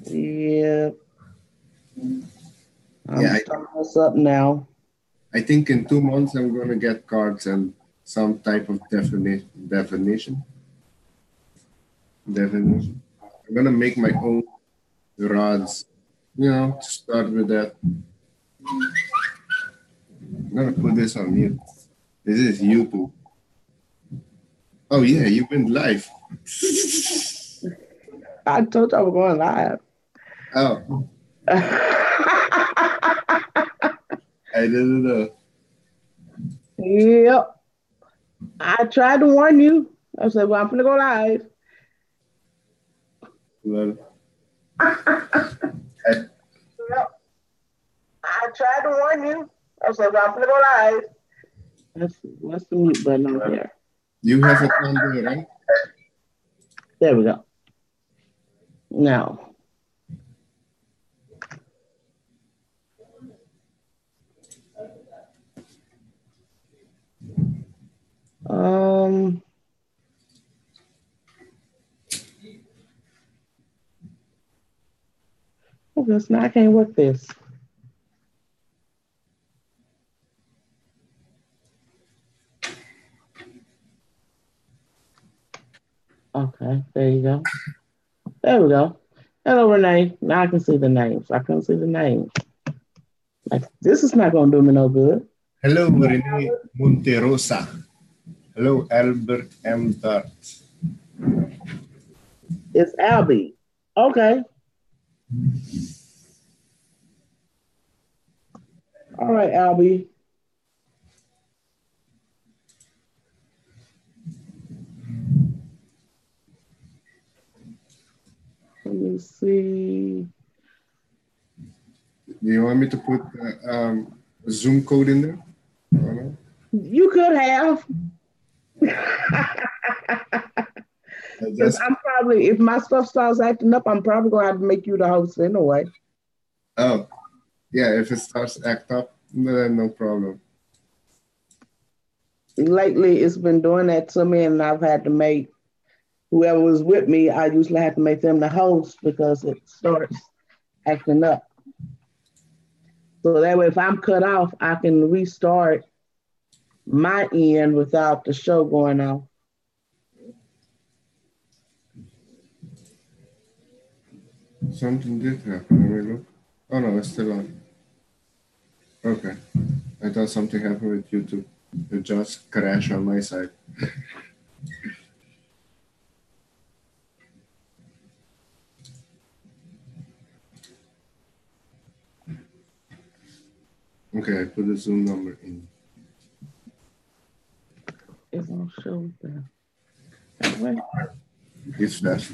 Yeah, I'm Yeah, starting this up now. I think in 2 months I'm gonna get cards and some type of definition. I'm gonna make my own rods. To start with that. I'm gonna put this on mute. This is YouTube. Oh yeah, you went live. I told you I was going live. Oh, I didn't know. Yep. I tried to warn you. I said, well, I'm going to go live. Well, I, Yep. I tried to warn you. I said, well, I'm going to go live. What's the mute button on well, here? you have it on there, right? There we go. Now, um, okay, so now I can't work this. Okay, there you go. There we go. Hello, Renee. Now I can see the names. I couldn't see the names. Like, this is not going to do me no good. Hello, Rene Monterosa. Hello, Albert M. Dart. It's Albie. Okay. All right, Albie. Let me see. Do you want me to put a Zoom code in there? Or no? You could have. I Because just I'm probably, if my stuff starts acting up, I'm probably going to have to make you the host anyway. oh yeah, if it starts to act up, then no problem. Lately, it's been doing that to me, and I've had to make whoever was with me, I usually have to make them the host because it starts acting up. So that way, if I'm cut off, I can restart my end without the show going off. Something did happen. Let me look. Oh no, it's still on. Okay. I thought something happened with YouTube. It just crashed on my side. Okay, I put the Zoom number in. It's on show there. Anyway, It's fast.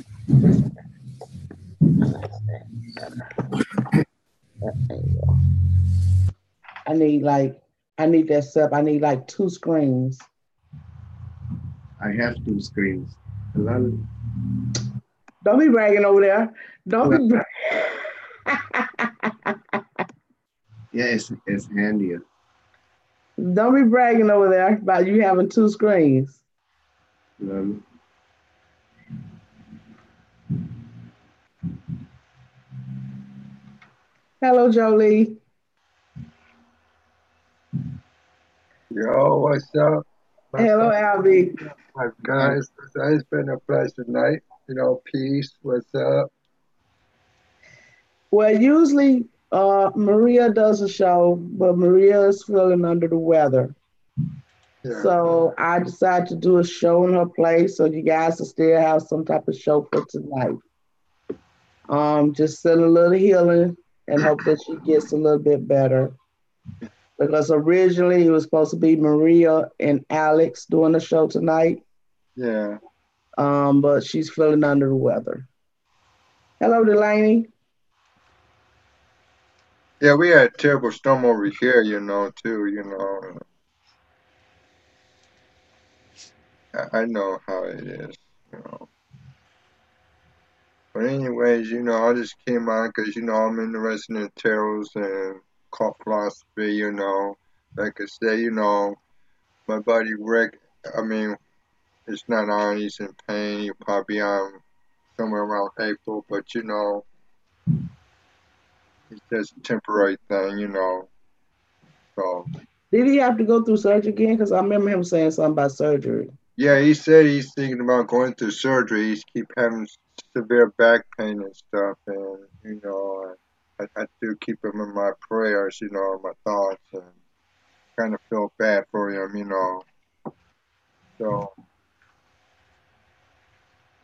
I need like I need that sub. I need like two screens. I have two screens. Well, Don't be bragging over there. Don't well, be. yeah, it's handier. Don't be bragging over there about you having two screens. Well, Hello, Jolie. Yo, what's up, my Hello, fellow Albie. my I, guys? It's been a pleasant night. Peace. What's up? Well, usually Maria does a show, but Maria is feeling under the weather. Yeah, So I decided to do a show in her place so you guys will still have some type of show for tonight. Just send a little healing and hope that she gets a little bit better. Because originally it was supposed to be Maria and Alex doing the show tonight, yeah, but she's feeling under the weather. Hello, Delaney. yeah. We had a terrible storm over here, too. I know how it is. You know. But anyways, I just came on because I'm interested in tarots and cult philosophy. Like I say, my buddy Rick. I mean, it's not on. He's in pain. He'll probably be on somewhere around April, but. it's just a temporary thing, So Did he have to go through surgery again? Because I remember him saying something about surgery. yeah, he said he's thinking about going through surgery. He's keep having severe back pain and stuff, and I do keep him in my prayers, my thoughts, and kind of feel bad for him. So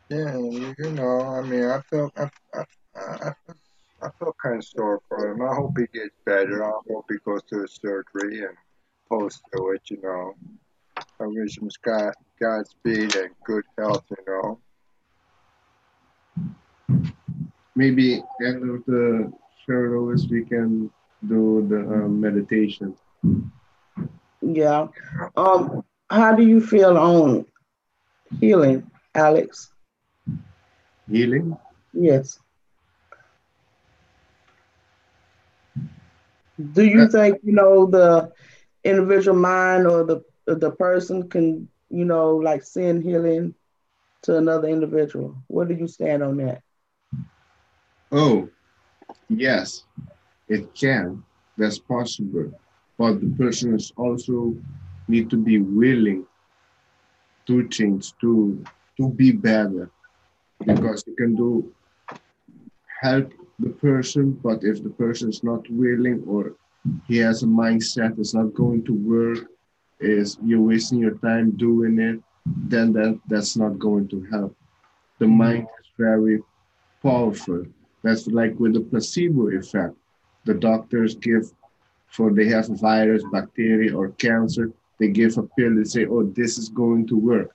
yeah, I mean, I feel kind of sorry for him. I hope he gets better. I hope he goes through his surgery and post to it. I wish him Godspeed and good health. Maybe end of the show, Louis, we can do the meditation. Yeah. How do you feel on healing, Alex? Healing? Yes. Do you think the individual mind or the person can like send healing to another individual? Where do you stand on that? Oh, yes, it can. That's possible. But the person is also need to be willing to change, to be better. Because you can do help the person, but if the person is not willing or he has a mindset it's not going to work, is you're wasting your time doing it, then that's not going to help. The mind is very powerful. That's like with the placebo effect. The doctors give for they have a virus, bacteria, or cancer, they give a pill, they say, oh, this is going to work.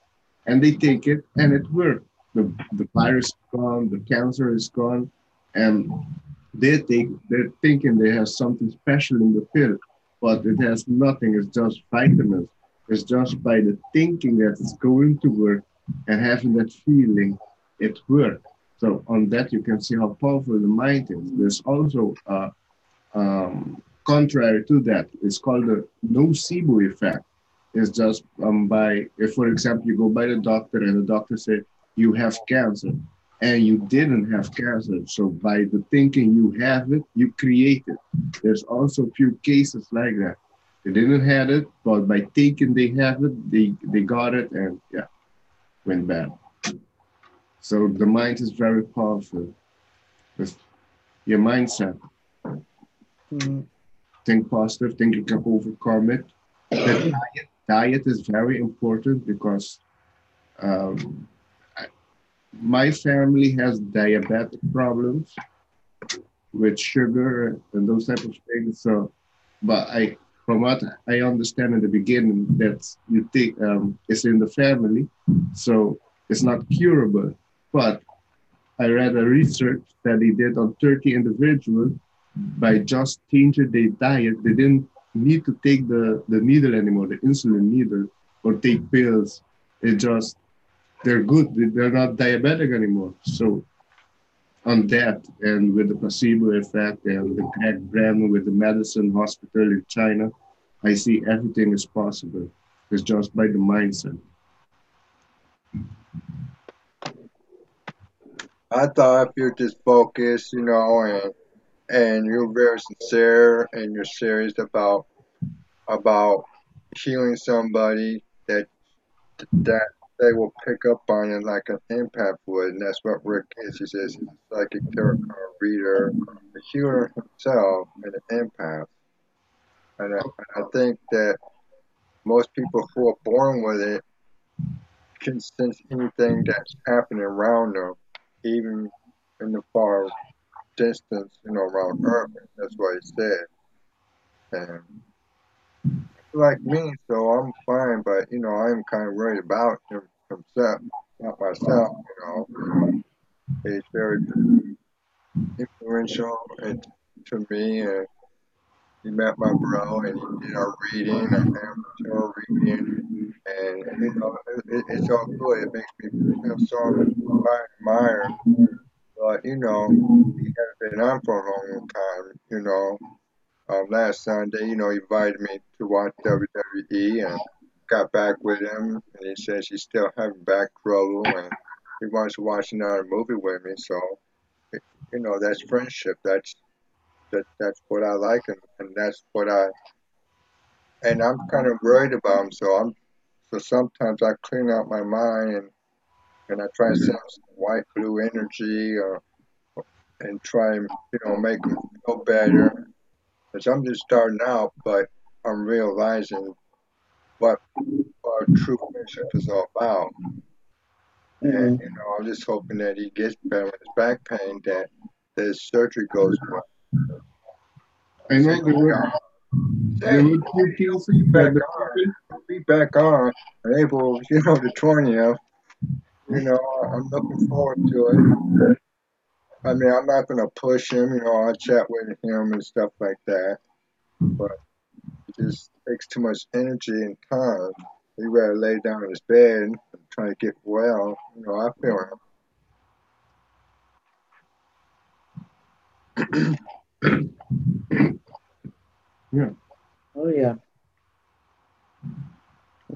And they take it and it works. The virus is gone, the cancer is gone, and they're thinking they have something special in the pill, but it has nothing, it's just vitamins. It's just by the thinking that it's going to work and having that feeling, it works. So on that you can see how powerful the mind is. There's also contrary to that, it's called the nocebo effect. It's just by, if for example, you go by the doctor and the doctor said you have cancer and you didn't have cancer. So by the thinking you have it, you create it. There's also a few cases like that. They didn't have it, but by thinking they have it, they got it and yeah, went bad. So the mind is very powerful. It's your mindset. Mhm. Think positive, think you can overcome it. The diet is very important because um, my family has diabetic problems with sugar and those type of things. So, but from what I understand in the beginning, that you think it's in the family, so it's not curable. But I read a research that they did on 30 individuals by just changing their diet. They didn't need to take the needle anymore, the insulin needle, or take pills. It just, they're good. They're not diabetic anymore. So on that, and with the placebo effect and the Greg Brennan with the medicine hospital in China, I see everything is possible. It's just by the mindset. I thought if you're just focused, and you're very sincere and you're serious about healing somebody, that they will pick up on it like an empath would, and that's what Rick is. He says he's a psychic tarot card reader, a healer himself, and an empath. And I think that most people who are born with it can sense anything that's happening around them, even in the far distance, around Earth. That's what he said. And like me, so I'm fine, but I'm kind of worried about himself, not myself. He's very influential and to me, and he met my bro, and he did our reading, our amateur reading, and it's all good. It makes me feel so admired. But he hasn't been on for a long time. Last Sunday, he invited me to watch WWE, and got back with him, and he says he's still having back trouble, and he wants to watch another movie with me. So, that's friendship. That's That's what I like, and that's what and I'm kind of worried about him. So sometimes I clean out my mind and I try to send him some white blue energy and try and make him feel better. Because I'm just starting out, but I'm realizing what our true friendship is all about. And Mm-hmm. I'm just hoping that he gets better with his back pain, that his surgery goes well. I Say, know there say were two he'll cases be that back the on. people. He'll be back on April, the 20th. I'm looking forward to it. I mean, I'm not going to push him. I'll chat with him and stuff like that. But it just takes too much energy and time. He rather lay down in his bed and try to get well. I feel him. Yeah. Oh yeah.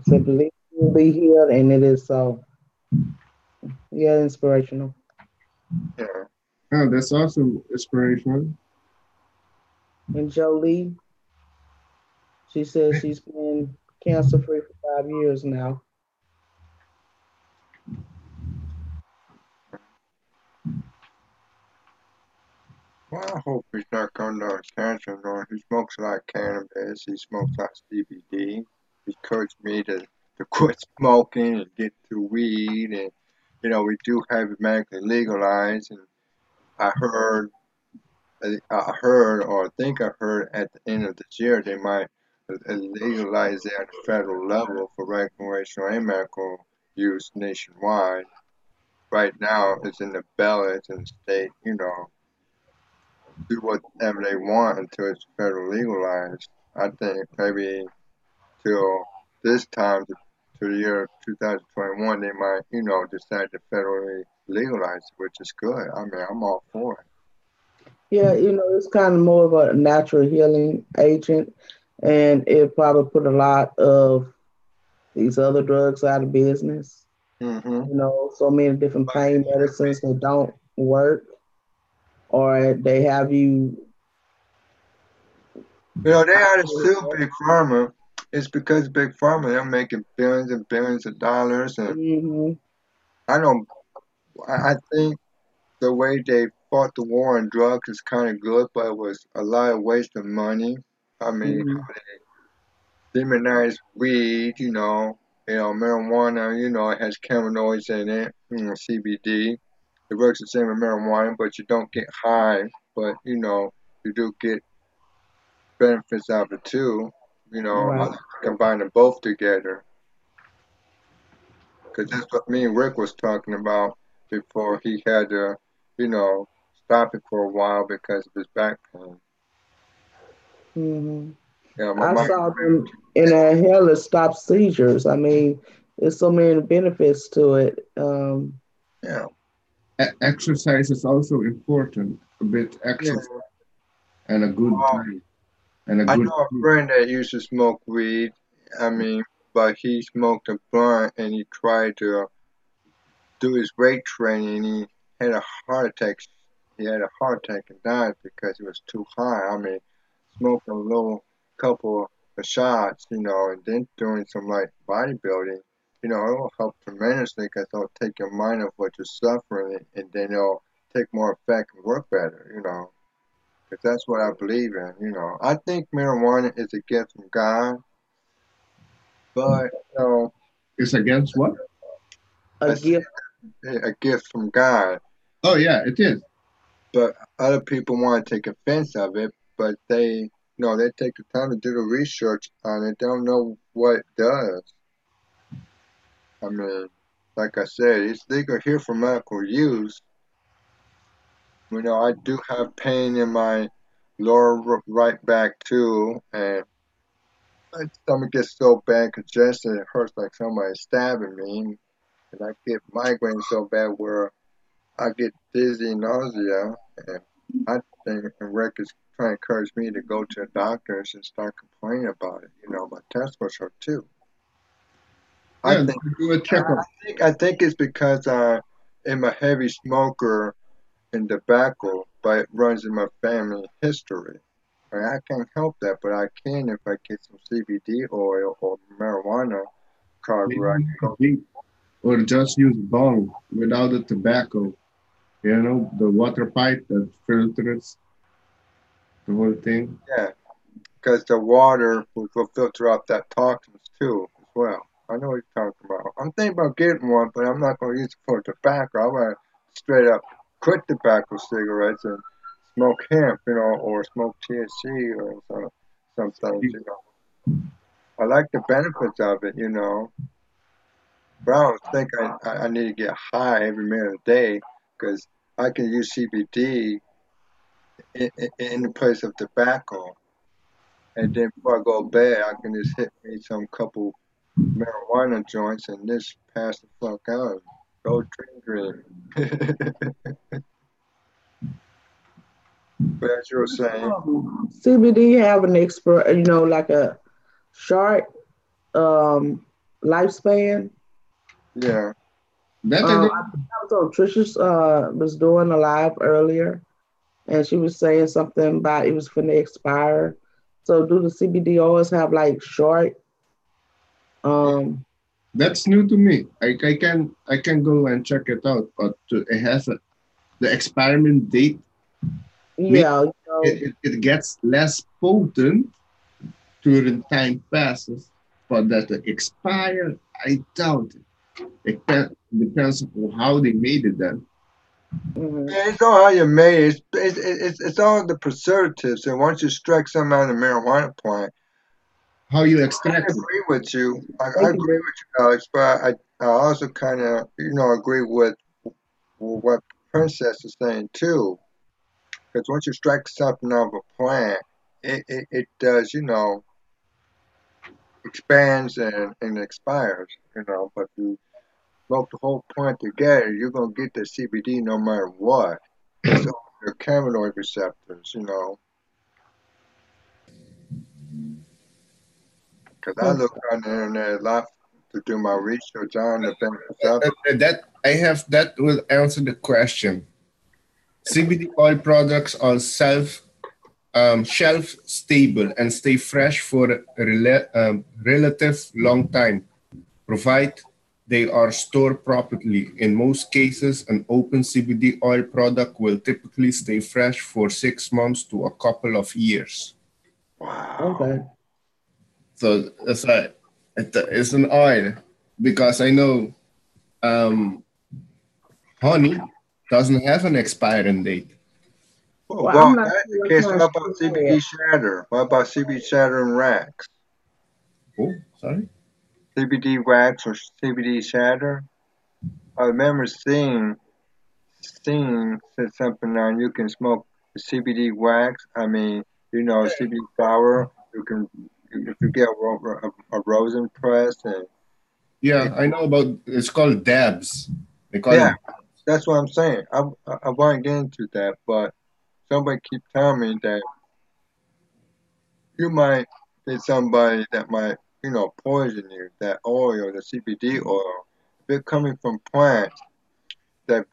So believe you will be healed, and it is so. Yeah, inspirational. Yeah. Oh, that's also inspirational. And Jolie, she says she's been cancer free for 5 years now. Well, I hope he's not going down with cancer. No, he smokes a lot of cannabis. He smokes a lot of CBD. He encouraged me to quit smoking and get to weed. And, we do have it medically legalized. And I heard, or I think I heard at the end of this year, they might legalize it at the federal level for recreational and medical use nationwide. Right now, it's in the ballot and state, do whatever they want until it's federally legalized. I think maybe till this time, to the year 2021, they might, decide to federally legalize it, which is good. I mean, I'm all for it. Yeah, it's kind of more of a natural healing agent, and it probably put a lot of these other drugs out of business. Hmm. So many different pain medicines that don't work, or they have you. They ought to sue Big Pharma. It's because Big Pharma, they're making billions and billions of dollars. And Hmm. I don't, I think the way they fought the war on drugs is kind of good, but it was a lot of waste of money. I mean, Hmm. demonized weed, marijuana, it has cannabinoids in it, CBD. It works the same as marijuana, but you don't get high, but you do get benefits out of it too. I Right. like to combine them both together because that's what me and Rick was talking about before he had to, you know, stop it for a while because of his back pain. Hmm. My I mom, saw them in a hell to stop seizures. I mean, there's so many benefits to it. yeah, Exercise is also important. A bit yeah. exercise and a good diet and a I good know a sleep. friend that used to smoke weed. I mean, but he smoked a blunt and he tried to do his weight training. He had a heart attack. He had a heart attack and died because it was too high. I mean, smoking a little couple of shots, and then doing some like bodybuilding, it will help tremendously because it'll take your mind off what you're suffering and then it'll take more effect and work better. Because that's what I believe in. I think marijuana is a gift from God, but It's against what? a I say gift. a gift from God. Oh yeah, it is. But other people want to take offense of it, but they take the time to do the research on it. They don't know what it does. I mean, like I said, it's legal here for medical use. I do have pain in my lower right back too, and my stomach gets so bad congested it hurts like somebody stabbing me, and I get migraines so bad where I get dizzy, nausea, and I think Rick is trying to encourage me to go to the doctors and start complaining about it. My test was hurt too. I Yeah, think do a checkup. I think it's because I'm a heavy smoker in tobacco, but it runs in my family history. I can't help that, but I can if I get some CBD oil or marijuana carver. I Maybe can go. vape or just use bong without the tobacco. You know, the water pipe that filters the whole thing. Yeah, because the water will filter out that toxins too as well. I know what you're talking about. I'm thinking about getting one, but I'm not going to use it for tobacco. I want to straight up quit tobacco cigarettes and smoke hemp, or smoke THC or some things. I like the benefits of it. But I don't think I need to get high every minute of the day because I can use CBD in the place of tobacco. And then before I go to bed, I can just hit me some couple marijuana joints and just pass the fuck out. Go dream. But as you were saying, CBD have an like a short lifespan. yeah, That I I don't. think that was on Trisha's was doing a live earlier, and she was saying something about it was finna expire. So do the CBD oils have like short? Um, That's new to me. I can go and check it out, but it has the experiment date. Maybe yeah, it gets less potent during time passes, but that it expire, I doubt it. Depends on how they made it then. mhm. yeah, it's all how you made it. It's all the preservatives. And once you strike some out of the marijuana plant, How you I extract it. agree with you. I Thank you, agree babe. with you, Alex. But I also kind of agree with what Princess is saying too. Because once you strike something out of a plant, it does, expands and expires. But you smoke the whole plant together, you're going to get the CBD no matter what. It's on your cannabinoid receptors. Because I Hmm. look on the internet a lot to do my research on the benefits of it. That I have that will answer the question. CBD oil products are shelf stable and stay fresh for a relative long time, provided they are stored properly. In most cases, an open CBD oil product will typically stay fresh for 6 months to a couple of years. Wow. Okay. So that's why it's an oil because I know um, honey doesn't have an expiring date. Well, Well, well, I'm in not that sure what case, kind what of about sugar they CBD shatter? What about CBD shatter and wax? Oh, sorry. CBD wax or CBD shatter? I remember seeing said something on you can smoke the CBD wax. I mean, CBD flower. You can if you get a rosin press and Yeah, I know about it's called dabs. They call yeah, it. that's what I'm saying. I want to get into that, but somebody keep telling me that you might get somebody that might poison you. That oil, the CBD oil, if it's coming from plants, that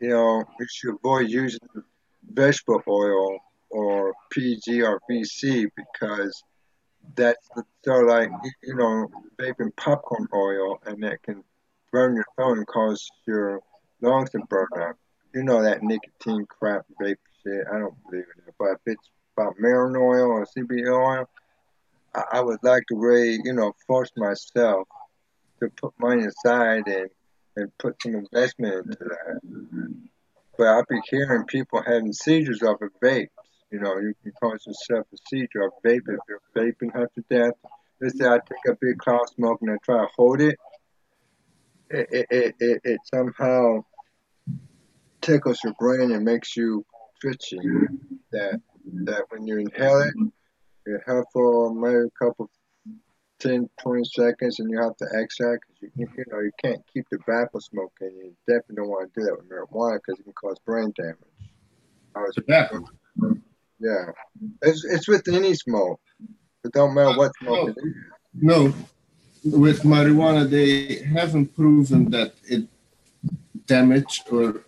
you should avoid using vegetable oil or PG or VC because that's sort of like vaping popcorn oil, and that can burn your throat and cause your lungs to burn up. You know that nicotine crap vape shit. I don't believe in it. But if it's about marrow oil or CBD oil, I would like to really, force myself to put money aside and put some investment into that. But I've been hearing people having seizures off of vapes. You can cause yourself a seizure of vape if you're vaping half to death. Let's say I take a big cloud of smoke and I try to hold it. It somehow tickles your brain and makes you twitchy. That when you you inhale for maybe a couple 10, 20 seconds and you have to exhale because you can't keep tobacco smoke and you definitely don't want to do that with marijuana because it can cause brain damage. I was, Tobacco. yeah, it's with any smoke. It don't matter what smoke No, it is. no. With marijuana, they haven't proven that damage or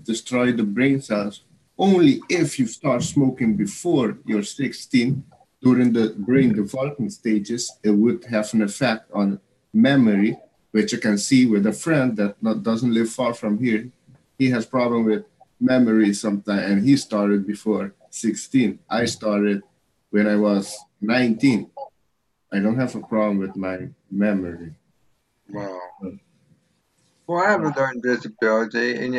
destroy the brain cells only if you start smoking before you're 16. During the brain development stages, it would have an effect on memory, which you can see with a friend that doesn't live far from here. He has problem with memory sometimes, and he started before 16. I started when I was 19. I don't have a problem with my memory. Wow. Well, I have a learning disability, and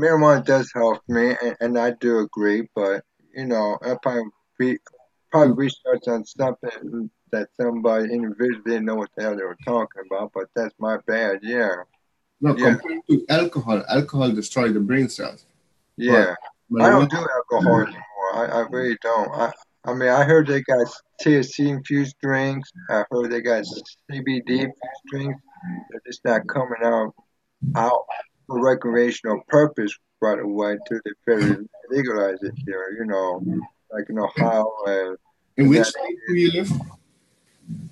marijuana does help me, and I do agree. But you know, I probably research on something that somebody individually didn't know what the hell they were talking about. But that's my bad. Yeah. No, Yeah. compared to alcohol destroys the brain cells. Yeah. But I don't do alcohol anymore. I really don't. I mean, I heard they got THC infused drinks. I heard they got CBD infused drinks. They're just not coming out for recreational purpose right away until they federally legalize it here. You know, like in Ohio and in which state do you live?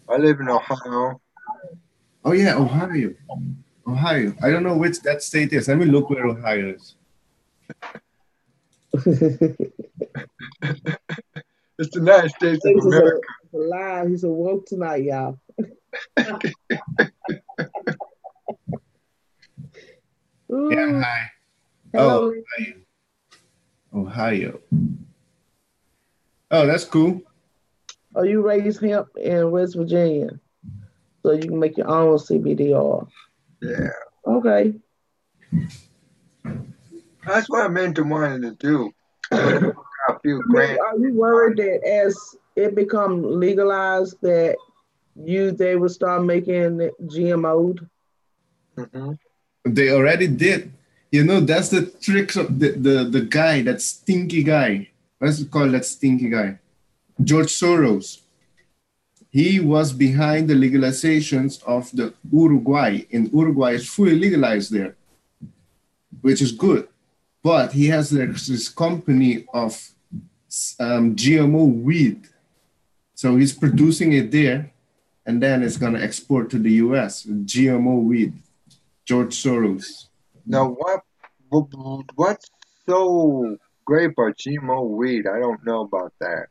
I live in Ohio. Oh yeah, Ohio. Ohio. I don't know which that state is. Let me look where Ohio is. It's the United States of America. It's a lie. He's awoke tonight, y'all. Yeah, hi. Hello. Oh, Ohio. Oh, that's cool. Oh, you raise hemp in West Virginia, so you can make your own CBD oil. Yeah. Okay. That's what I meant to wanting to do. A few grand. Are you worried that as it become legalized that they will start making it GMO'd? Mm-hmm. They already did. You know, that's the tricks of the guy, that stinky guy. What's it called, that stinky guy? George Soros. He was behind the legalizations of the Uruguay. In Uruguay, it's fully legalized there, which is good. But he has this company of GMO weed. So he's producing it there, and then it's going to export to the US, GMO weed. George Soros. Now, what's so great about GMO weed? I don't know about that.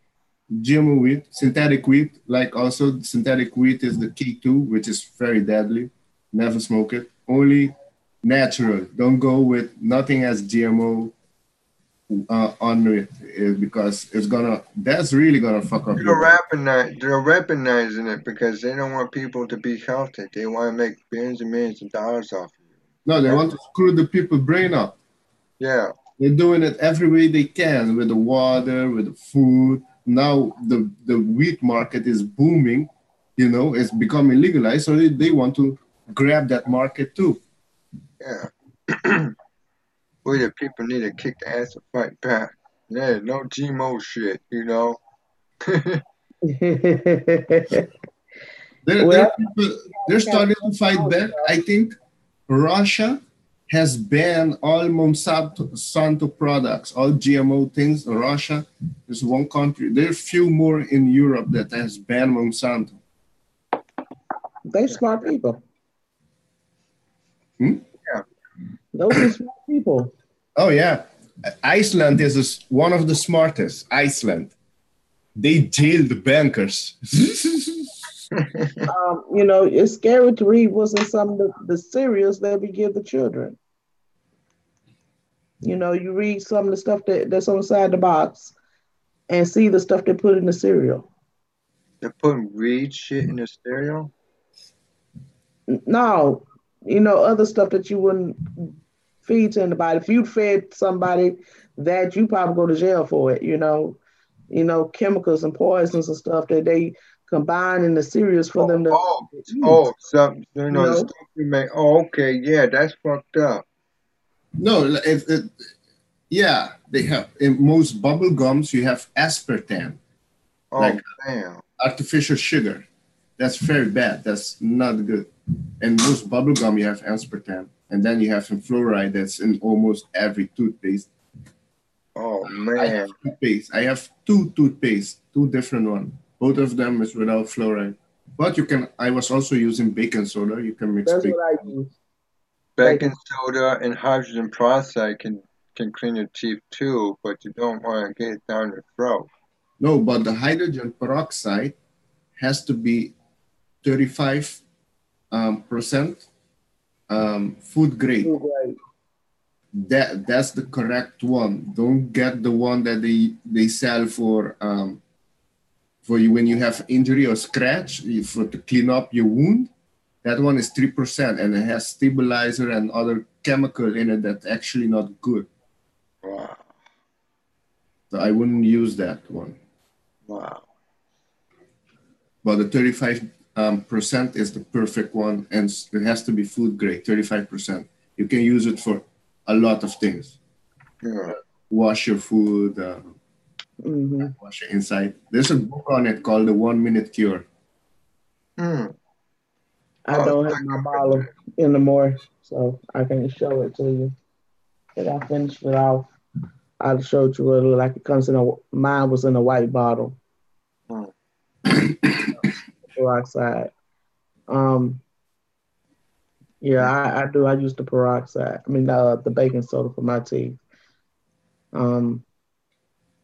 GMO wheat, synthetic wheat, like also synthetic wheat is the K2, which is very deadly. Never smoke it. Only natural. Don't go with nothing has GMO on it because that's really gonna fuck up. They're weaponizing it because they don't want people to be healthy. They want to make billions and millions of dollars off of you. No, they want to screw the people brain up. Yeah. They're doing it every way they can with the water, with the food. Now the wheat market is booming, you know, it's becoming legalized, so they want to grab that market too. Yeah. We the people need to kick the ass and fight back. Yeah, no GMO shit, you know. They're starting to fight back. I think Russia has banned all Monsanto products, all GMO things. Russia is one country. There are few more in Europe that has banned Monsanto. They smart people. Yeah. Those are smart people. Oh yeah, Iceland is one of the smartest. Iceland, they jailed the bankers. You know, it's scary to read what's in some of the cereals that we give the children. You know, you read some of the stuff that's on the side of the box and see the stuff they put in the cereal. They're putting weed shit in the cereal? No, you know, other stuff that you wouldn't feed to anybody. If you fed somebody that, you probably go to jail for it, you know, chemicals and poisons and stuff that they combine in the cereals for them to something, you know, the stuff we make. Oh, okay, yeah, that's fucked up. No, yeah, they have. In most bubble gums, you have aspartame. Oh, like damn. Artificial sugar. That's very bad. That's not good. And most bubble gum, you have aspartame. And then you have some fluoride that's in almost every toothpaste. Oh, man. I have two toothpaste, two different ones. Both of them is without fluoride. But I was also using baking soda. You can mix. That's what I use. baking soda and hydrogen peroxide can clean your teeth too, but you don't want to get it down your throat. No, but the hydrogen peroxide has to be 35 percent food grade. Food grade. That's the correct one. Don't get the one that they sell for you when you have injury or scratch for to clean up your wound. That one is 3% and it has stabilizer and other chemical in it that's actually not good. Wow. So I wouldn't use that one. Wow. But the 35% is the perfect one, and it has to be food grade. 35%. You can use it for a lot of things. Yeah. Wash your food, wash your inside. There's a book on it called The 1 Minute Cure. I don't have my bottle anymore, so I can't show it to you. But I finished it off. I showed you what it looked like. It comes in mine was in a white bottle. Peroxide. Yeah, I do. I use the peroxide. I mean, the baking soda for my teeth.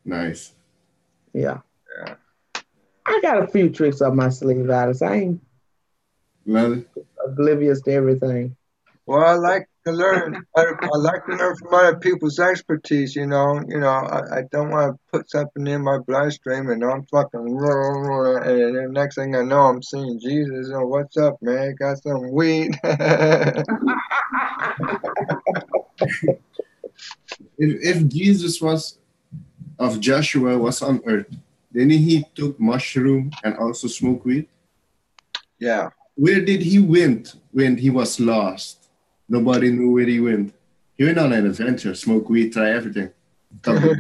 Nice. Yeah. I got a few tricks up my sleeve, Alice. I ain't oblivious to everything. Well, I like to learn. I like to learn from other people's expertise. I don't want to put something in my bloodstream and I'm fucking, and the next thing I know, I'm seeing Jesus. Oh, what's up, man? Got some weed. If Jesus of Joshua was on earth, then he took mushroom and also smoked weed. Yeah. Where did he went when he was lost? Nobody knew where he went. He went on an adventure, smoke weed, try everything. I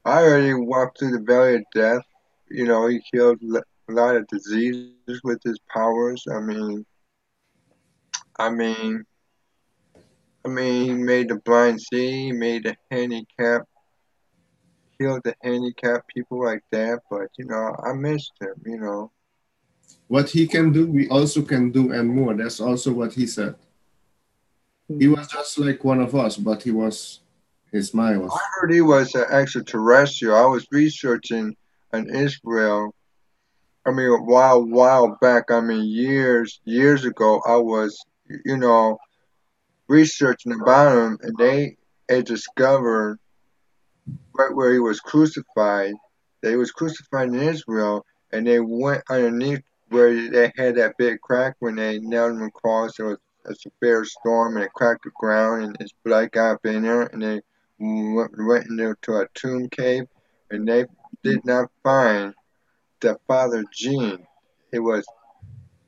already walked through the valley of death. He killed a lot of diseases with his powers. I mean, he made the blind see, he made the handicapped, healed the handicapped people like that. But I missed him. What he can do, we also can do and more. That's also what he said. He was just like one of us, but his mind was. I heard he was an extraterrestrial. I was researching in Israel. I mean, a while back. I mean, years ago. I was, researching about him, and they had discovered right where he was crucified. They was crucified in Israel, and they went underneath where they had that big crack when they nailed him across. There was a severe storm, and it cracked the ground, and his blood got up in there, and they went into a tomb cave, and they did not find the father gene. It was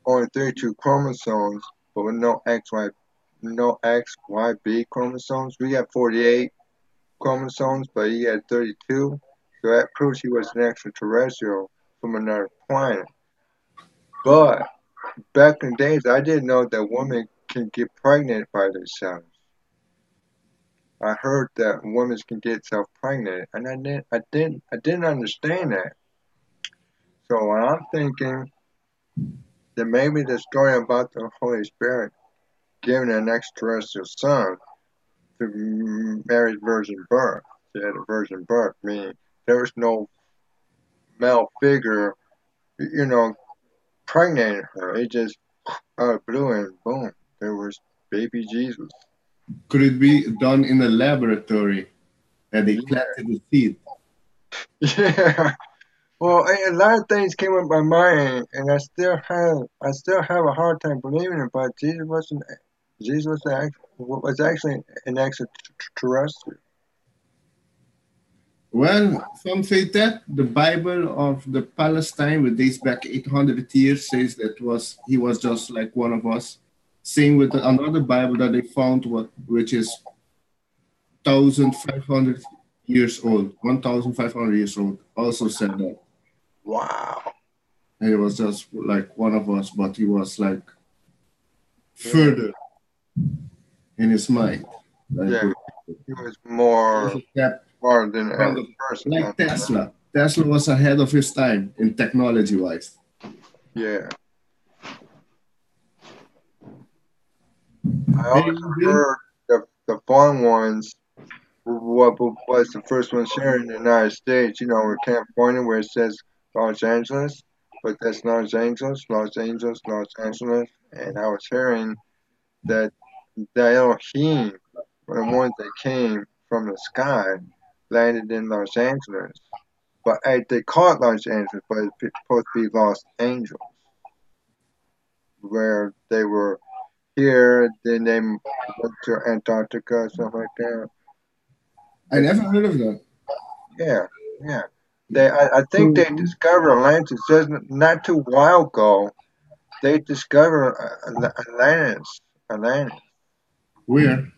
only 32 chromosomes, but with no XYB chromosomes. We got 48 chromosomes, but he had 32. So that proves he was an extraterrestrial from another planet. But back in the days, I didn't know that women can get pregnant by themselves. I heard that women can get self pregnant, and I didn't understand that. So I'm thinking that maybe the story about the Holy Spirit giving an extraterrestrial son to Mary's virgin birth. She had a virgin birth, meaning there was no male figure, pregnating her. It just out of blue and boom, there was baby Jesus. Could it be done in a laboratory that they planted the seed? Yeah. Well, a lot of things came up my mind, and I still have a hard time believing it. But Jesus was actually an extraterrestrial. Well, some say that the Bible of the Palestine, which dates back 800 years, says that he was just like one of us. Same with another Bible that they found, which is 1,500 years old. 1,500 years old. Also said that. Wow. And he was just like one of us, but he was like further in his mind. Yeah, he was more than every person. Like Tesla. Tesla was ahead of his time in technology-wise. Yeah. I also heard the fun ones. What was the first one here in the United States? You know, in California, where it says Los Angeles, but that's Los Angeles, Los Angeles, Los Angeles. And I was hearing that the Elohim, the ones that came from the sky, landed in Los Angeles. But they call it Los Angeles, but it's supposed to be Los Angeles, where they were here, then they went to Antarctica, stuff like that. I never heard of that. Yeah, yeah. I think they discovered Atlantis just not too while ago. They discovered Atlantis. Atlantis. Where?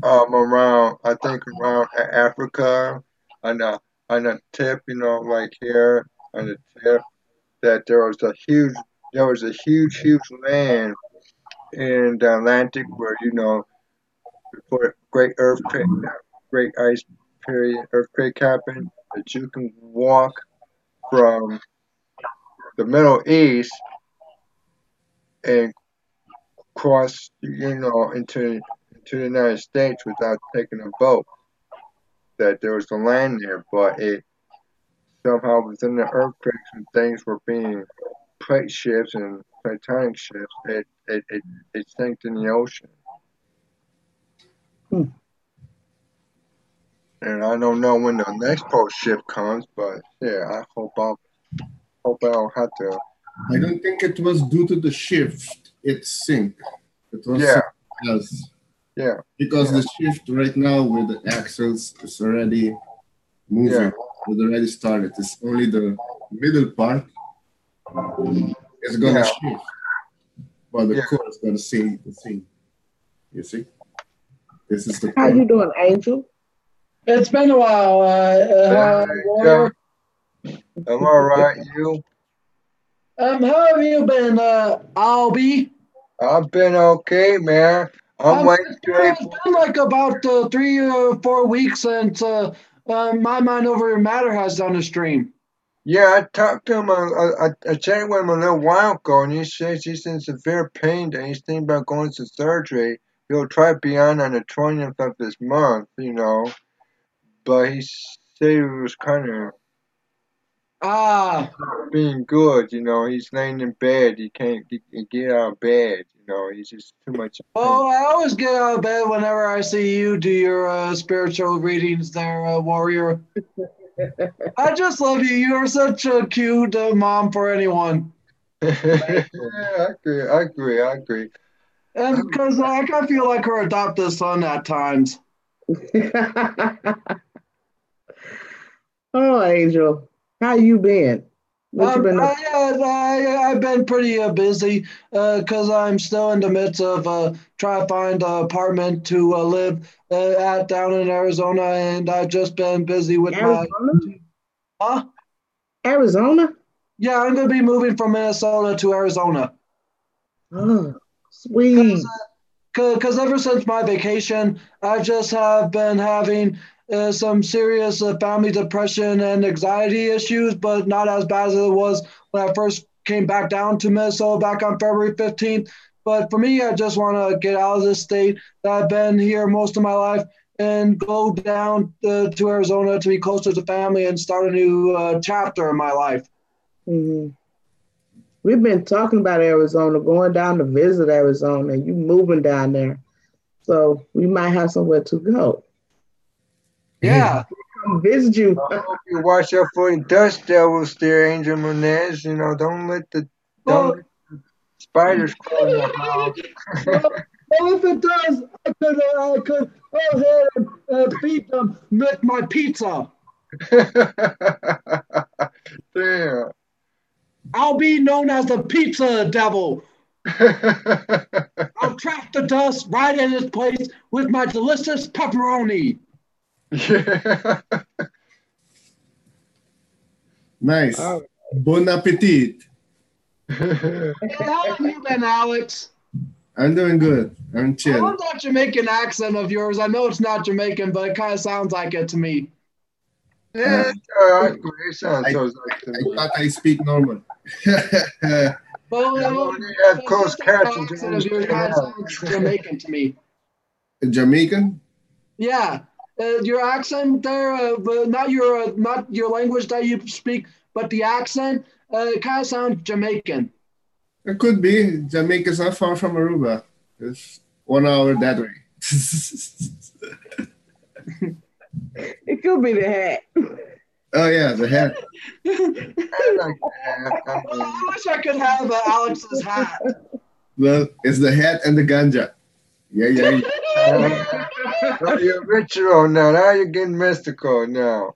Around I think around Africa, on the tip, you know, like here on the tip, that there was a huge land in the Atlantic where you know before great ice period earthquake happened, that you can walk from the Middle East and cross, you know, into the United States without taking a boat. That there was a land there, but it somehow within the earthquakes and things were being plate shifts and tectonic shifts, it sank in the ocean. Hmm. And I don't know when the next pole shift comes, but yeah, I hope I don't have to. I don't think it was due to the shift. It sank. It was Yeah. something else. Yeah. Because Yeah. the shift right now with the axles is already moving. It already started. It's only the middle part is gonna Yeah. shift. But the Yeah. core is gonna stay the same. You see? This is the How core. you doing, Angel? It's been a while, Warrior. I'm all right. You? How have you been, Albie? I've been okay, man. I'm waiting It's been like about 3 or 4 weeks since my mind over your matter has done a stream. Yeah, I talked to him. I chatted with him a little while ago, and he says he's in severe pain and he's thinking about going to surgery. He'll try to be on the 20th of this month, you know. But he said it was kind of Ah, being good, you know. He's laying in bed. He can't get out of bed, you know. He's just too much pain. well, I always get out of bed whenever I see you do your spiritual readings there, Warrior. I just love you. You're such a cute mom for anyone. Yeah, I agree. And because I kind of feel like her adopted son at times. Oh, Angel, how you been? What you been up? I've been pretty busy because I'm still in the midst of trying to find an apartment to live at down in Arizona, and I've just been busy with Arizona? Huh? Arizona? Yeah, I'm going to be moving from Minnesota to Arizona. Oh, sweet. Because ever since my vacation, I just have been having some serious family depression and anxiety issues, but not as bad as it was when I first came back down to Minnesota back on February 15th. But for me, I just want to get out of this state that I've been here most of my life and go down to Arizona to be closer to family and start a new chapter in my life. Mm-hmm. We've been talking about Arizona, going down to visit Arizona. You moving down there, so we might have somewhere to go. Yeah. Come visit you. I hope you watch out for the dust devils there, Angel Monez. You know, don't let the spiders crawl in your house. Well, if it does, I could go ahead and beat them with my pizza. Damn. I'll be known as the pizza devil. I'll trap the dust right in its place with my delicious pepperoni. Yeah. Nice. All right. Bon appetit. Hey, how have you been, Alex? I'm doing good. I'm I chill. love that Jamaican accent of yours. I know it's not Jamaican, but it kind of sounds like it to me. Yeah, I agree. It sounds so I nice to me. thought I speak normal. Well, They have closed captions to accent of yours kind of understand. sounds Jamaican to me. Jamaican? Yeah, your accent there, but not your language that you speak, but the accent, it kind of sounds Jamaican. It could be. Jamaica's not far from Aruba. It's 1 hour that way. It could be the hat. Oh yeah, the hat. I like that. I Well, mean, I wish I could have Alex's hat. Well, it's the hat and the ganja. Yeah, yeah, yeah. now you're ritual now. Now you're getting mystical now.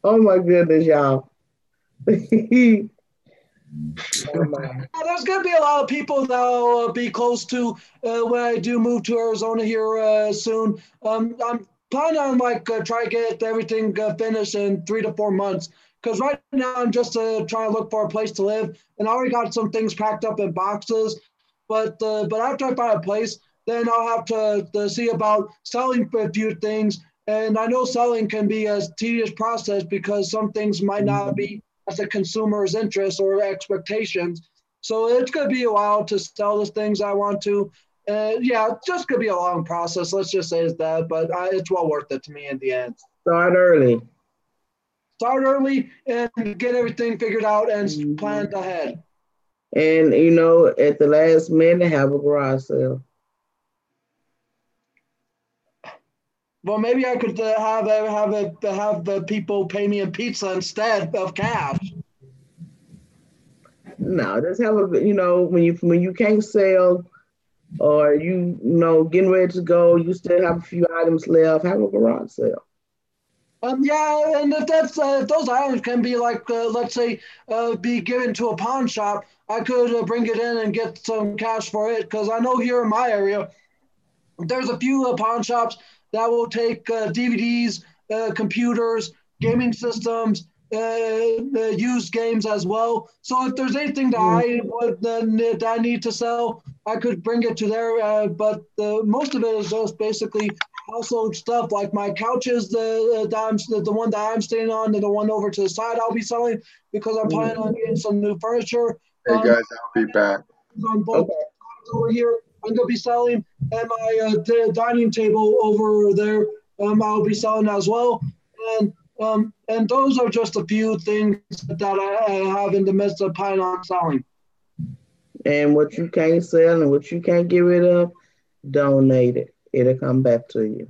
Oh my goodness, y'all. Oh my. There's going to be a lot of people that I'll be close to when I do move to Arizona here soon. I'm planning on try to get everything finished in 3 to 4 months. Because right now I'm just trying to look for a place to live, and I already got some things packed up in boxes. But after I find a place, then I'll have to see about selling a few things. And I know selling can be a tedious process because some things might not be as a consumer's interest or expectations. So it's going to be a while to sell the things I want to. Yeah, it's just going to be a long process. Let's just say it's that, but it's well worth it to me in the end. Start early. Start early and get everything figured out and planned ahead. And you know, at the last minute, have a garage sale. Well, maybe I could have the people pay me in pizza instead of cash. No, just have a, you know, when you can't sell or you know getting ready to go, you still have a few items left. Have a garage sale. Yeah, and if those items can be like, let's say, be given to a pawn shop, I could bring it in and get some cash for it. Because I know here in my area, there's a few pawn shops that will take DVDs, computers, gaming systems, used games as well. So if there's anything that that I need to sell, I could bring it to there. But most of it is just basically household stuff, like my couches, the one that I'm staying on, and the one over to the side I'll be selling because I'm planning on getting some new furniture. Hey guys, I'll be back. On both over here, I'm gonna be selling, and my dining table over there, I'll be selling as well. And those are just a few things that I have in the midst of planning on selling. And what you can't sell and what you can't get rid of, donate it. It'll come back to you.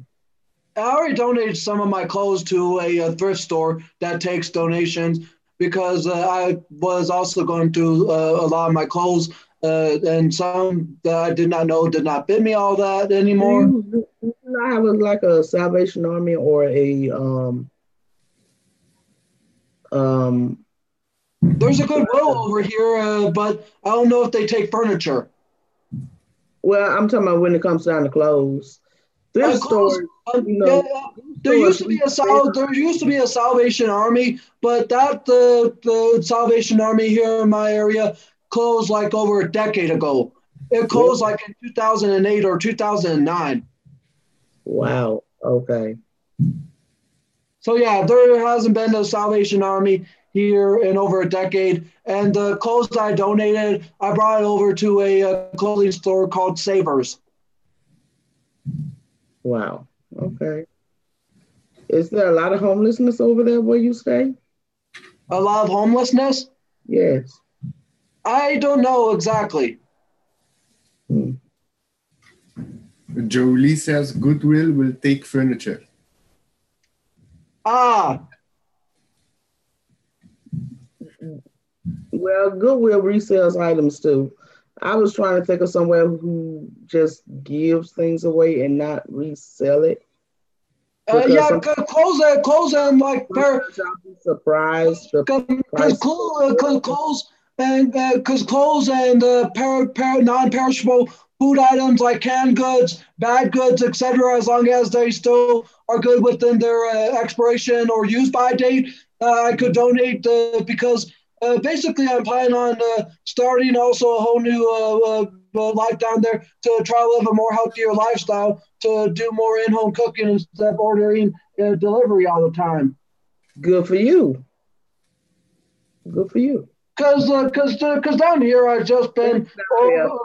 I already donated some of my clothes to a thrift store that takes donations because I was also going through a lot of my clothes and some that I did not know did not fit me all that anymore. Do you not have like a Salvation Army or a There's a Goodwill over here, but I don't know if they take furniture. Well, I'm talking about when it comes down to clothes. Thrift stores, you know. There used to be a Salvation Army, but the Salvation Army here in my area closed like over a decade ago. It closed like in 2008 or 2009. Wow. Okay. So yeah, there hasn't been a Salvation Army here in over a decade. And the clothes I donated, I brought it over to a clothing store called Savers. Wow. Okay. Is there a lot of homelessness over there where you stay? A lot of homelessness? Yes. I don't know exactly. Jolie says Goodwill will take furniture. Ah. Well, Goodwill resells items too. I was trying to think of somewhere who just gives things away and not resell it. Yeah, clothes and like surprised because clothes and non-perishable food items like canned goods, bad goods, etc., as long as they still are good within their expiration or use by date, I could donate because basically I'm planning on starting also a whole new life down there to try to live a more healthier lifestyle, to do more in-home cooking instead of ordering delivery all the time. Good for you. Good for you. Cause down here I've just been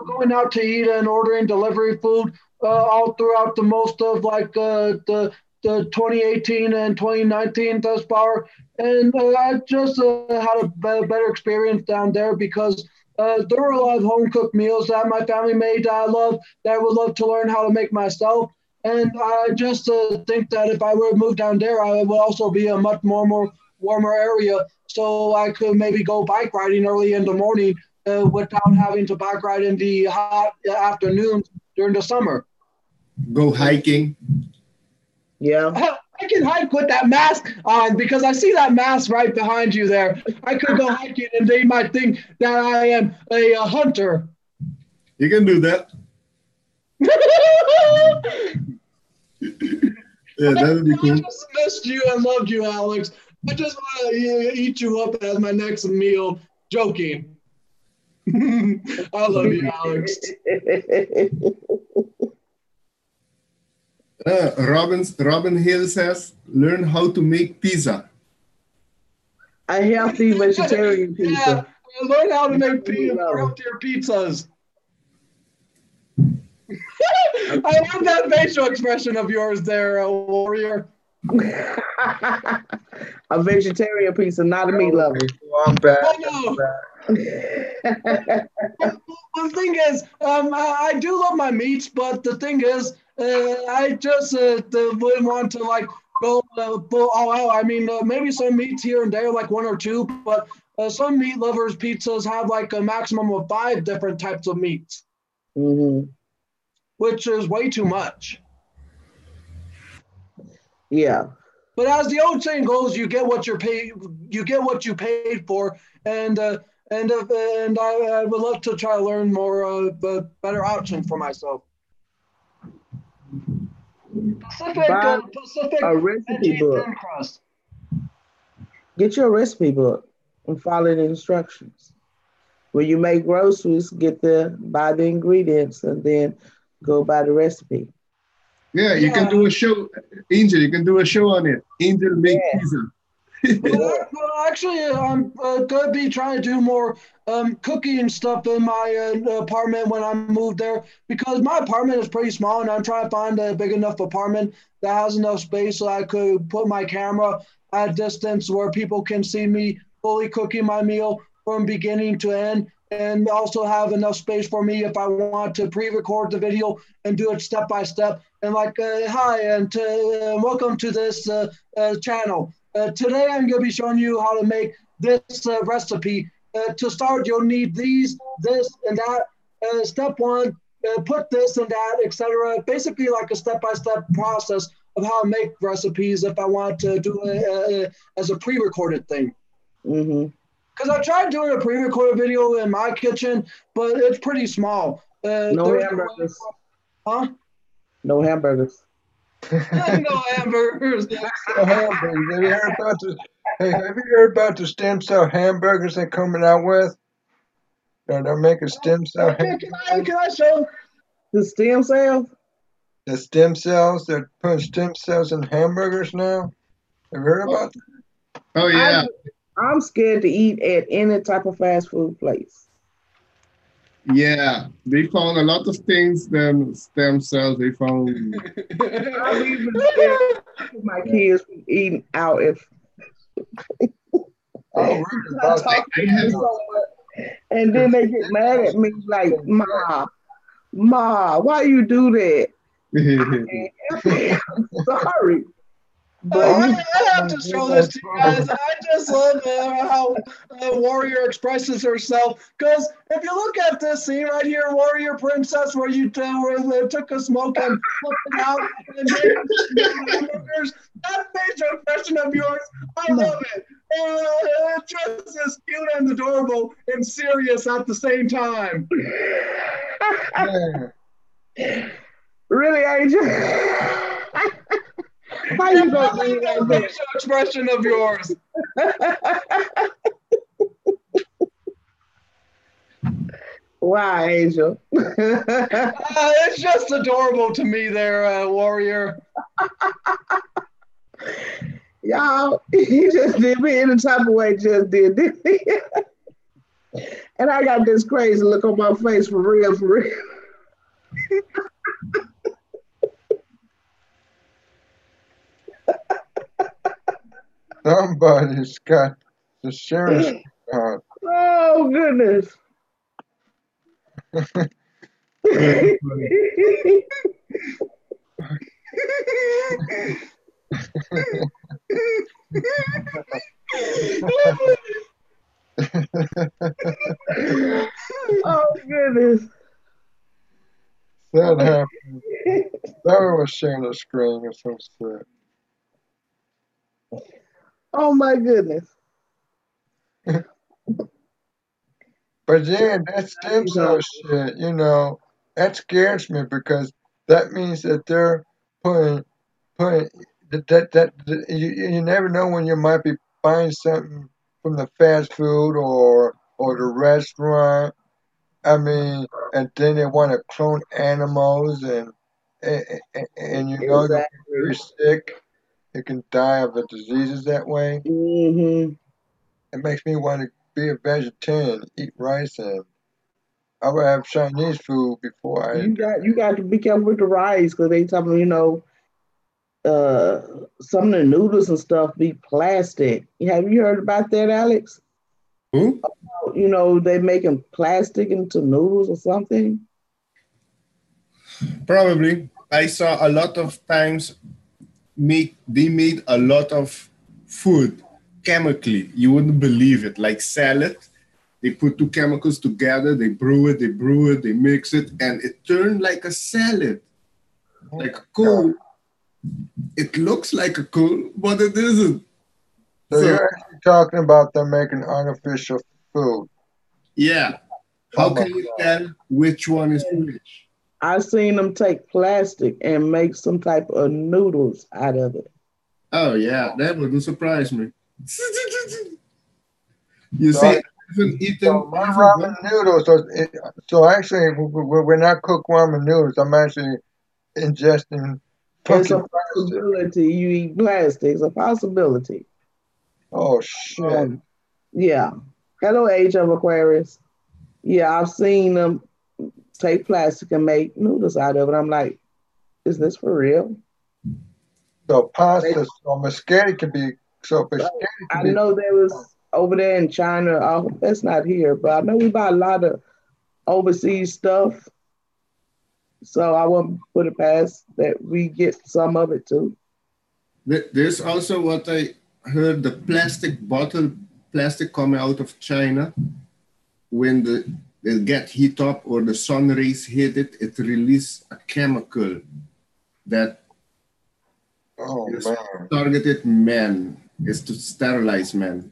going out to eat and ordering delivery food all throughout the most of like the 2018 and 2019 thus far, and I just had a better experience down there because there were a lot of home cooked meals that my family made that I love, that I would love to learn how to make myself. And I just think that if I were to move down there, I would also be a much more warmer area, so I could maybe go bike riding early in the morning without having to bike ride in the hot afternoons during the summer. Go hiking. Yeah. I can hike with that mask on because I see that mask right behind you there. I could go hiking and they might think that I am a hunter. You can do that. Yeah, that would be cool. I just missed you and loved you, Alex. I just want to eat you up as my next meal. Joking. I love you, Alex. Robin Hill says, learn how to make pizza. A healthy vegetarian pizza. Yeah, learn how to make healthier pizzas. I love that facial expression of yours there, Warrior. A vegetarian pizza, not a meat lover. I'm back. Oh, no. The thing is, I do love my meats, but the thing is, I just wouldn't want to like go all out. I mean, maybe some meats here and there, like one or two, but some meat lovers pizzas have like a maximum of 5 different types of meats, which is way too much. Yeah. But as the old saying goes, you get what you're paid. You get what you paid for, and I would love to try to learn more, better options for myself. Pacific a recipe book. Get your recipe book and follow the instructions. When you make groceries, buy the ingredients and then go by the recipe. Yeah, you can do a show, Angel. You can do a show on it. Angel make pizza. Well, actually, I'm going to be trying to do more cooking stuff in my apartment when I move there, because my apartment is pretty small and I'm trying to find a big enough apartment that has enough space so I could put my camera at a distance where people can see me fully cooking my meal from beginning to end, and also have enough space for me if I want to pre-record the video and do it step by step. And like, hi, and welcome to this channel. Today I'm going to be showing you how to make this recipe. To start, you'll need this, and that. Step 1, put this and that, etc. Basically like a step-by-step process of how to make recipes if I want to do it as a pre-recorded thing. Because I tried doing a pre-recorded video in my kitchen, but it's pretty small. No hamburgers. Huh? No hamburgers. No hamburgers. No hamburgers. Have you heard about the stem cell hamburgers they're coming out with? They're making stem cell hamburgers. Can I show the stem cells? The stem cells, they're putting stem cells in hamburgers now. Have you heard about that? Oh, yeah. I'm scared to eat at any type of fast food place. Yeah, they found a lot of things, them stem cells. They found. I'm even scared my kids from eating out if. And then they get mad at me like, Ma, why you do that? I'm sorry. But I have to show this to you guys. I just love how Warrior expresses herself. Because if you look at this scene right here, Warrior Princess, where you took a smoke and flipped it out and made hamburgers, that facial expression of yours, I love it. It's just as cute and adorable and serious at the same time. Really, Angel? How you gonna do that facial expression of yours? Why, Angel? It's just adorable to me there, Warrior. Y'all, he just did me in the type of way just did, didn't he? And I got this crazy look on my face for real, for real. Somebody's got the sharing screen on. Oh goodness. Very funny. Oh goodness. That happened. That was sharing the screen or some shit. Oh my goodness. But yeah, that stem cell shit, that scares me because that means that they're putting that you never know when you might be buying something from the fast food or the restaurant. I mean, and then they want to clone animals and you'll get very Exactly. sick. You can die of the diseases that way. Hmm. It makes me want to be a vegetarian, eat rice, and I would have Chinese food before I do. You got to be careful with the rice because they tell me, uh some of the noodles and stuff be plastic. Have you heard about that, Alex? Who? They making plastic into noodles or something. Probably. I saw a lot of times they made a lot of food chemically. You wouldn't believe it. Like salad, they put two chemicals together, they brew it, they mix it, and it turned like a salad, like a coal. It looks like a coal, but it isn't. So So you're actually talking about them making artificial food. yeah, Oh how my can you God. tell which one is And which? I seen them take plastic and make some type of noodles out of it. Oh yeah, that wouldn't surprise me. You So, see, I haven't eaten so my even one. ramen noodles, so actually, when I cook ramen noodles, I'm actually ingesting It's fucking a plastic. possibility you eat plastic. It's a possibility. Oh shit. Yeah. Hello, Age of Aquarius. Yeah, I've seen them take plastic and make noodles out of it. I'm like, is this for real? So They, pasta, so mascara can be, so mascara can I be, know there was over there in China. Oh, that's not here, but I know we buy a lot of overseas stuff. So I won't put it past that we get some of it too. There's also what I heard, the plastic coming out of China when they get heat up or the sun rays hit it, it releases a chemical that oh is man. targeted men, is to sterilize men.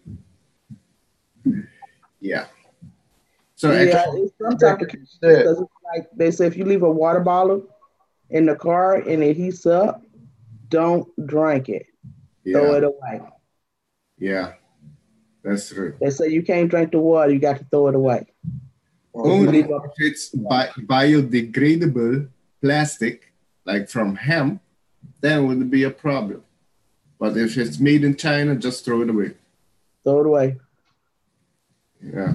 Yeah. So Yeah, actually, it's some That type of could be chemical sick. because it's like they say if you leave a water bottle in the car and it heats up, don't drink it. Throw yeah, it away. yeah, that's true. They say you can't drink the water, you got to throw it away. Oh If you Only leave man. a if it's biodegradable plastic, like from hemp, then it wouldn't be a problem. But if it's made in China, just throw it away. throw it away. Yeah.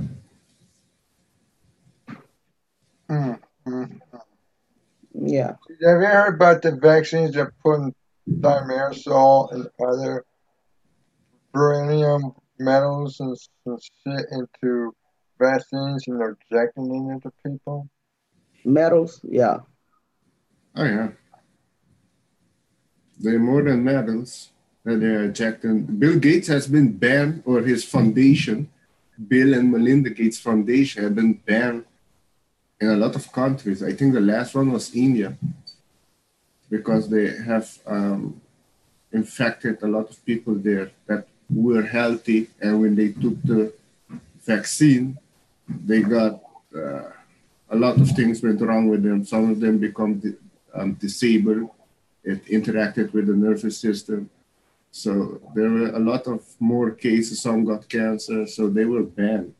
Mm, mm. Yeah. Have you heard about the vaccines that putting thimerosal and other beryllium metals and shit into vaccines and they're injecting it into people? Metals, yeah. Oh yeah. They're more than metals that they're injecting. Bill Gates has been banned, or his foundation, Bill and Melinda Gates Foundation, have been banned in a lot of countries. I think the last one was India because they have infected a lot of people there that were healthy, and when they took the vaccine, they got a lot of things went wrong with them. Some of them become disabled. It interacted with the nervous system. So there were a lot of more cases. Some got cancer, so they were banned.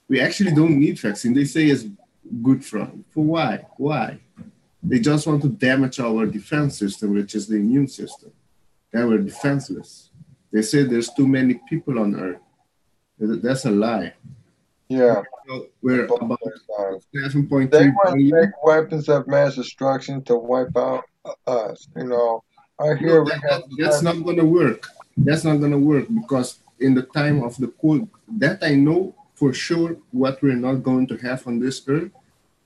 We actually don't need vaccine. They say it's good for why? Why? They just want to damage our defense system, which is the immune system. Then we're defenseless. They say there's too many people on Earth. That's a lie. Yeah, So on we're both about sides. They 7.3 want to make billion. weapons of mass destruction to wipe out us. I No, hear we have that's not going to work. That's not going to work because in the time of the cold, that I know for sure what we're not going to have on this earth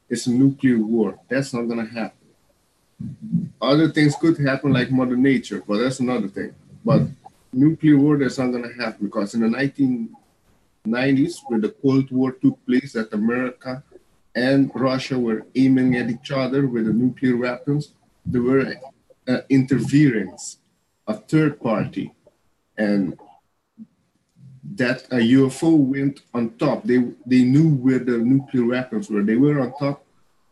is a nuclear war. That's not going to happen. Other things could happen like Mother Nature, but that's another thing. But nuclear war, that's not going to happen because in the 1990s, when the Cold War took place, that America and Russia were aiming at each other with the nuclear weapons, there were interference, a third party, and that a UFO went on top. They knew where the nuclear weapons were. They were on top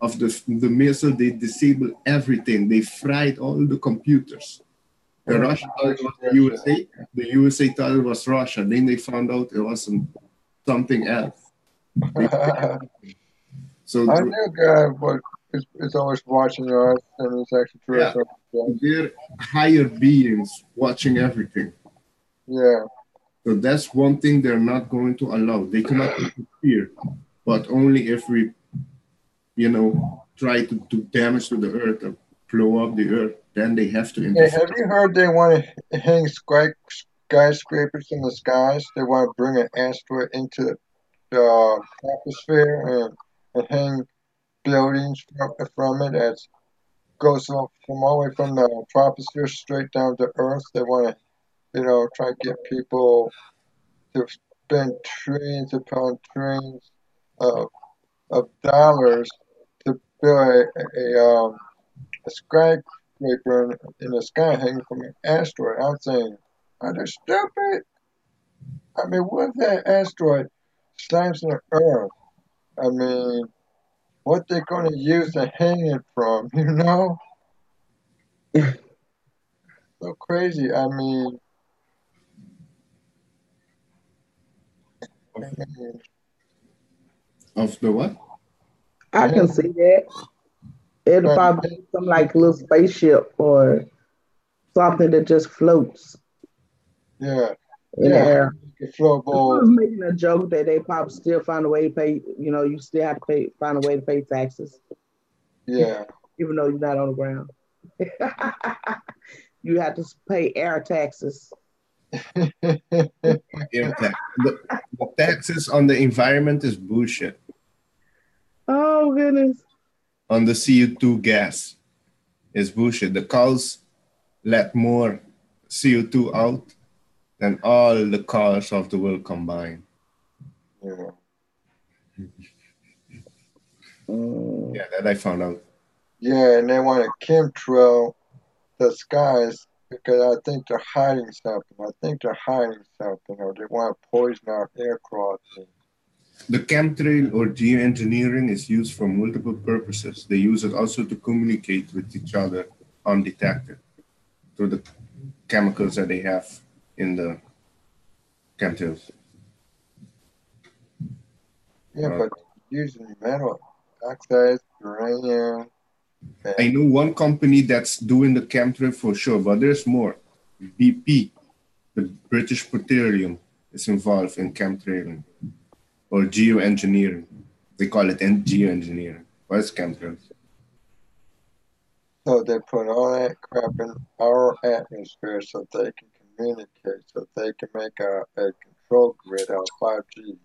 of the missile. They disabled everything. They fried all the computers. The Russia thought it was the USA. The USA thought it was Russia. Then they found out it wasn't something else. They, so I knew God is always watching us, and it's actually true. yeah, they're higher beings watching everything. Yeah. So that's one thing they're not going to allow. They cannot interfere, but only if we, try to do damage to the earth or blow up the earth, then they have to Hey, interfere. have you heard they want to hang skyscrapers in the skies? They want to bring an asteroid into the atmosphere and hang buildings from it as goes from all the way from the troposphere straight down to Earth. They want to, try to get people to spend trillions upon trillions of, of dollars to build a skyscraper in the sky hanging from an asteroid. I'm saying, are they stupid? I mean, what if that asteroid slams into Earth? I mean, what they going to use to hang it from, you know? So crazy. I mean, Of the what? I can hang, see that. It'll trying to probably hang be some like little people. spaceship or something that just floats Yeah, in the yeah, air. like a We was flowable. making a joke that they probably still find a way to pay. You still have to find a way to pay taxes, Yeah. even though you're not on the ground. You have to pay air taxes. Air tax. The taxes on the environment is bullshit. Oh goodness. On the CO2 gas is bullshit. The cows let more CO2 out than all the cars of the world combined. Yeah. Mm. Yeah, that I found out. Yeah, and they want to chemtrail the skies because I think they're hiding something. I think they're hiding something, or they want to poison our air quality. The chemtrail or geoengineering is used for multiple purposes. They use it also to communicate with each other undetected through the chemicals that they have in the chemtrails. Yeah, but using metal oxides, uranium, I and know one company that's doing the chemtrail for sure, but there's more. BP, the British Petroleum, is involved in chemtrailing or geoengineering. They call it geoengineering. What's chemtrails? so they put all that crap in our atmosphere so they can communicate, so they can make a control grid out of 5G.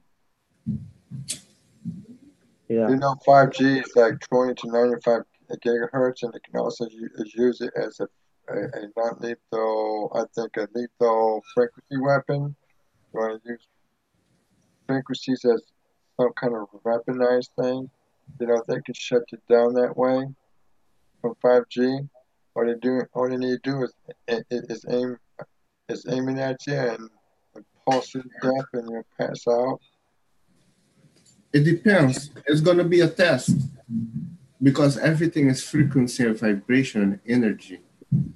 Yeah. 5G is like 20 to 95 gigahertz, and it can also use it as a non-lethal, I think, a lethal frequency weapon. You want to use frequencies as some kind of weaponized thing. They can shut you down that way from 5G. All they need to do is aiming at you and pulse you to death, and you pass out. It depends. It's going to be a test because everything is frequency and vibration and energy.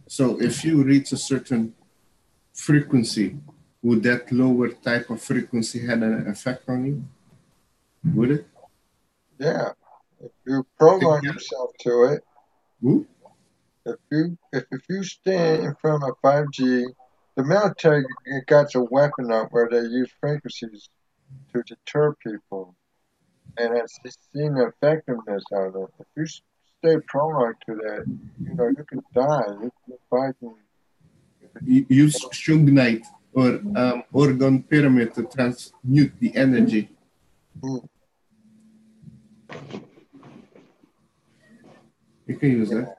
So if you reach a certain frequency, would that lower type of frequency had an effect on you? Would it? Yeah, if you program yourself to it. Who? If you stand in front of 5G, the military got a weapon out where they use frequencies to deter people. And I've seen the effectiveness of it. If you stay prone to that, you can die. You're fighting. Use Shungite or organ pyramid to transmute the energy. You can use that.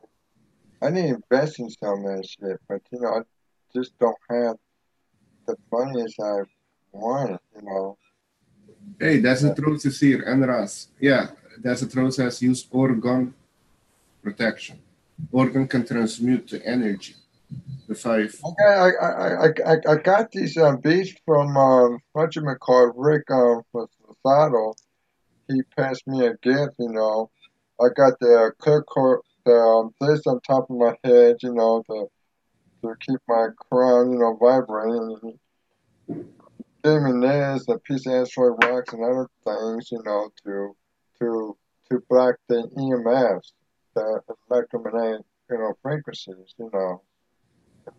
I need to invest in some of that shit, but I just don't have the money as I want, Hey, that's the process here, NRAS. Yeah, that's the process. Use organ protection. Organ can transmute the energy. The 5. I got these beads from whatchamacallit, Rick Fasado. He passed me a gift, I got the clear cord, this on top of my head, to keep my crown, vibrating. Gave me this, a piece of asteroid rocks and other things, to block the EMFs, the electromagnetic, frequencies, And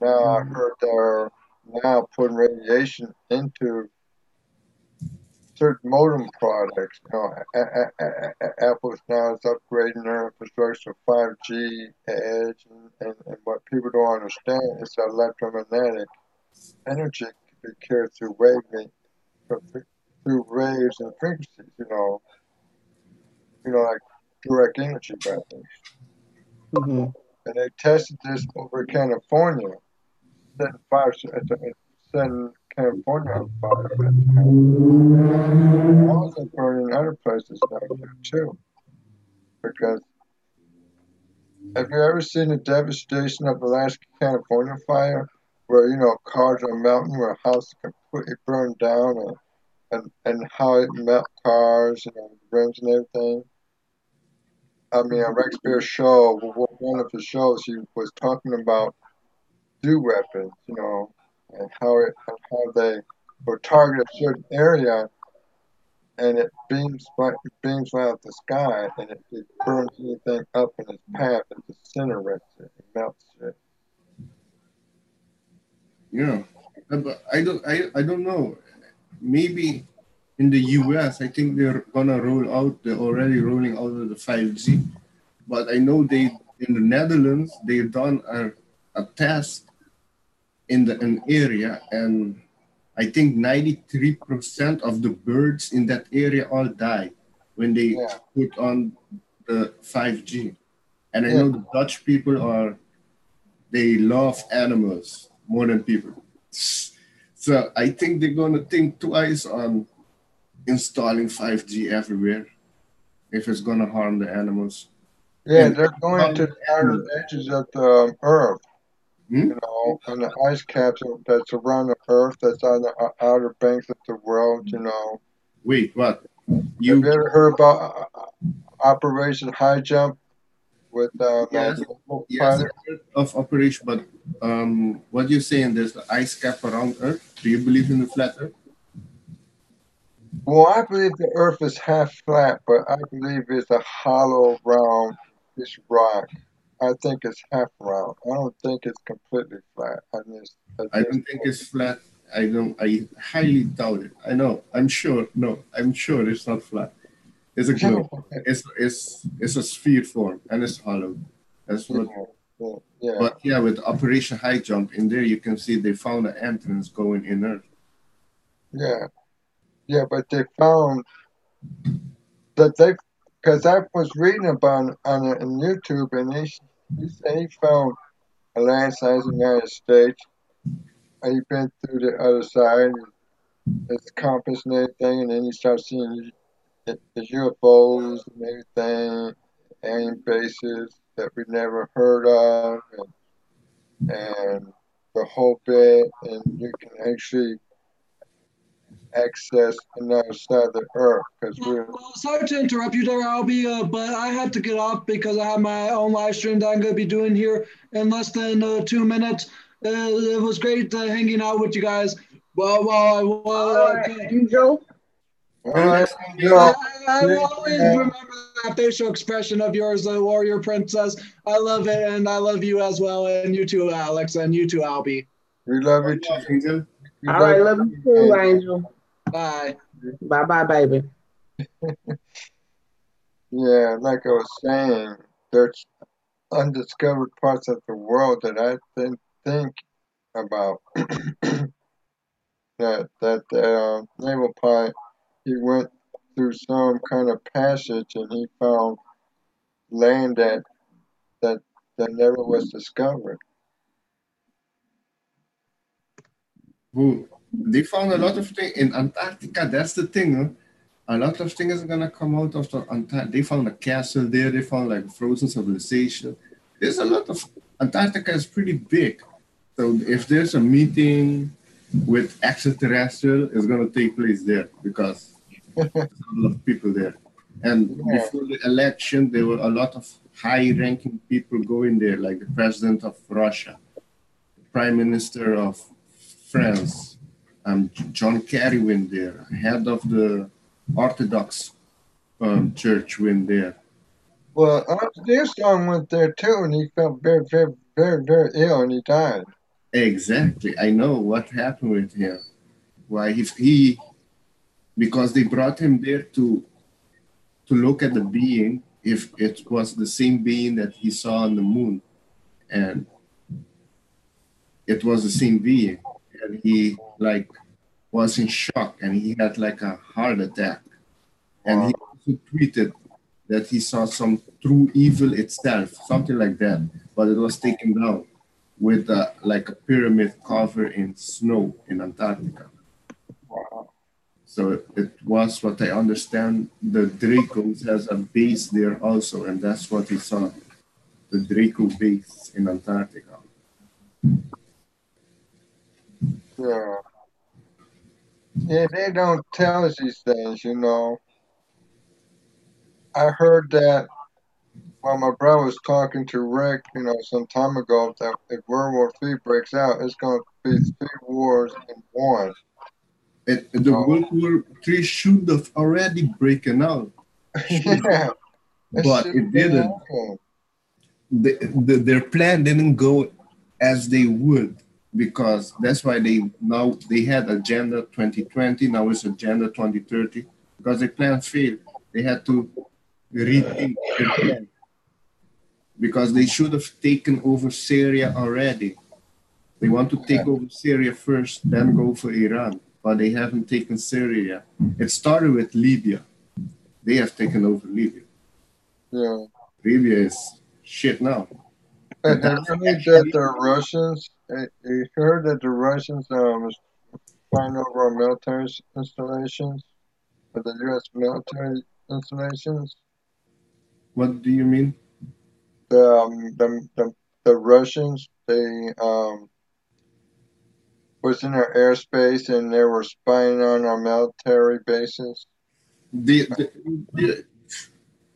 now I heard they're now putting radiation into certain modem products. Apple's now is upgrading their infrastructure to 5G edge, and what people don't understand is that electromagnetic energy can be carried through waves and frequencies. Like direct energy batteries. Mm-hmm. And they tested this over California, setting California on fire. Also burning other places now too. Because have you ever seen the devastation of the last California fire, where cars are melting, where a house completely burned down, and how it melt cars, rims and everything? I mean, on Rex Bear's show, one of the shows, he was talking about do weapons, and how they will target a certain area, and it beams right out the sky, and it burns anything up in its path, it incinerates it, it melts it. Yeah, but I don't know. Maybe in the US, I think they're gonna roll out. They're already rolling out the 5G, but I know they in the Netherlands they've done a test in an area, and I think 93% of the birds in that area all die when they put on the 5G. And I know the Dutch people they love animals more than people. So I think they're gonna think twice on installing 5G everywhere if it's gonna harm the animals. Yeah, And they're going to the outer edges of the Earth. Hmm? On the ice caps that's around the Earth, that's on the outer banks of the world, Wait, what? Have you ever heard about Operation High Jump with Yes, I've heard of Operation, but what you're saying, there's the ice cap around Earth. Do you believe in the flat Earth? Well, I believe the Earth is half flat, but I believe it's a hollow round this rock. I think it's half round. I don't think it's completely flat. I don't think it's flat. I highly doubt it. I know. I'm sure. No, I'm sure it's not flat. It's a globe. It's a sphere form and it's hollow. That's what. Yeah. But yeah, with Operation High Jump in there, you can see they found an entrance going in Earth. Yeah, but they found that because I was reading about on YouTube, and he said he found a landslide in the United States. And he been through the other side, his compass and everything, and then he started seeing the UFOs and everything, alien bases that we never heard of, and the whole bit, and you can actually access another side of the Earth because sorry to interrupt you there, Albie, but I had to get off because I have my own live stream that I'm going to be doing here in less than 2 minutes. It was great hanging out with you guys. Angel. All right, I will always remember that facial expression of yours, the warrior princess. I love it, and I love you as well, and you too, Alex, and you too, Albie. We love you too. All right, love you too, Angel. Bye. Bye bye, baby. Yeah, like I was saying, there's undiscovered parts of the world that I didn't think about. That naval pilot, he went through some kind of passage and he found land that that never was discovered. Who they found a lot of things in Antarctica. That's the thing. Huh? A lot of things are gonna come out of the Antarctica. They found a castle there. They found like frozen civilization. There's a lot of Antarctica is pretty big. So if there's a meeting with extraterrestrial, it's gonna take place there because there's a lot of people there. And Yeah. before the election, there were a lot of high-ranking people going there, like the president of Russia, prime minister of France, John Kerry went there, head of the Orthodox church went there. Well, their son went there too, and he felt very, very, very, very ill, and he died. Exactly, I know what happened with him. Why he because they brought him there to look at the being if it was the same being that he saw on the moon, and it was the same being, and he like was in shock, and he had like a heart attack, and he also tweeted that he saw some true evil itself, something like that, but it was taken down with like a pyramid cover in snow in Antarctica. Wow. So it was what I understand. The Dracos has a base there also, and that's what he saw, the Draco base in Antarctica. Yeah. Yeah, they don't tell us these things, you know. I heard that while my brother was talking to Rick, you know, some time ago, that if World War III breaks out, it's going to be three wars in one. The World War III should have already broken out, Yeah, it but should it be didn't. happening. Their plan didn't go as they would because that's why they had agenda 2020, now it's agenda 2030 because their plan failed. They had to rethink their plan because they should have taken over Syria already. They want to take over Syria first, then go for Iran, but they haven't taken Syria. It started with Libya. They have taken over Libya. Yeah. Libya is shit now. But have you heard that the Russians? You heard that the Russians was flying over our military installations, or the U.S. military installations? What do you mean? The Russians, they was in our airspace and they were spying on our military bases.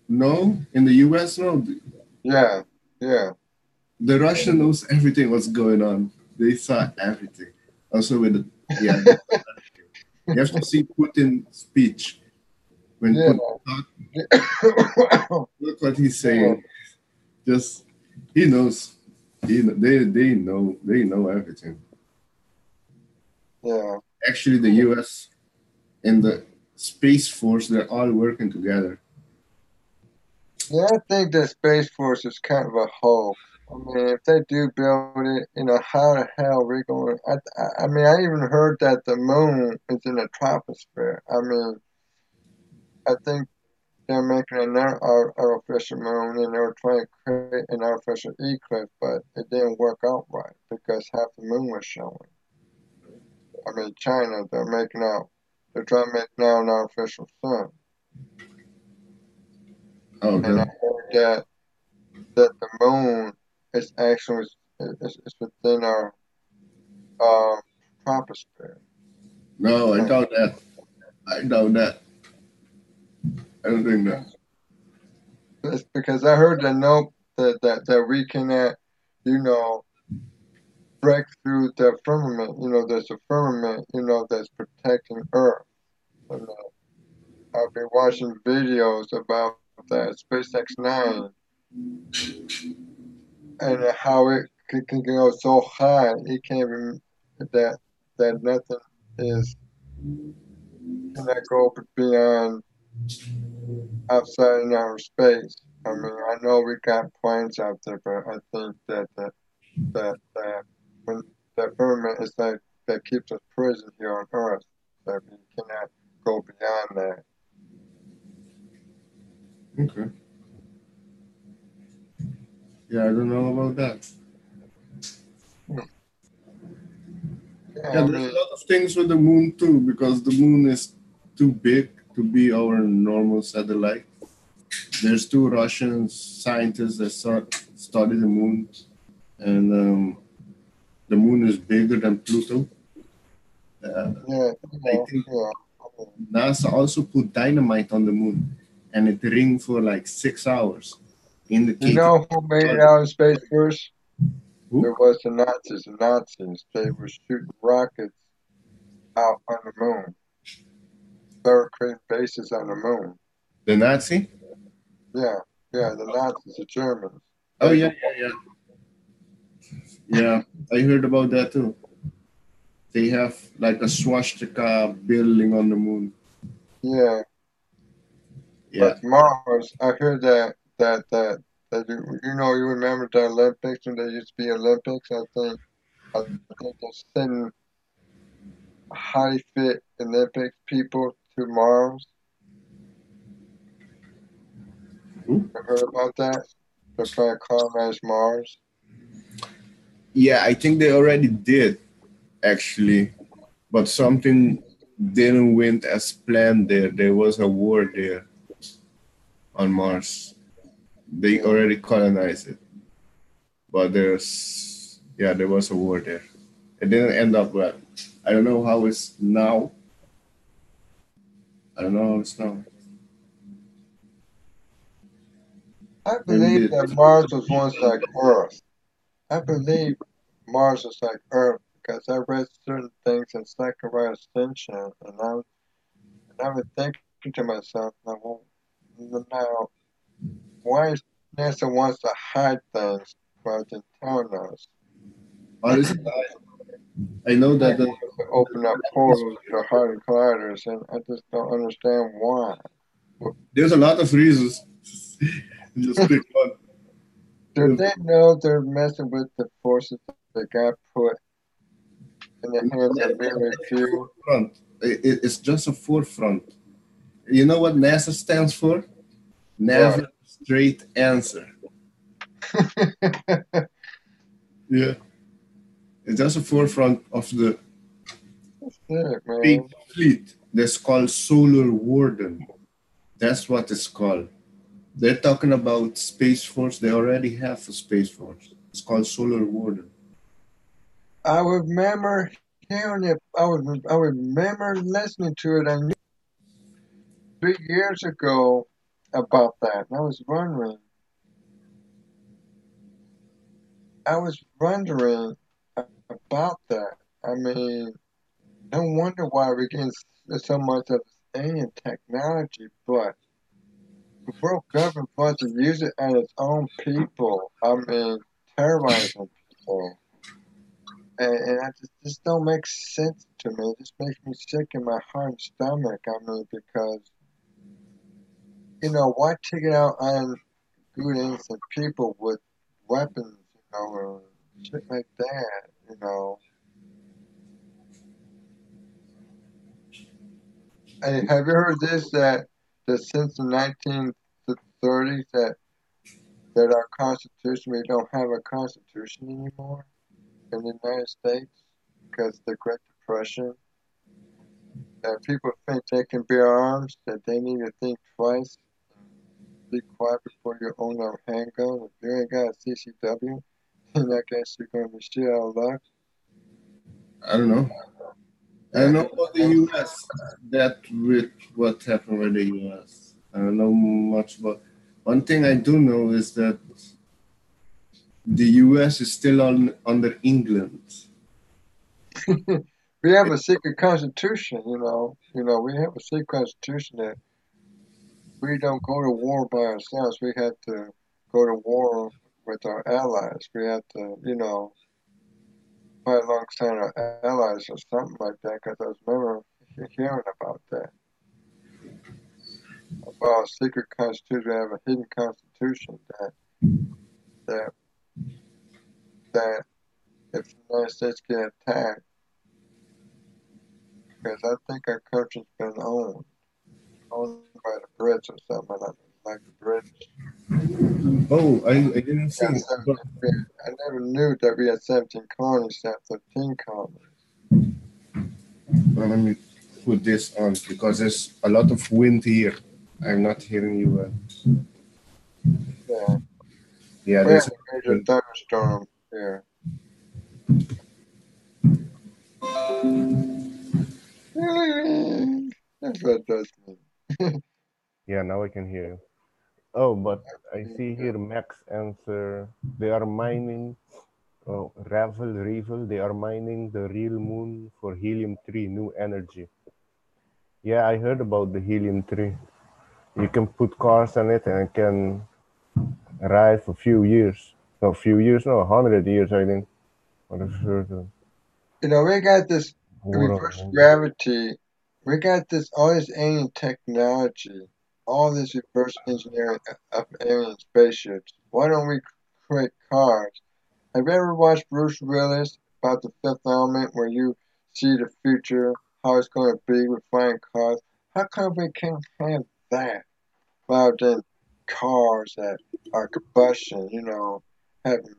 No, in the US, no. Yeah, yeah. The Russian knows everything what's going on. They saw everything. Also with the, yeah, you have to see Putin's speech. When Yeah. Putin talk, look what he's saying. Just he knows. They know everything. Yeah. Actually, the US and the Space Force, they're all working together. Yeah, I think the Space Force is kind of a hoax. I mean, if they do build it, you know, how the hell are we going? I mean, I even heard that the moon is in the troposphere. I mean, I think they're making an artificial moon, and they were trying to create an artificial eclipse, but it didn't work out right because half the moon was showing. I mean, China, they're trying to make now an artificial sun. Oh, And I good. heard that the moon is actually is within our um, troposphere. No, I doubt that. I doubt that. I don't think that. It's because I heard that nope that we cannot, you know, break through the firmament. You know, there's a firmament, you know, that's protecting Earth. And, I've been watching videos about that SpaceX 9 and how it can go so high it can't even that nothing is cannot go beyond outside in outer space. I mean, I know we got planes out there, but I think that when that firmament is that keeps us prison here on Earth, that we cannot go beyond that. Okay. Yeah, I don't know about that. Yeah, Yeah, I there's mean, a lot of things with the moon too, because the moon is too big to be our normal satellite. There's two Russian scientists that study the moon, and the moon is bigger than Pluto. yeah, I think yeah. NASA also put dynamite on the moon, and it ringed for like 6 hours, You indicating know who made it out in space first? It who? was the Nazis. The Nazis. They were shooting rockets out on the moon. They were creating bases on the moon. The Nazi? Yeah, yeah. The Nazis, the Germans. Oh They yeah, were, yeah, yeah. Yeah, I heard about that too. They have like a swastika building on the moon. yeah. Yeah. But Mars, I heard that you remember the Olympics when there used to be Olympics. I think they're sending high fit Olympic people to Mars. Hmm? You heard about that? They're trying to colonize Mars. Yeah, I think they already did actually, but something didn't went as planned there. There was a war there on Mars. They Yeah. already colonized it, but there was a war there. It didn't end up well. I don't know how it's now. I don't know how it's now. I Maybe believe that Mars was once like Earth. I believe Mars was like Earth because I read certain things in Zechariah Ascension, and I was thinking to myself, now why is NASA wants to hide things rather than telling us? honestly, I know They that want us to open up portals to hardened colliders, and I just don't understand why. there's a lot of reasons. Just pick one. Do they know they're messing with the forces that got put in the hands of very few? Forefront. It's just a forefront. You know what NASA stands for? What? Never straight answer. Yeah. It's just a forefront of the Sick, big man. fleet that's called Solar Warden. That's what it's called. They're talking about Space Force. They already have a Space Force. It's called Solar Warden. I remember hearing it. I remember listening to it on 3 years ago about that. And I was wondering about that. I mean, no wonder why we're getting so much of this alien technology, but the world government wants to use it on its own people. I mean, terrorizing people. And I just don't make sense to me. It just makes me sick in my heart and stomach. I mean, because, why take it out on good innocent people with weapons, or shit like that. Hey, have you heard this that since the 1930s that our Constitution, we don't have a Constitution anymore in the United States because of the Great Depression? That people think they can bear arms, that they need to think twice, be quiet before you own a handgun. If you ain't got a CCW, then I guess you're going to be shit out of luck. I don't know. I don't Yeah, know about the US. That with what happened with the US. I don't know much about. One thing I do know is that the US is still under England. we have a secret constitution, we have a secret constitution that we don't go to war by ourselves. We have to go to war with our allies. We have to, fight alongside our allies or something like that. Because I was remember hearing about that. about a secret constitution, we have a hidden constitution that that if the United States get attacked, because I think our country's been owned by the Brits or something like the British. Oh, I didn't Yeah, see. But, I never knew that we had 17 colonies, not 13 colonies. let me put this on because there's a lot of wind here. I'm not hearing you well. Yeah, Yeah, we had there's a major wind. thunderstorm here. That's what it does mean. Yeah, now I can hear you. Oh, but I see here Max answer. They are mining. Oh, Revel. They are mining the real moon for helium-3 new energy. Yeah, I heard about the helium-3. You can put cars on it and it can ride for a few years. No, a few years, no, 100 years, I think. What is it? You know, we got this reverse More. gravity. We got this all this alien technology, all this reverse engineering of alien spaceships. Why don't we create cars? Have you ever watched Bruce Willis about the Fifth Element, where you see the future, how it's going to be with flying cars? How come we can't have that rather than cars that are combustion? Having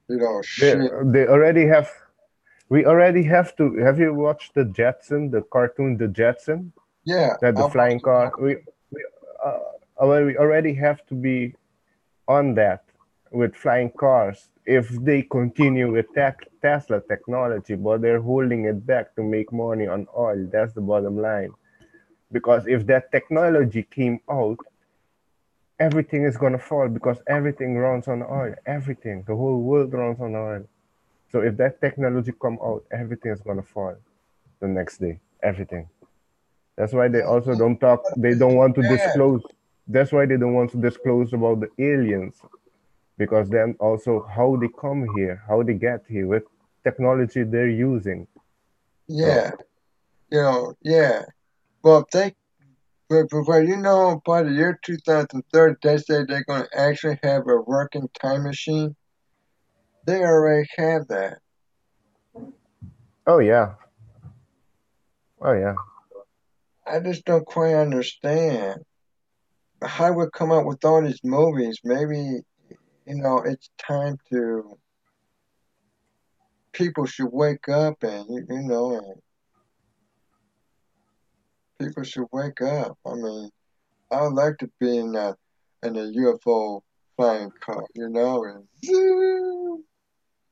They, shit. they already have. We already have to. Have you watched the Jetson, the cartoon, the Jetson? Yeah, That I the watched flying the car. Uh, we already have to be on that with flying cars if they continue with Tesla technology, but they're holding it back to make money on oil. That's the bottom line. Because if that technology came out, everything is gonna fall because everything runs on oil. Everything, the whole world runs on oil. So if that technology come out, everything is gonna fall the next day. Everything. That's why they also don't talk. They don't want to bad. disclose. That's why they don't want to disclose about the aliens, because then also how they come here, how they get here with technology they're using. So Yeah, yeah. Well, if they, but by the year 2030, they say they're going to actually have a working time machine. They already have that. oh yeah, oh yeah. I just don't quite understand how we come up with all these movies. Maybe, it's time to, people should wake up and, and people should wake up. I mean, I would like to be in a UFO flying car, and zoom.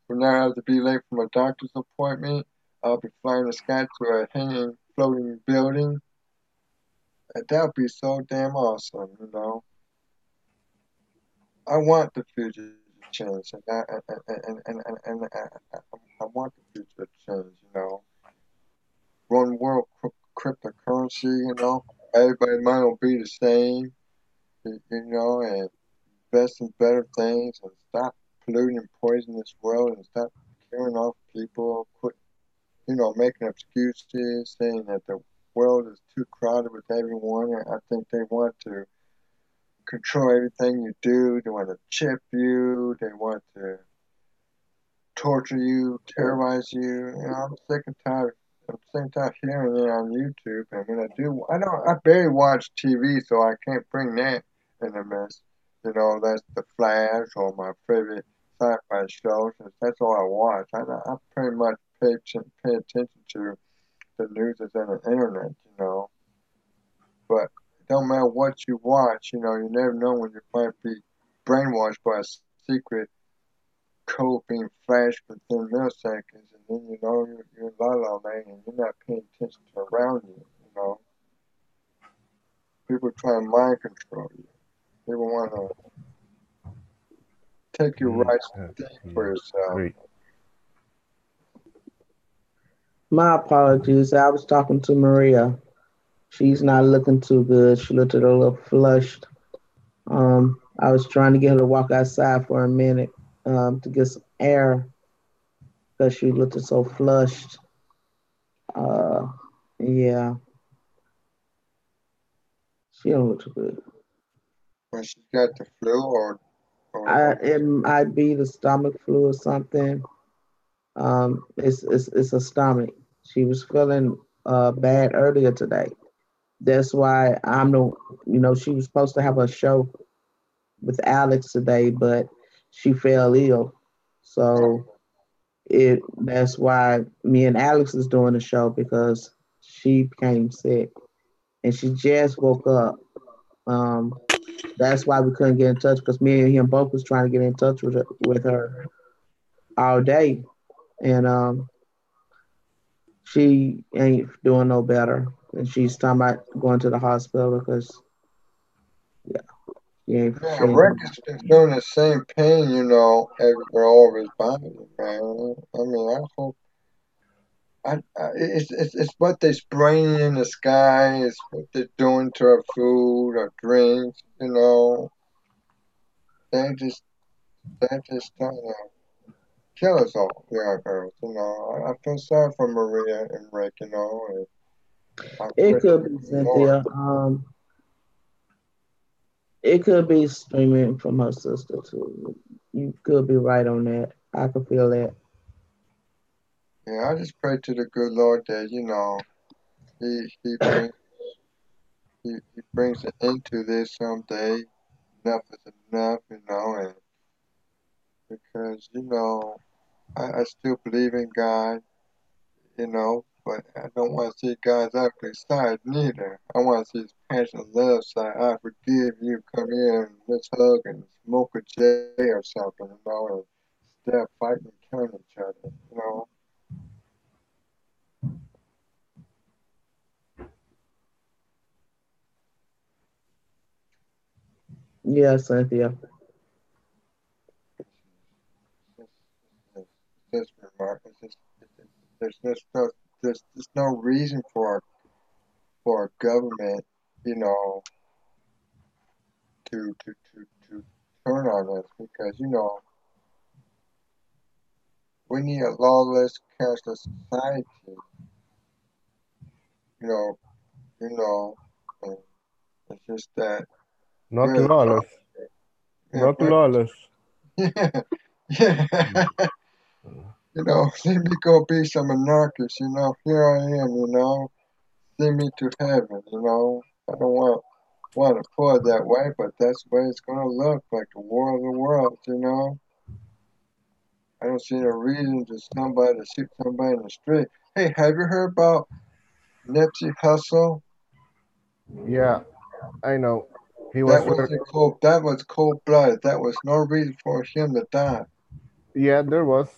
When I have to be late for my doctor's appointment, I'll be flying the sky to a hanging, floating building. And that would be so damn awesome. I want the future to change, and I want the future to change. One world cryptocurrency. Everybody's mind will be the same, and invest in better things and stop polluting and poisoning this world and stop killing off people, quit making excuses, saying that the world is too crowded with everyone. And I think they want to control everything you do. They want to chip you. They want to torture you, terrorize you. I'm sick and tired. I'm sick and tired of hearing it on YouTube. And when I do, I barely watch TV, so I can't bring that in the mess. That's The Flash or my favorite sci-fi shows. That's all I watch. I pretty much pay attention to the news that's on the internet. But it don't matter what you watch, you never know when you might be brainwashed by a secret code being flashed within milliseconds, and then you're in la la land and you're not paying attention to around you. People try to mind control you. People want to take your rights to think for yourself. Great. My apologies. I was talking to Maria. She's not looking too good. She looked a little flushed. I was trying to get her to walk outside for a minute to get some air because she looked so flushed. Uh, yeah. She don't look too good. When she got the flu or It might be the stomach flu or something. It's a stomach. She was feeling bad earlier today. That's why I'm the she was supposed to have a show with Alex today, but she fell ill. So that's why me and Alex is doing the show because she became sick and she just woke up. Um, that's why we couldn't get in touch because me and him both was trying to get in touch with her all day, and she ain't doing no better, and she's talking about going to the hospital because yeah, she yeah, ain't Rick doing. has been feeling the same pain, everywhere all over his body, man. I mean, I hope it's what they're spraying in the sky, it's what they're doing to our food, our drinks, they just they just trying to kill us all here on Earth, I feel sorry for Maria and Rick, and I It pray to could the be good Lord. Cynthia. It could be streaming from her sister too. You could be right on that. I could feel that. Yeah, I just pray to the good Lord that, he brings he brings an end to this someday. Enough is enough, and because, I still believe in God, but I don't want to see God's ugly side neither. I want to see his passionate love side. I forgive you, come here and let's hug and smoke a J or something, and instead of fighting and killing each other. Yeah, Cynthia. It's just remark. There's just no, there's no reason for our government, you know, to turn on us because we need a lawless, cashless society. You know, you know, and it's just that Not we're the lawless. yeah, Not lawless. yeah, yeah. Let me go be some anarchist. Here I am. Send me to heaven. I don't want to put it that way, but that's the way it's gonna look like the war of the worlds. I don't see no reason to somebody to shoot somebody in the street. Hey, have you heard about Nipsey Hussle? Yeah, I know. He was That work. wasn't cold. That was cold blooded. That was no reason for him to die. Yeah, there was.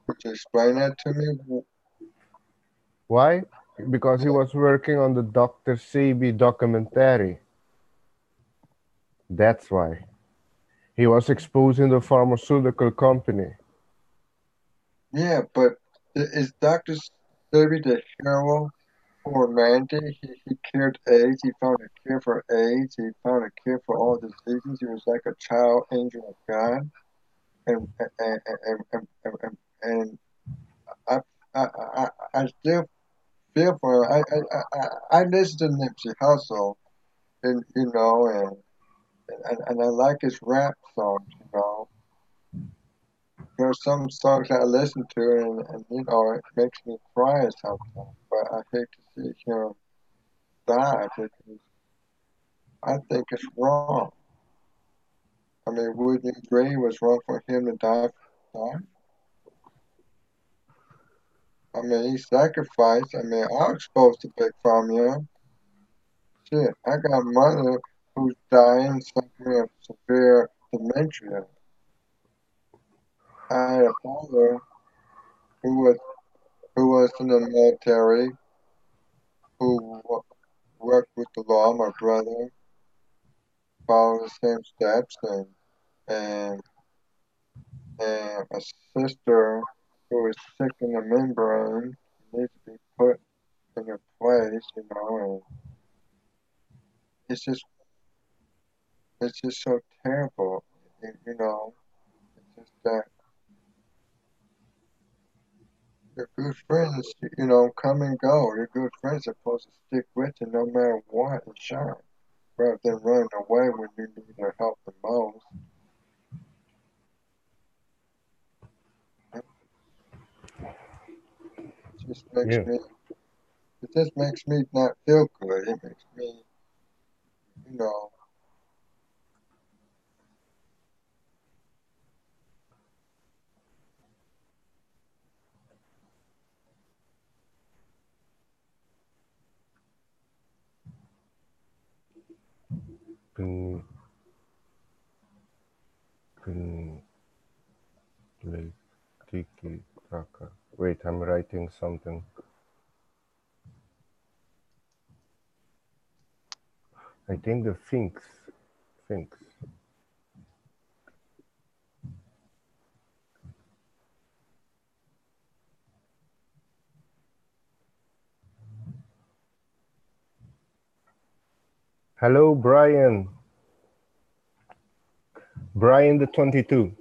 Could you explain that to me? Why? Because he was working on the Dr. Sebi documentary. That's why. He was exposing the pharmaceutical company. Yeah, but is Dr. Sebi the hero for humanity? He cured AIDS. He found a cure for AIDS. He found a cure for all diseases. He was like a child angel of God. And I, I still feel for him. I listen to Nipsey Hussle, and and I like his rap songs. There are some songs I listen to, and it makes me cry sometimes. But I hate to see him die because I think it's wrong. I mean, would you agree it was wrong for him to die? I mean, he sacrificed. I mean, I was supposed to pick from him. Shit, I got a mother who's dying, suffering of severe dementia. I had a father who was who was in the military, who worked with the law. My brother followed the same steps, and and a sister who is sick in the membrane needs to be put in her place. And it's just it's just so terrible. It's just that your good friends, you know, come and go. Your good friends are supposed to stick with you no matter what and shine, rather than running away when you need their help the most. It just makes Yeah. me, it just makes me not feel good. It makes me, you know, Pin, pin, play, tiki, taka. Wait, I'm writing something. I think the Sphinx. Sphinx. Hello, Brian. Brian the 22.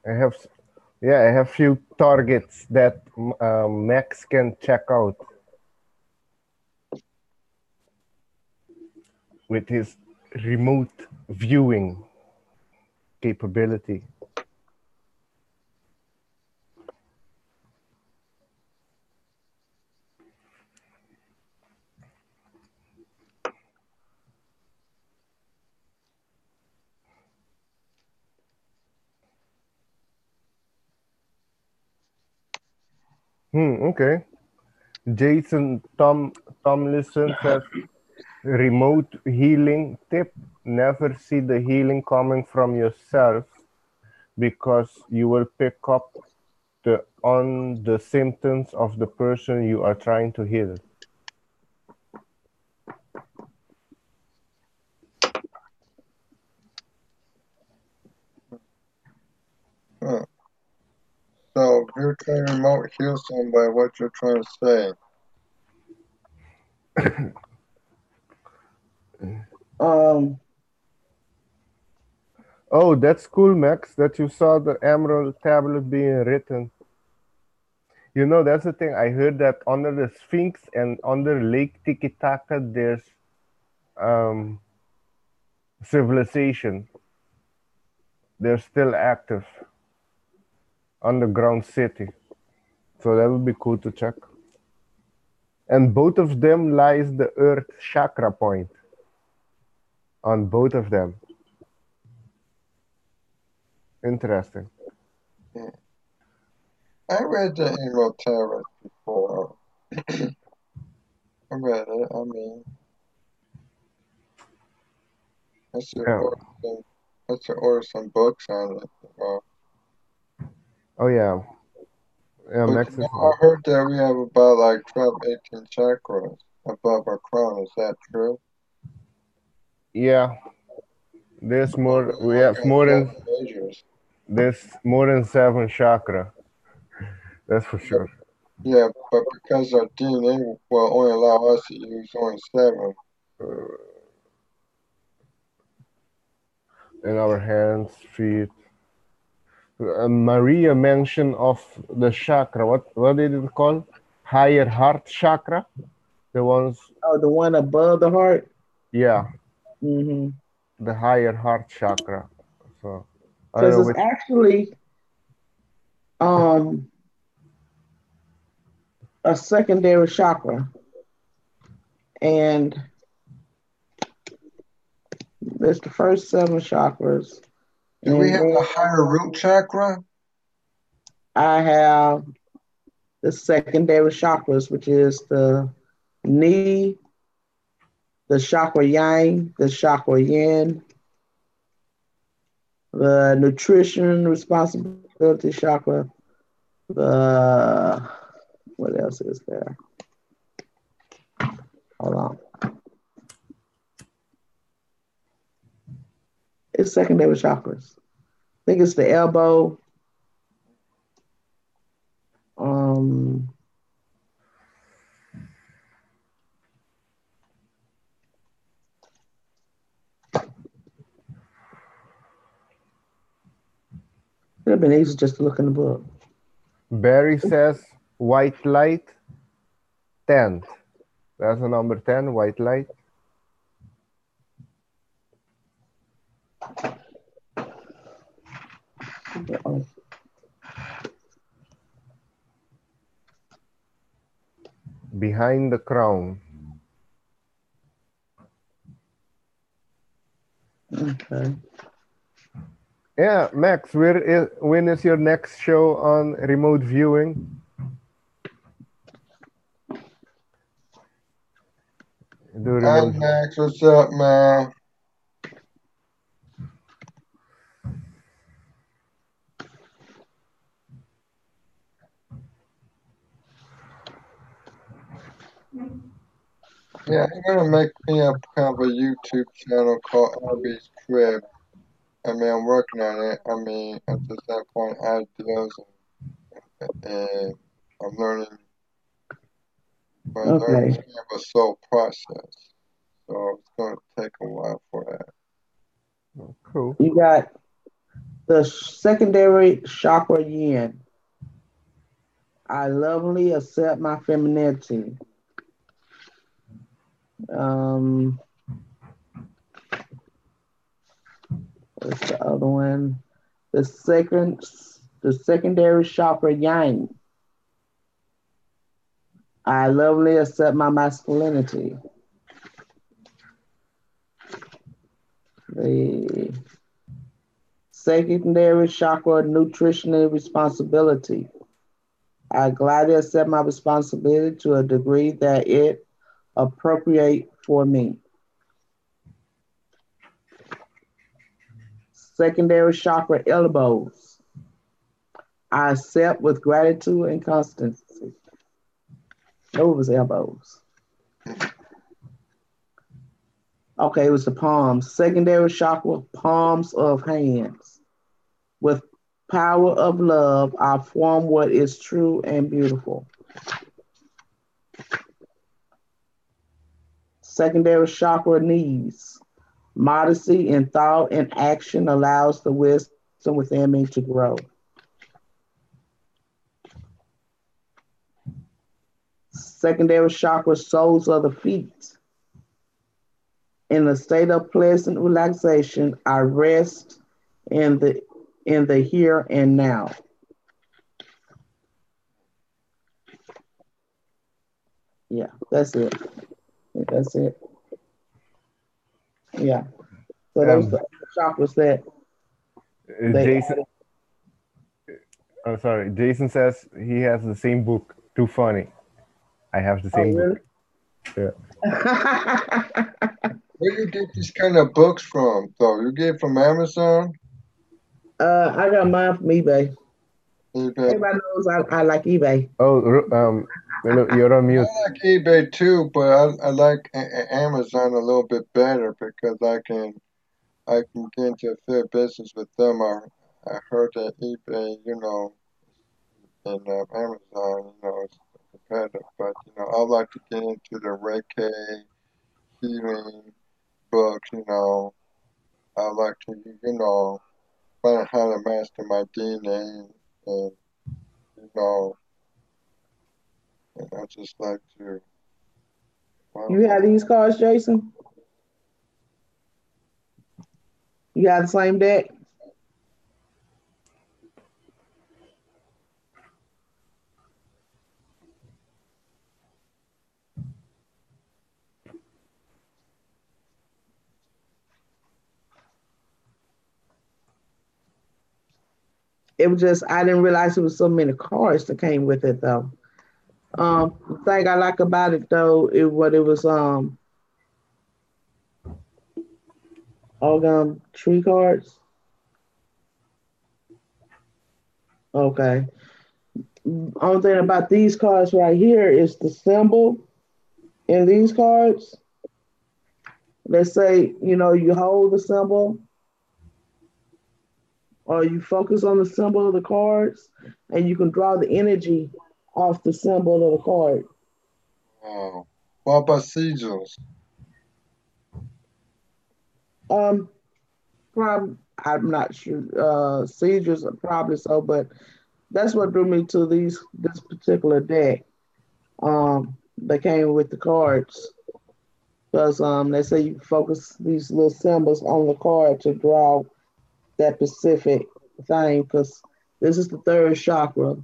I have, yeah, I have few targets that Max can check out with his remote viewing capability. Okay. Jason Tomlinson says remote healing tip. Never see the healing coming from yourself because you will pick up on the symptoms of the person you are trying to heal. huh. So if you're trying to remote heal somebody, what you're trying to say? um, Oh, that's cool, Max, that you saw the Emerald Tablet being written. You know, that's the thing. I heard that under the Sphinx and under Lake Titicaca, there's um, civilization. They're still active. Underground city. So that would be cool to check. And both of them lies the Earth chakra point. On both of them. Interesting. Yeah. I read the Emerald Tablet before. I read it. I mean, I should Yeah. order some. I should order some books on it. Oh yeah. Yeah, But Max you is know, I heard that we have about like 12, 18 chakras above our crown. Is that true? yeah. There's But more. we We only have got more than 7 majors. there's more than 7 chakra. That's for Yeah, sure. yeah, but because our DNA will only allow us to use only 7. In our hands, feet. Maria mentioned of the chakra. What did it call? Higher heart chakra. The ones. oh, the one above the heart. Yeah, Mm-hmm. the higher heart chakra. So I don't Because know it's which. actually um a secondary chakra, and it's the first 7 chakras, Do we and have the then higher root chakra? I have the secondary chakras, which is the knee, the chakra yang, the chakra yin, the nutrition responsibility chakra, the what else is there? It's secondary chakras. I think it's the elbow. Um, It'd have been easy just to look in the book. Barry says white light, 10. That's the number 10, white light. Behind the crown. Okay. Yeah, Max, when is your next show on remote viewing? Hi, Max. What's up, man? Yeah, I'm gonna make me a kind of a YouTube channel called Abby's Crib. I mean, I'm working on it. I mean, at this point, ideas and I'm learning. But learning is kind of a slow process, so it's gonna take a while for that. Cool. You got the secondary chakra yin. I lovingly accept my femininity. What's the other one? The secondary chakra yang. I lovingly accept my masculinity. The secondary chakra nutritional responsibility. I gladly accept my responsibility to a degree that it appropriate for me. Secondary chakra elbows. I accept with gratitude and constancy. Those elbows. Okay, it was the palms. Secondary chakra, palms of hands. With power of love, I form what is true and beautiful. Secondary chakra, knees. Modesty in thought and action allows the wisdom within me to grow. Secondary chakra, soles of the feet. In a state of pleasant relaxation, I rest in the here and now. Yeah, that's it. That's it. Yeah. So those are the chakras that Jason. Oh, sorry. Jason says he has the same book. Too funny. I have the same book. Yeah. Where do you get these kind of books from, though? You get it from Amazon? I got mine from eBay. Everybody knows I like eBay. Oh, you're on mute. I like eBay too, but I like Amazon a little bit better because I can get into a fair business with them. I heard that eBay, and Amazon, it's competitive, but I like to get into the Reiki healing books. I like to find out how to master my DNA and and I just like to. You have these cards, Jason? You got the same deck? It was just, I didn't realize there was so many cards that came with it though. The thing I like about it though, it was all tree cards. Okay. Only thing about these cards right here is the symbol in these cards. Let's say, you hold the symbol or you focus on the symbol of the cards, and you can draw the energy off the symbol of the card. Oh. What about sigils? Um, Probably, I'm not sure. Seizures are probably so, but that's what drew me to this particular deck. They came with the cards because they say you focus these little symbols on the card to draw that specific thing. Because this is the third chakra.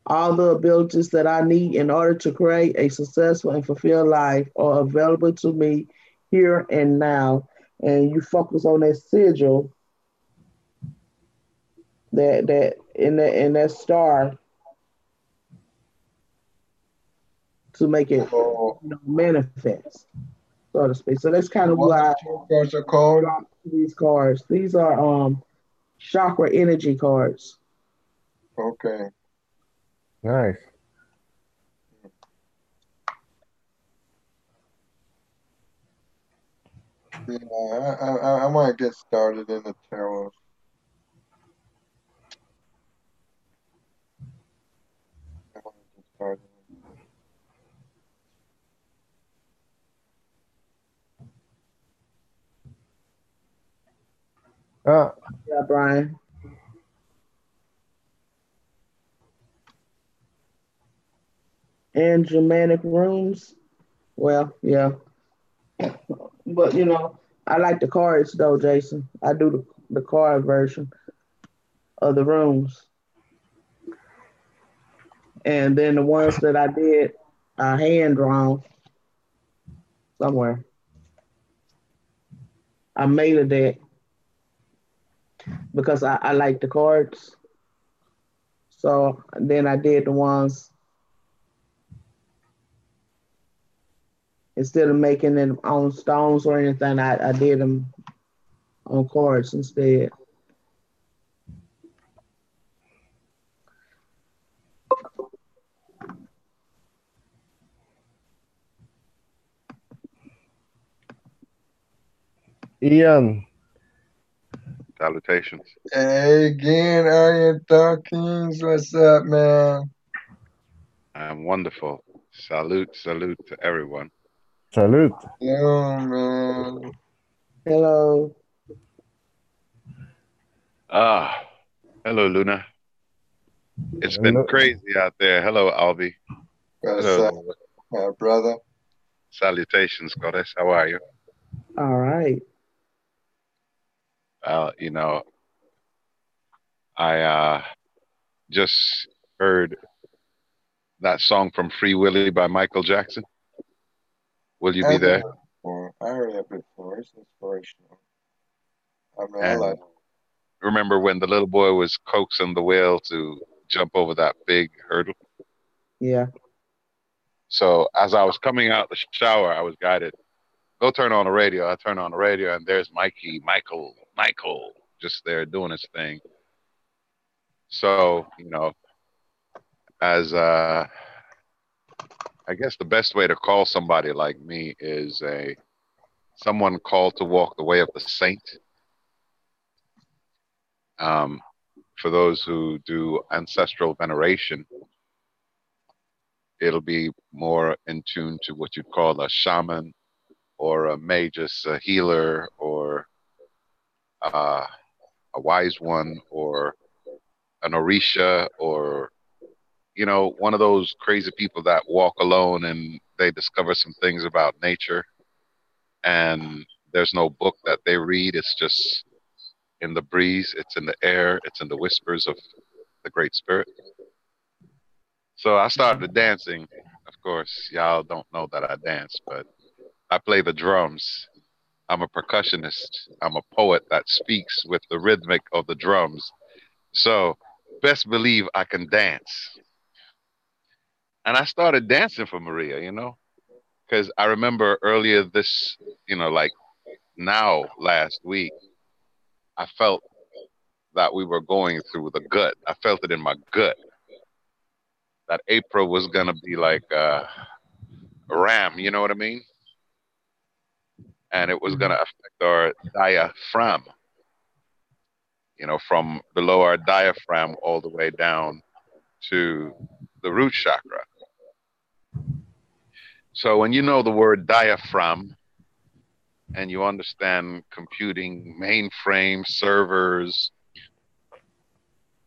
All the abilities that I need in order to create a successful and fulfilled life are available to me here and now. And you focus on that sigil, that star, to make it Oh, manifest, so to speak. So that's kind of what why I the two cards are called? dropped these cards. These are chakra energy cards. Okay. Nice. Yeah, I might get started in the tarot. I want to get started. Uh, Yeah, Brian. And Germanic rooms. Well, yeah, but I like the cards though, Jason. I do the card version of the rooms, and then the ones that I did hand drawn somewhere. I made a deck because I like the cards. So then I did the ones instead of making them on stones or anything. I did them on cards instead. Ian, Salutations. Hey, again, Aryan Dawkins. What's up, man? I'm wonderful. Salute to everyone. salute. Yo, man. Hello. Ah, hello, Luna. It's been Hello. crazy out there. Hello, Albie. What's Hello, up, Lola. my brother? Salutations, Goddess. How are you? All right. You know, I just heard that song from Free Willy by Michael Jackson. Will you I be heard there? it before. I heard it before. It's inspirational. I mean, I like And remember when the little boy was coaxing the whale to jump over that big hurdle? Yeah. So as I was coming out the shower, I was guided, go turn on the radio. I turn on the radio, and there's Michael, just there doing his thing. So, as I guess the best way to call somebody like me is someone called to walk the way of the saint. Um, for those who do ancestral veneration, it'll be more in tune to what you'd call a shaman or a magus, a healer, or uh, a wise one, or an orisha, or one of those crazy people that walk alone and they discover some things about nature, and there's no book that they read. It's just in the breeze, it's in the air, it's in the whispers of the Great Spirit. So I started dancing. Of course, y'all don't know that I dance, but I play the drums. I'm a percussionist. I'm a poet that speaks with the rhythmic of the drums. So best believe I can dance. And I started dancing for Maria, because I remember earlier this, like now last week, I felt that we were going through the gut. I felt it in my gut that April was going to be like a ram, you know what I mean? And it was going to affect our diaphragm. you know, from below our diaphragm all the way down to the root chakra. So when you know the word diaphragm and you understand computing, mainframe servers,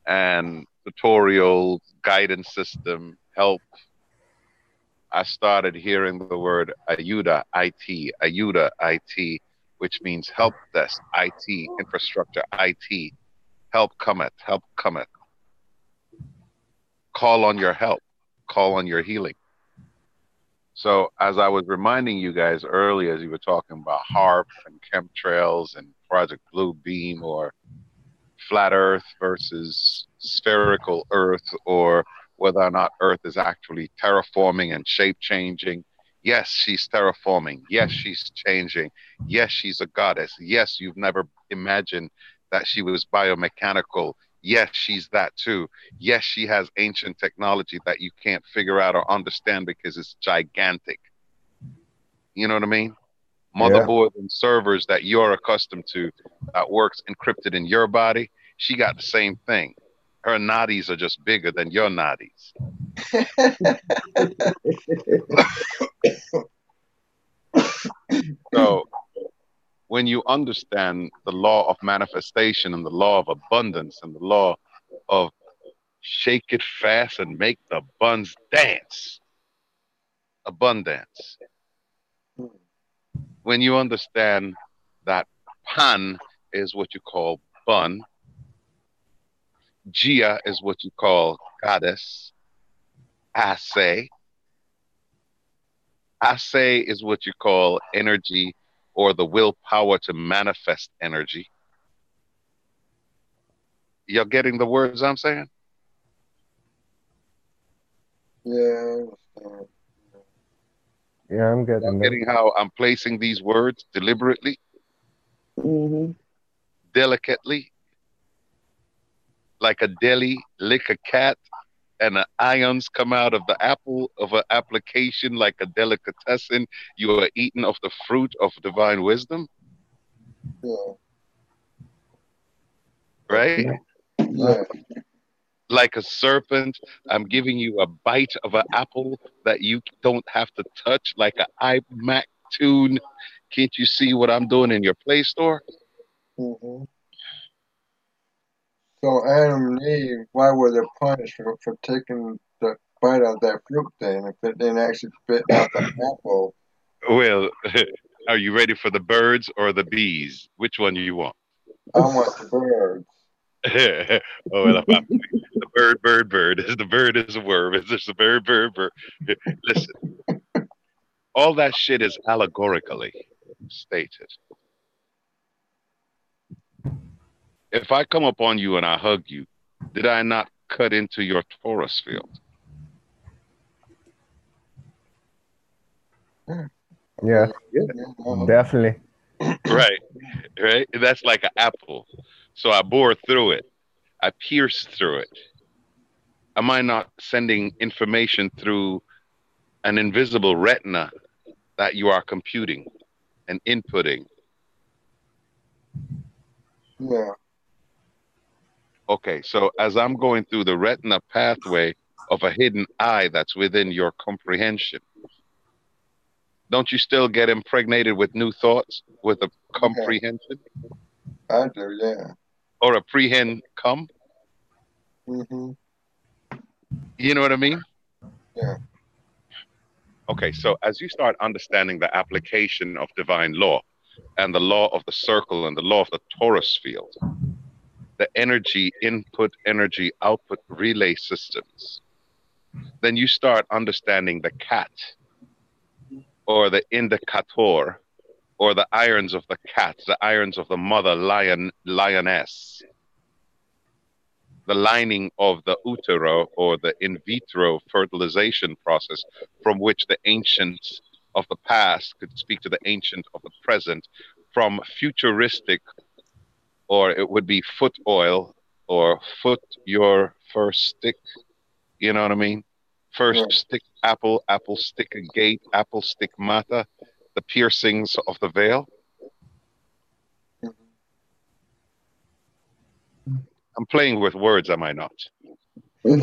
and tutorial guidance system help, I started hearing the word Ayuda IT, which means help desk IT, infrastructure IT, help cometh, call on your help, call on your healing. So as I was reminding you guys earlier, as you were talking about HARP and chemtrails and Project Blue Beam, or flat Earth versus spherical Earth, or whether or not Earth is actually terraforming and shape changing. Yes, she's terraforming. Yes, she's changing. Yes, she's a goddess. Yes, you've never imagined that she was biomechanical. Yes, she's that too. Yes, she has ancient technology that you can't figure out or understand because it's gigantic. You know what I mean? Motherboards and servers that you're accustomed to that works encrypted in your body, she got the same thing. Her nadis are just bigger than your nadis. So when you understand the law of manifestation and the law of abundance and the law of shake it fast and make the buns dance, abundance. When you understand that pan is what you call bun, Gia is what you call goddess, Ase is what you call energy or the willpower to manifest energy. You're getting the words I'm saying? Yeah. Yeah, I'm getting I'm that. getting how I'm placing these words deliberately, delicately, like a deli lick a cat, and the ions come out of the apple of an application like a delicatessen. You are eating of the fruit of divine wisdom. Yeah. Right? Yeah. Like a serpent, I'm giving you a bite of an apple that you don't have to touch, like an iMac tune. Can't you see what I'm doing in your Play Store? Mm-hmm. So Adam and Eve, why were they punished for taking the bite out of that fruit then if it didn't actually spit out the apple? Well, are you ready for the birds or the bees? Which one do you want? I want the birds. Oh, well, the bird. The bird is a worm. It's just a bird. Listen, all that shit is allegorically stated. If I come upon you and I hug you, did I not cut into your Taurus field? Yeah, definitely. Right. That's like an apple. So I bore through it. I pierced through it. Am I not sending information through an invisible retina that you are computing and inputting? Yeah. Okay, so as I'm going through the retina pathway of a hidden eye that's within your comprehension, don't you still get impregnated with new thoughts with a comprehension? I do, yeah. Or a prehend come? Mm-hmm. You know what I mean? Yeah. Okay, so as you start understanding the application of divine law and the law of the circle and the law of the torus field, the energy input, energy output relay systems, then you start understanding the cat or the indicator or the irons of the cat, the irons of the mother lioness, the lining of the utero or the in vitro fertilization process from which the ancients of the past could speak to the ancient of the present, from futuristic, or it would be foot oil or foot your first stick, you know what I mean? First stick apple, apple stick a gate, apple stick mata, the piercings of the veil. I'm playing with words, am I not? You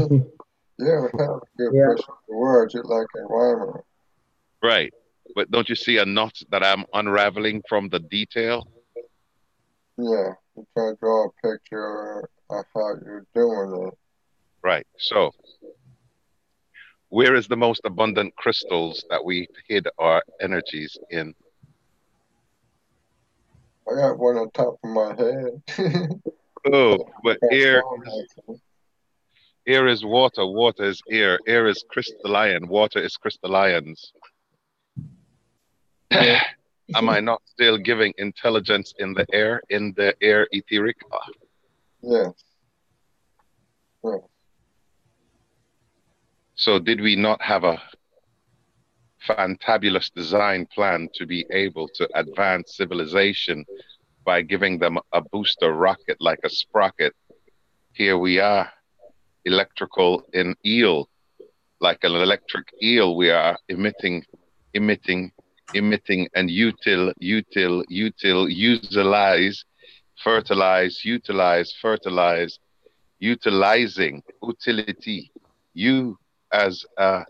don't have a good Yeah. person for words. You're like a rhymer. Right. But don't you see a knot that I'm unraveling from the detail? Yeah, you try to draw a picture of how you're doing it. Right. So, where is the most abundant crystals that we hid our energies in? I got one on top of my head. Oh, but Got air phone is actually. air is water, water is air is crystalline, water is crystallines. Yeah, Am I not still giving intelligence in the air etheric? yes, yes. So did we not have a fantabulous design plan to be able to advance civilization by giving them a booster rocket like a sprocket? Here we are, electrical in eel, like an electric eel, we are emitting, emitting, and utilize, fertilize, utilizing, utility, you as a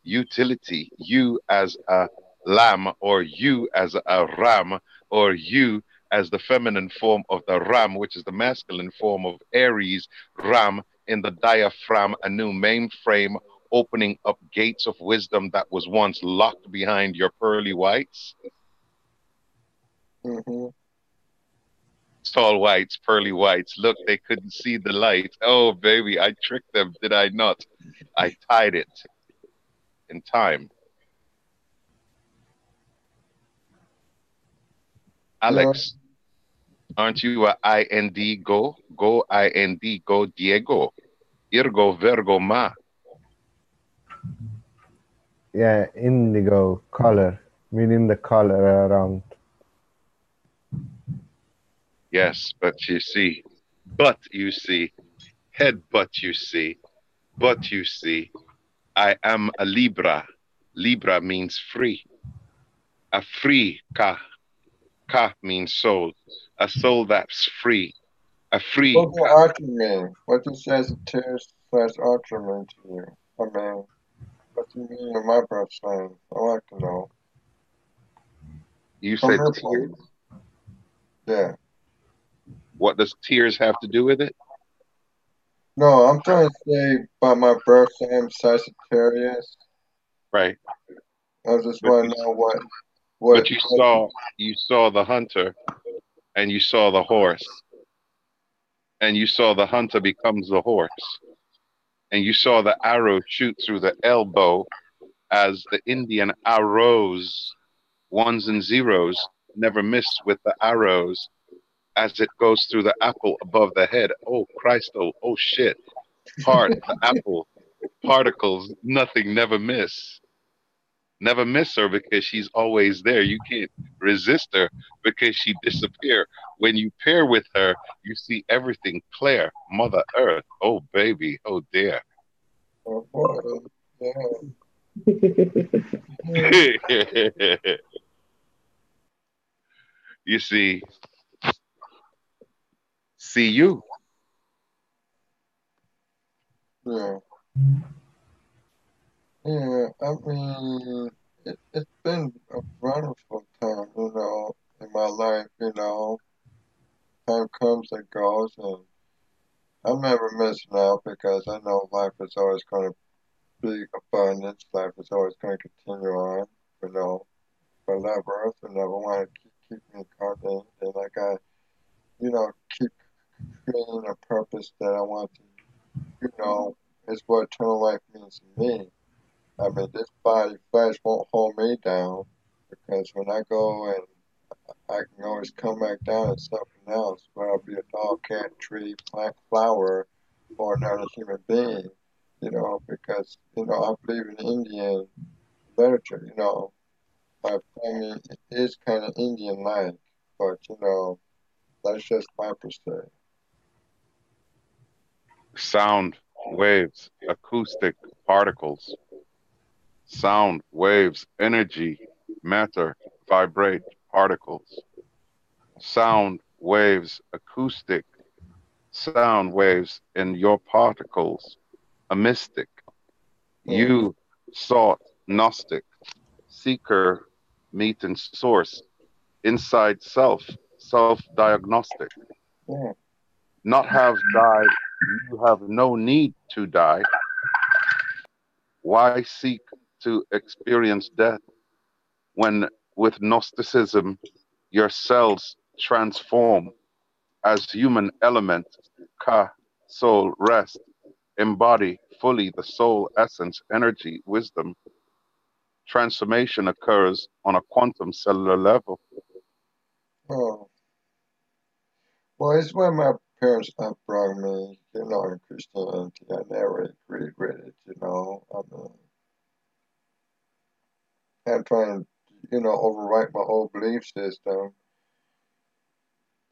utility, you as a lamb, or you as a ram, or you as the feminine form of the ram, which is the masculine form of Aries, ram, in the diaphragm, a new mainframe, opening up gates of wisdom that was once locked behind your pearly whites. Mm-hmm. Tall whites, pearly whites. Look, they couldn't see the light. Oh, baby, I tricked them, did I not? I tied it in time. Yeah, Alex, aren't you a IND go? Go IND go Diego. Irgo Virgo Ma. Yeah, indigo color, meaning the color around. Yes, but you see, head but you see, but you see, I am a Libra. Libra means free. A free ka. Ka means soul. A soul that's free. A free what does ka. Archer mean? What does Sagittarius slash Archer mean to you? I mean, what do you mean in my birth sign? I like to know. You From said your tears. point. Yeah. What does tears have to do with it? No, I'm trying to say by my birth sign, Sagittarius. Right. I just But want you, to know but what. you saw the hunter and you saw the horse and you saw the hunter becomes the horse and you saw the arrow shoot through the elbow as the Indian arrows, ones and zeros, never miss with the arrows as it goes through the apple above the head. Oh, Christ, oh shit. Heart, the apple, particles, nothing, never miss. Never miss her because she's always there. You can't resist her because she disappear. When you pair with her, you see everything clear. Mother Earth, oh baby, oh dear. Oh boy. Yeah. You see you. Yeah. Yeah. I mean, it's been a wonderful time, in my life, Time comes and goes, and I'm never missing out because I know life is always going to be abundance. Life is always going to continue on, you know. But I love Earth and never want to keep me caught in. And I got, keep creating a purpose that I want to, is what eternal life means to me. I mean, this body flesh won't hold me down because when I go and I can always come back down as something else, whether it be a dog, cat, tree, plant, flower, or another human being, because, I believe in Indian literature, my family is kind of Indian-like, but, that's just my perspective. Sound waves, acoustic particles, sound waves, energy, matter, vibrate, particles, sound waves, acoustic, sound waves in your particles, a mystic. Mm. You sought Gnostic, seeker, meet and source, inside self, self-diagnostic. Yeah. Not have died, you have no need to die. Why seek to experience death when with Gnosticism your cells transform as human element, ka, soul, rest, embody fully the soul essence, energy, wisdom. Transformation occurs on a quantum cellular level. Oh. Well, it's where my parents brought me, in Christianity. I never agreed with it, I mean, I'm trying to, overwrite my old belief system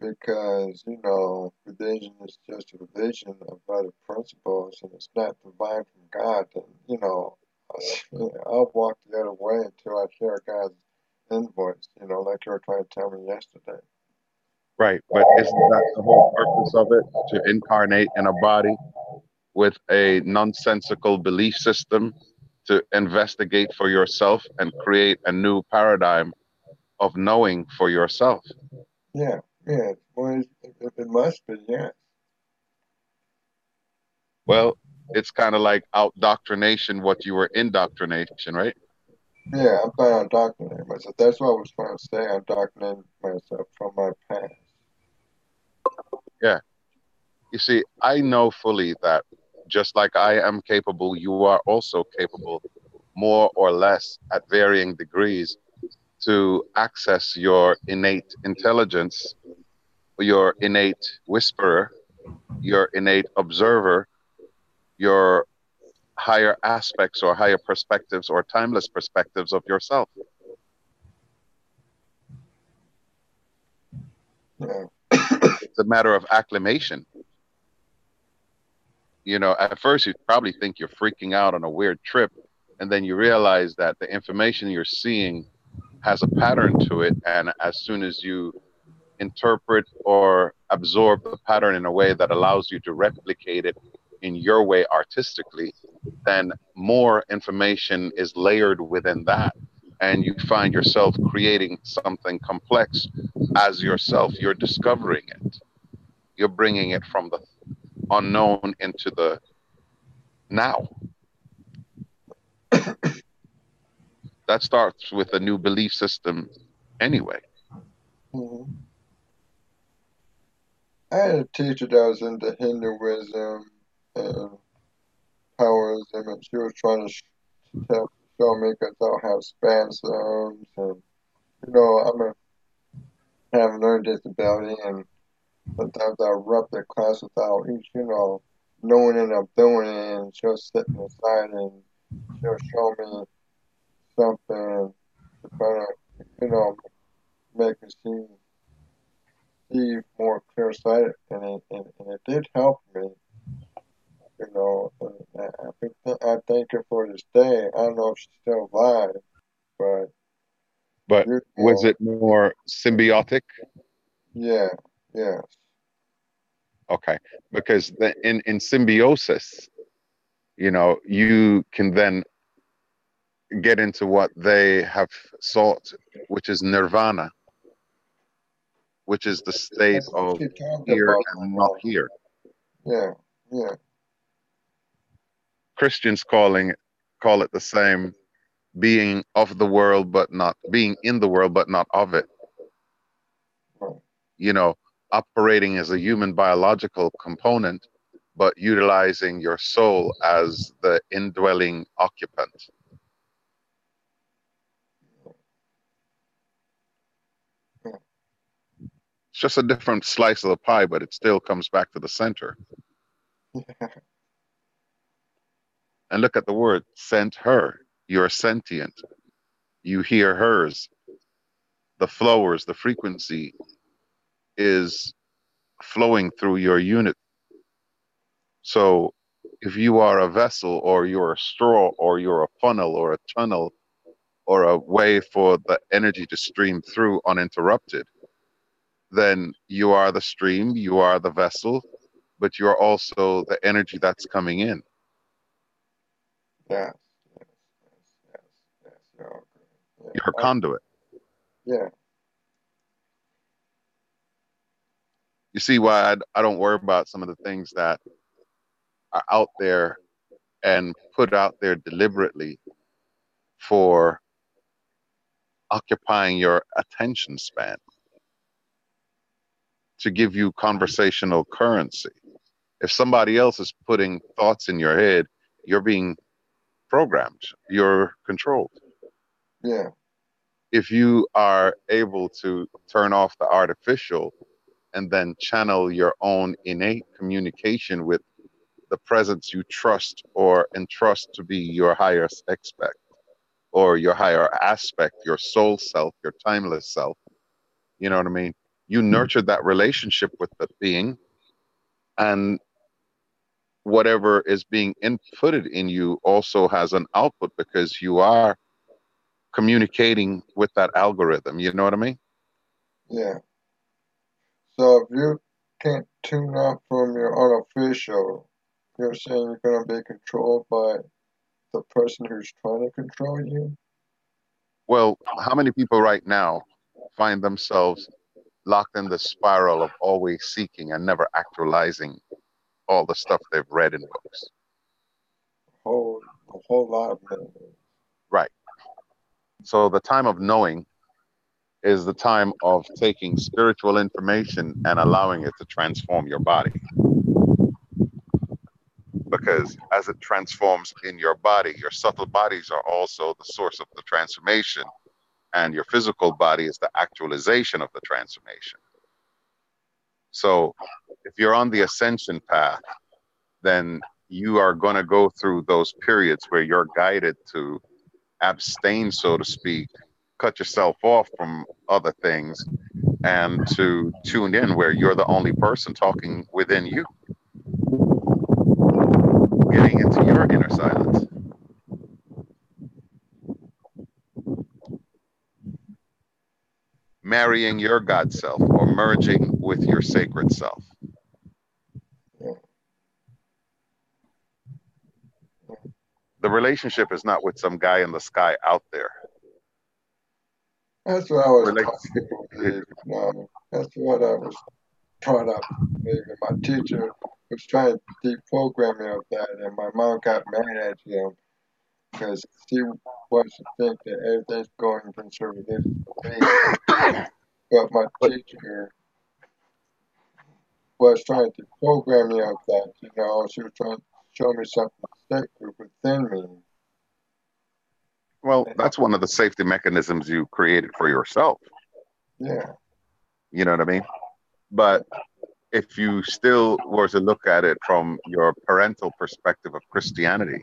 because, religion is just a religion of other principles and it's not divine from God. And, I'll walk the other way until I hear God's invoice, like you were trying to tell me yesterday. Right, but isn't that the whole purpose of it? To incarnate in a body with a nonsensical belief system to investigate for yourself and create a new paradigm of knowing for yourself. Yeah, yeah. Well, it must be, yes. Well, it's kind of like outdoctrination what you were indoctrination, right? Yeah, I'm trying to indoctrinate myself. That's what I was trying to say. I'm indoctrinating myself from my past. Yeah. You see, I know fully that just like I am capable, you are also capable, more or less at varying degrees, to access your innate intelligence, your innate whisperer, your innate observer, your higher aspects or higher perspectives or timeless perspectives of yourself. Yeah. It's a matter of acclimation. At first you probably think you're freaking out on a weird trip, and then you realize that the information you're seeing has a pattern to it, and as soon as you interpret or absorb the pattern in a way that allows you to replicate it in your way artistically, then more information is layered within that, and you find yourself creating something complex as yourself. You're discovering it. You're bringing it from the unknown into the now. That starts with a new belief system anyway. Hmm. I had a teacher that was into Hinduism and Taoism, and she was trying to show me because I don't have spasms, and I have a learning disability, and sometimes I rub the class without each, knowing it, I'm doing it, and she'll sit me aside and she'll show me something to kind of, make me see more clear sighted, and it did help me, and I thank her for this day. I don't know if she's still alive, but, But was it more symbiotic? yeah, yeah. Okay, because in symbiosis, you can then get into what they have sought, which is nirvana, which is the state That's what of she talked here about. and not here. Yeah, yeah. Christians call it the same, being of the world but not being in the world but not of it. Right. Operating as a human biological component, but utilizing your soul as the indwelling occupant. It's just a different slice of the pie, but it still comes back to the center. And look at the word, sent her. You're sentient. You hear hers. The flowers, the frequency is flowing through your unit. So if you are a vessel or you're a straw or you're a funnel or a tunnel or a way for the energy to stream through uninterrupted, then you are the stream, you are the vessel, but you're also the energy that's coming in. Yes, yes, yes, yes, yes. Yeah, okay. You're a conduit. Yeah. You see why I don't worry about some of the things that are out there and put out there deliberately for occupying your attention span to give you conversational currency. If somebody else is putting thoughts in your head, you're being programmed, you're controlled. Yeah. If you are able to turn off the artificial and then channel your own innate communication with the presence you trust or entrust to be your highest expect or your higher aspect, your soul self, your timeless self, you know what I mean? You nurture that relationship with the being, and whatever is being inputted in you also has an output because you are communicating with that algorithm. You know what I mean? Yeah. So if you can't tune out from your unofficial, you're saying you're gonna be controlled by the person who's trying to control you? Well, how many people right now find themselves locked in the spiral of always seeking and never actualizing all the stuff they've read in books? A whole lot of men. Right. So the time of knowing is the time of taking spiritual information and allowing it to transform your body. Because as it transforms in your body, your subtle bodies are also the source of the transformation, and your physical body is the actualization of the transformation. So if you're on the ascension path, then you are going to go through those periods where you're guided to abstain, so to speak, cut yourself off from other things, and to tune in where you're the only person talking within you, getting into your inner silence. Marrying your God self or merging with your sacred self. The relationship is not with some guy in the sky out there. That's what I was taught to believe. That's what I was taught up to believe. And my teacher was trying to deprogram me of that, and my mom got mad at him because she wants to think that everything's going against her religious beliefs. But my teacher was trying to program me of that, she was trying to show me something sacred within me. Well, that's one of the safety mechanisms you created for yourself. Yeah. You know what I mean? But if you still were to look at it from your parental perspective of Christianity,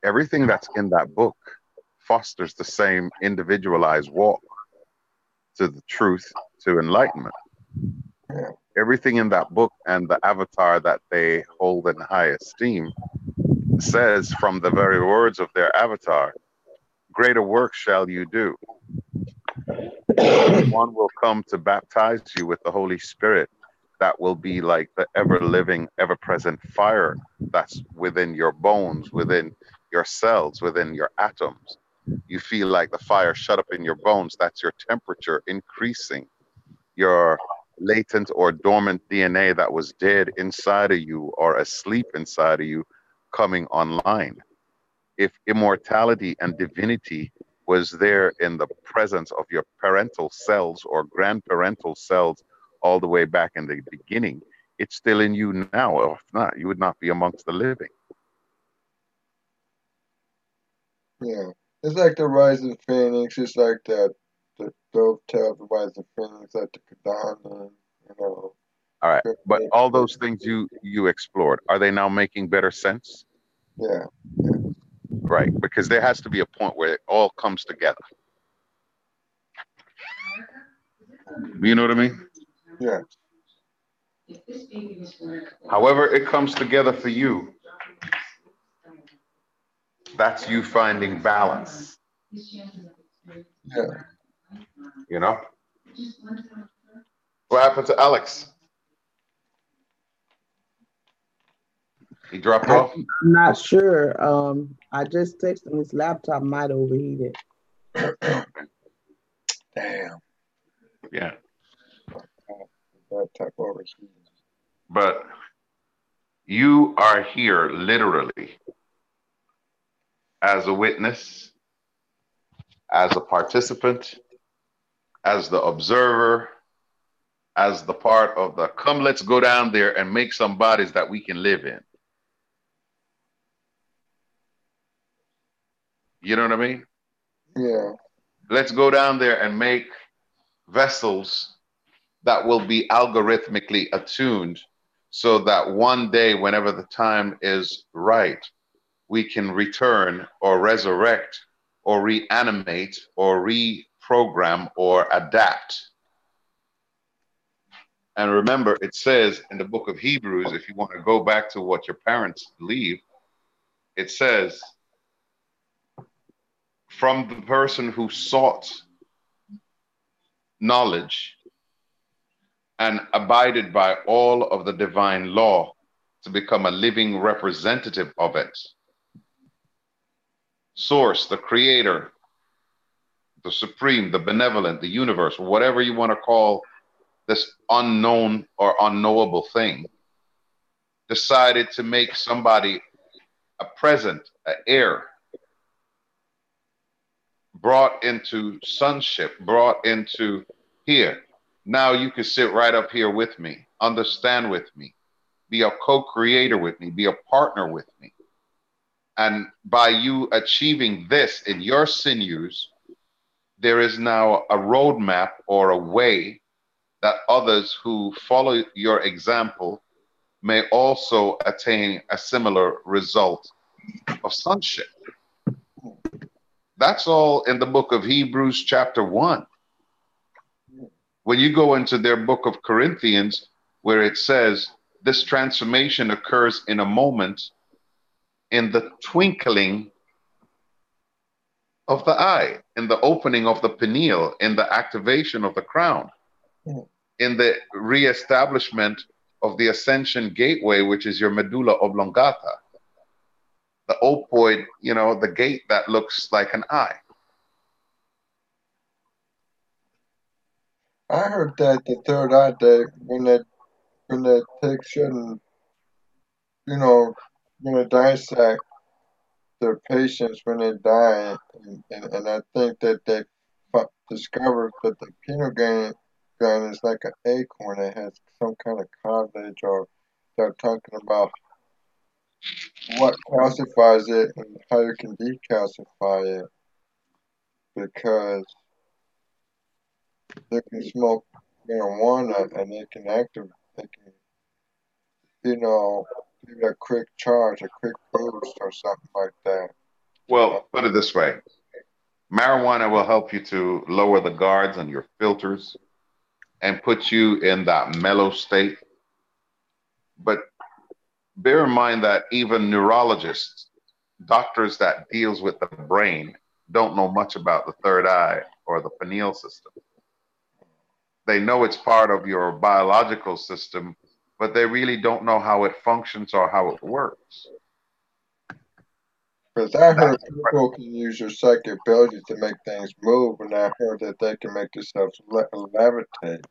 everything that's in that book fosters the same individualized walk to the truth, to enlightenment. Yeah. Everything in that book and the avatar that they hold in high esteem says from the very words of their avatar, greater work shall you do. One will come to baptize you with the Holy Spirit that will be like the ever-living, ever-present fire that's within your bones, within your cells, within your atoms. You feel like the fire shut up in your bones. That's your temperature increasing. Your latent or dormant DNA that was dead inside of you or asleep inside of you coming online. If immortality and divinity was there in the presence of your parental cells or grandparental cells all the way back in the beginning, it's still in you now. Or if not, you would not be amongst the living. Yeah. It's like the rising phoenix. It's like the dovetail, the rising phoenix, like the Kadana, All right. But all those things you explored, are they now making better sense? Yeah. Right. Because there has to be a point where it all comes together. You know what I mean? Yeah. However it comes together for you, that's you finding balance. Yeah. You know? What happened to Alex? He dropped I'm off? not sure. I just texted him. His laptop might overheated. Damn. Yeah. That type of overheat. But you are here literally as a witness, as a participant, as the observer, as the part of the come, let's go down there and make some bodies that we can live in. You know what I mean? Yeah. Let's go down there and make vessels that will be algorithmically attuned so that one day, whenever the time is right, we can return or resurrect or reanimate or reprogram or adapt. And remember, it says in the book of Hebrews, if you want to go back to what your parents believe, it says, from the person who sought knowledge and abided by all of the divine law to become a living representative of it. Source, the creator, the supreme, the benevolent, the universe, whatever you want to call this unknown or unknowable thing, decided to make somebody a present, an heir, brought into sonship, brought into here. Now you can sit right up here with me, understand with me, be a co-creator with me, be a partner with me. And by you achieving this in your sinews, there is now a roadmap or a way that others who follow your example may also attain a similar result of sonship. That's all in the book of Hebrews chapter 1. When you go into their book of Corinthians, where it says this transformation occurs in a moment, in the twinkling of the eye, in the opening of the pineal, in the activation of the crown, in the reestablishment of the ascension gateway, which is your medulla oblongata, the opoid, you know, the gate that looks like an eye. I heard that the third eye day when they take certain, you know, when they dissect their patients when they die, and I think that they discovered that the pineal gland is like an acorn that has some kind of cartilage, or they're talking about what calcifies it and how you can decalcify it, because they can smoke marijuana and they can activate, they can, give it a quick charge, a quick boost, or something like that. Well, put it this way. Marijuana will help you to lower the guards on your filters and put you in that mellow state. But bear in mind that even neurologists, doctors that deals with the brain, don't know much about the third eye or the pineal system. They know it's part of your biological system, but they really don't know how it functions or how it works. Because I heard people can use your psychic ability to make things move, and I heard that they can make themselves levitate.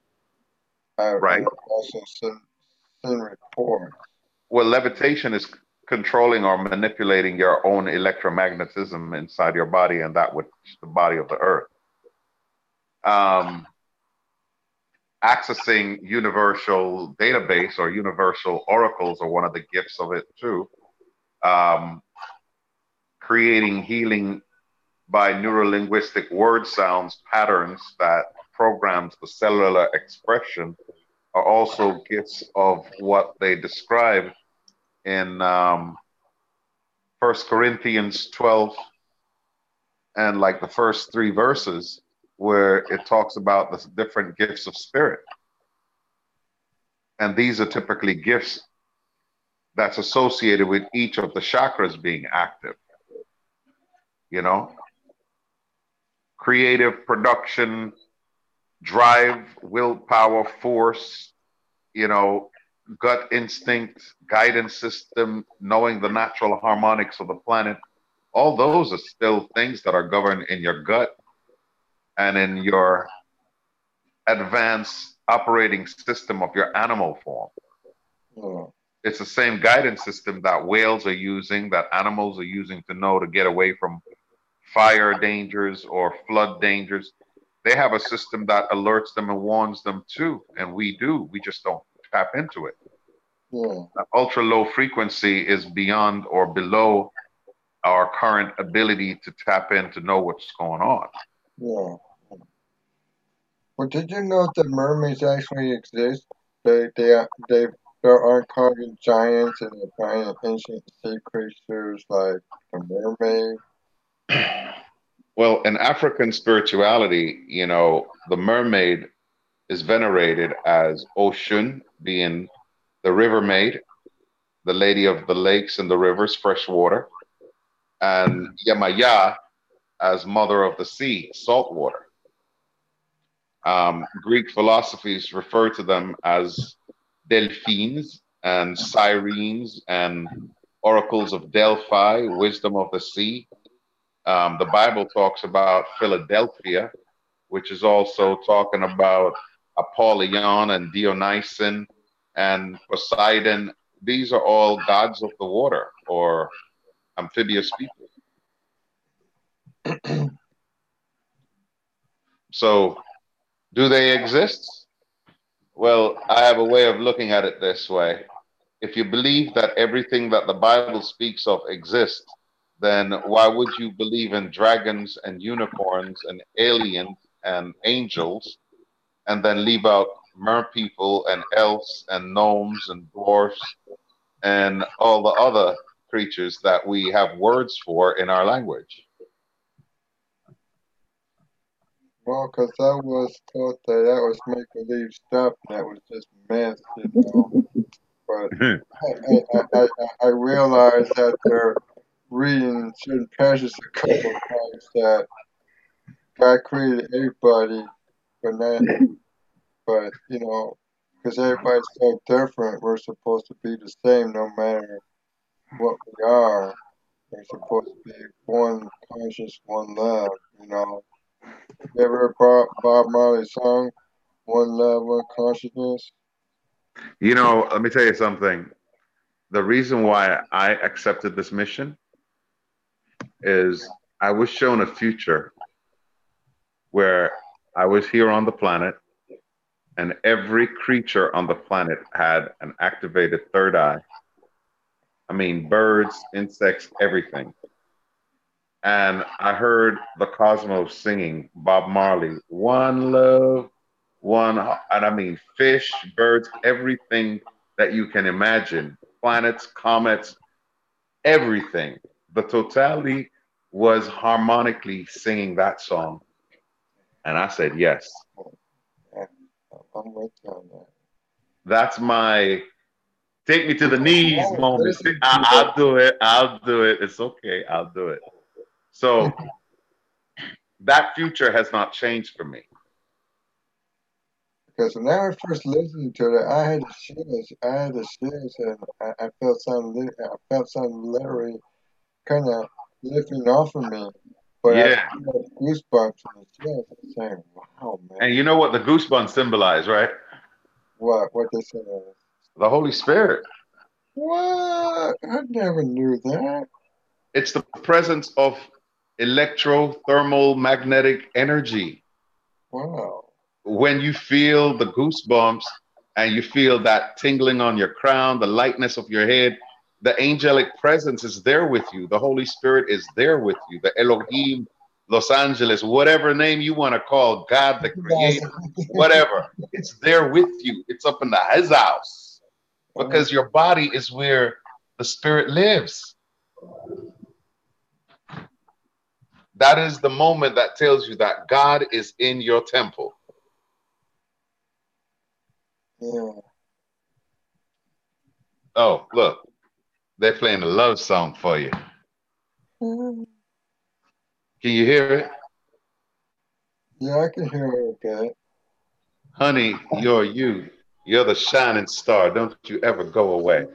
Right. I've also seen reports. Well, levitation is controlling or manipulating your own electromagnetism inside your body, and that which the body of the earth. Accessing universal database or universal oracles are one of the gifts of it too. Creating healing by neurolinguistic word sounds patterns that programs the cellular expression are also gifts of what they describe in 1 Corinthians 12 and like the first 3 verses, where it talks about the different gifts of spirit. And these are typically gifts that's associated with each of the chakras being active. You know, creative production, drive, willpower, force, gut instinct, guidance system, knowing the natural harmonics of the planet, all those are still things that are governed in your gut and in your advanced operating system of your animal form. Yeah. It's the same guidance system that whales are using, that animals are using to know to get away from fire dangers or flood dangers. They have a system that alerts them and warns them too, and we do. We just don't tap into it. Yeah. Ultra low frequency is beyond or below our current ability to tap in to know what's going on. Yeah. Well, did you know that mermaids actually exist? They there are carbon giants and they're finding ancient sea creatures like the mermaid. Well, in African spirituality, you know, the mermaid is venerated as Oshun, being the river maid, the lady of the lakes and the rivers, fresh water, and Yamaya as mother of the sea, salt water. Greek philosophies refer to them as delphines and sirens and oracles of Delphi, wisdom of the sea. The Bible talks about Philadelphia, which is also talking about Apollyon and Dionysian and Poseidon. These are all gods of the water or amphibious people. So, do they exist? Well, I have a way of looking at it this way. If you believe that everything that the Bible speaks of exists, then why would you believe in dragons and unicorns and aliens and angels and then leave out mer people and elves and gnomes and dwarfs and all the other creatures that we have words for in our language? Well, 'cause I was taught that that was make believe stuff and that was just myth, you know. But I realized after reading certain passages a couple of times that God created everybody, but not, but you know, because everybody's so different, we're supposed to be the same no matter what we are. We're supposed to be one conscious, one love, you know. You ever heard Bob Marley's song, One Love, One Consciousness? You know, let me tell you something. The reason why I accepted this mission is I was shown a future where I was here on the planet and every creature on the planet had an activated third eye. I mean, birds, insects, everything. And I heard the cosmos singing Bob Marley, one love, and I mean, fish, birds, everything that you can imagine, planets, comets, everything. The totality was harmonically singing that song. And I said, yes. Yeah, I'm with you on that. That's my take me to the knees I was moment. listening to I'll do it. I'll do it. It's okay. I'll do it. So that future has not changed for me. because when I first listened to it, I had the chills. I had the chills, and I felt something. I felt something literally kind of lifting off of me. But I Yeah. still had goosebumps and the chills. I'm saying, "Wow, And man, you know what the goosebumps symbolize, right? what they said." The Holy Spirit. What? I never knew that. It's the presence of electrothermal magnetic energy. Wow. When you feel the goosebumps and you feel that tingling on your crown, the lightness of your head, the angelic presence is there with you. The Holy Spirit is there with you. The Elohim, Los Angeles, whatever name you want to call God, the creator, whatever, it's there with you. It's up in his house because your body is where the spirit lives. That is the moment that tells you that God is in your temple. Yeah. Oh, look, they're playing a love song for you. Mhm. Can you hear it? Yeah, I can hear it okay. Honey, you're you. You're the shining star. Don't you ever go away.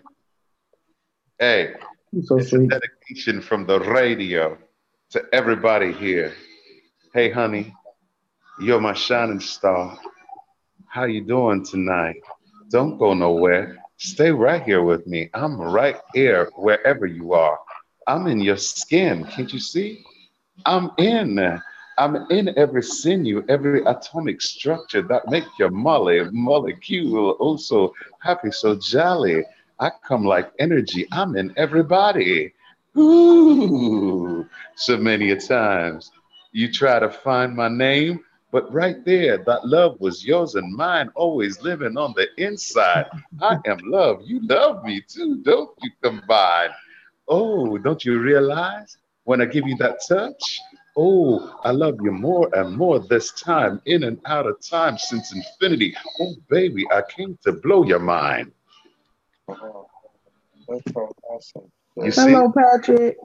Hey, You're so it's a sweet. dedication from the radio to everybody here. Hey, honey, you're my shining star. How you doing tonight? Don't go nowhere. Stay right here with me. I'm right here wherever you are. I'm in your skin. Can't you see? I'm in. I'm in every sinew, every atomic structure that make your molecule oh so happy, so jolly. I come like energy. I'm in everybody. Ooh, so many a times you try to find my name, but right there, that love was yours and mine, always living on the inside. I am love. You love me too, don't you? Combine. Oh, don't you realize when I give you that touch? Oh, I love you more and more this time, in and out of time since infinity. Oh, baby, I came to blow your mind. Oh, that's so awesome. You Jay. see? Hello, Patrick.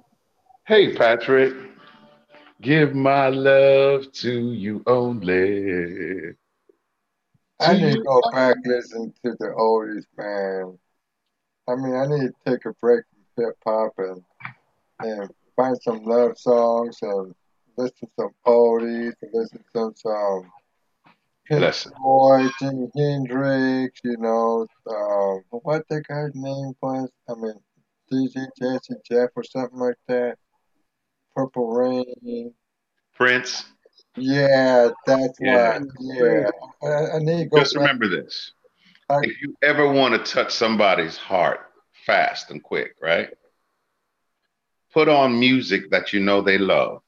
Hey, Patrick, give my love to you only. I To need to you. go back listen to the oldies, man. I mean, I need to take a break from hip hop and find some love songs and listen to some oldies and listen to some Pink Listen, Floyd, Jimi Hendrix, what that guy's name was? I mean, DJ Jesse Jeff or something like that. Purple Rain. Prince, Yeah, that's yeah. why. Yeah, I need to go Just back. remember this. I, If you ever want to touch somebody's heart fast and quick, right? Put on music that you know they love.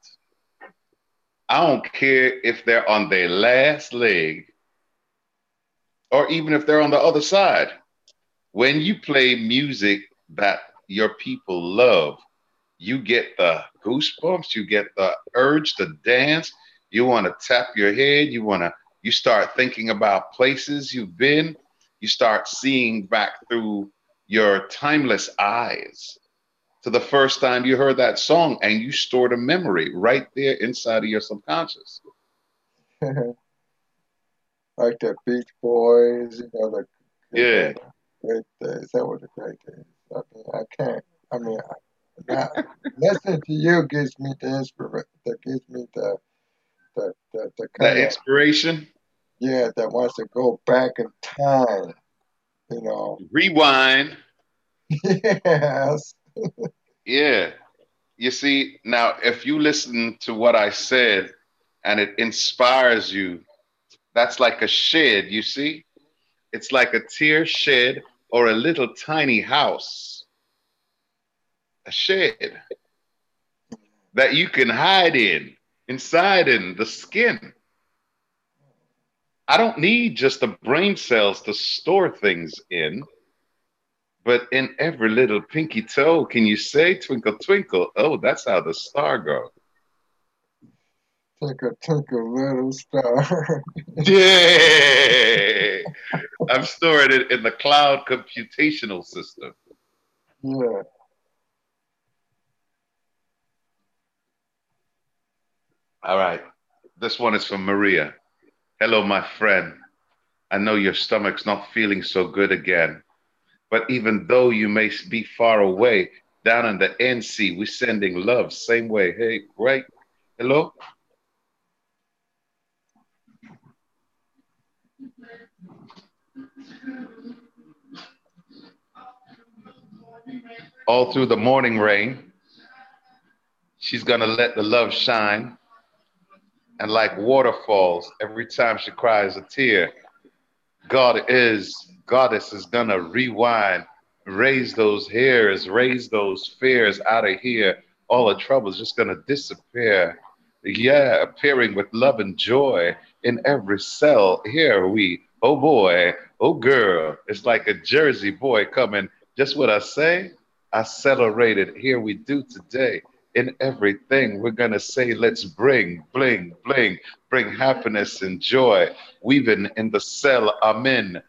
I don't care if they're on their last leg or even if they're on the other side. When you play music that your people love, you get the goosebumps, you get the urge to dance, you want to tap your head, you start thinking about places you've been, you start seeing back through your timeless eyes to the first time you heard that song and you stored a memory right there inside of your subconscious. like the Beach Boys, the Yeah. great days. That was the great days. I mean, I can't. I mean, now listening to you gives me the inspiration. That gives me the That kind of inspiration, yeah that wants to go back in time. You know. rewind. Yes. Yeah. You see, now if you listen to what I said and it inspires you, that's like a shed, you see? It's like a tear shed or a little tiny house, a shed that you can hide in, inside in the skin. I don't need just the brain cells to store things in, but in every little pinky toe, can you say twinkle, twinkle? Oh, that's how the star goes. Twinkle, twinkle, little star. Yeah. I'm storing it in the cloud computational system. Yeah. All right. This one is from Maria. Hello, my friend. I know your stomach's not feeling so good again, but even though you may be far away, down in the NC, we're sending love same way. Hey, right? Hello? All through the morning rain, she's gonna let the love shine. And like waterfalls, every time she cries a tear, Goddess is gonna rewind, raise those hairs, raise those fears out of here. All the trouble's just gonna disappear. Yeah, appearing with love and joy in every cell. Here we, oh boy, oh girl, it's like a Jersey boy coming. Just what I say, I celebrated. Here we do today. In everything, we're gonna say, let's bring, bling, bling, bring happiness and joy. Weaving in the cell, amen.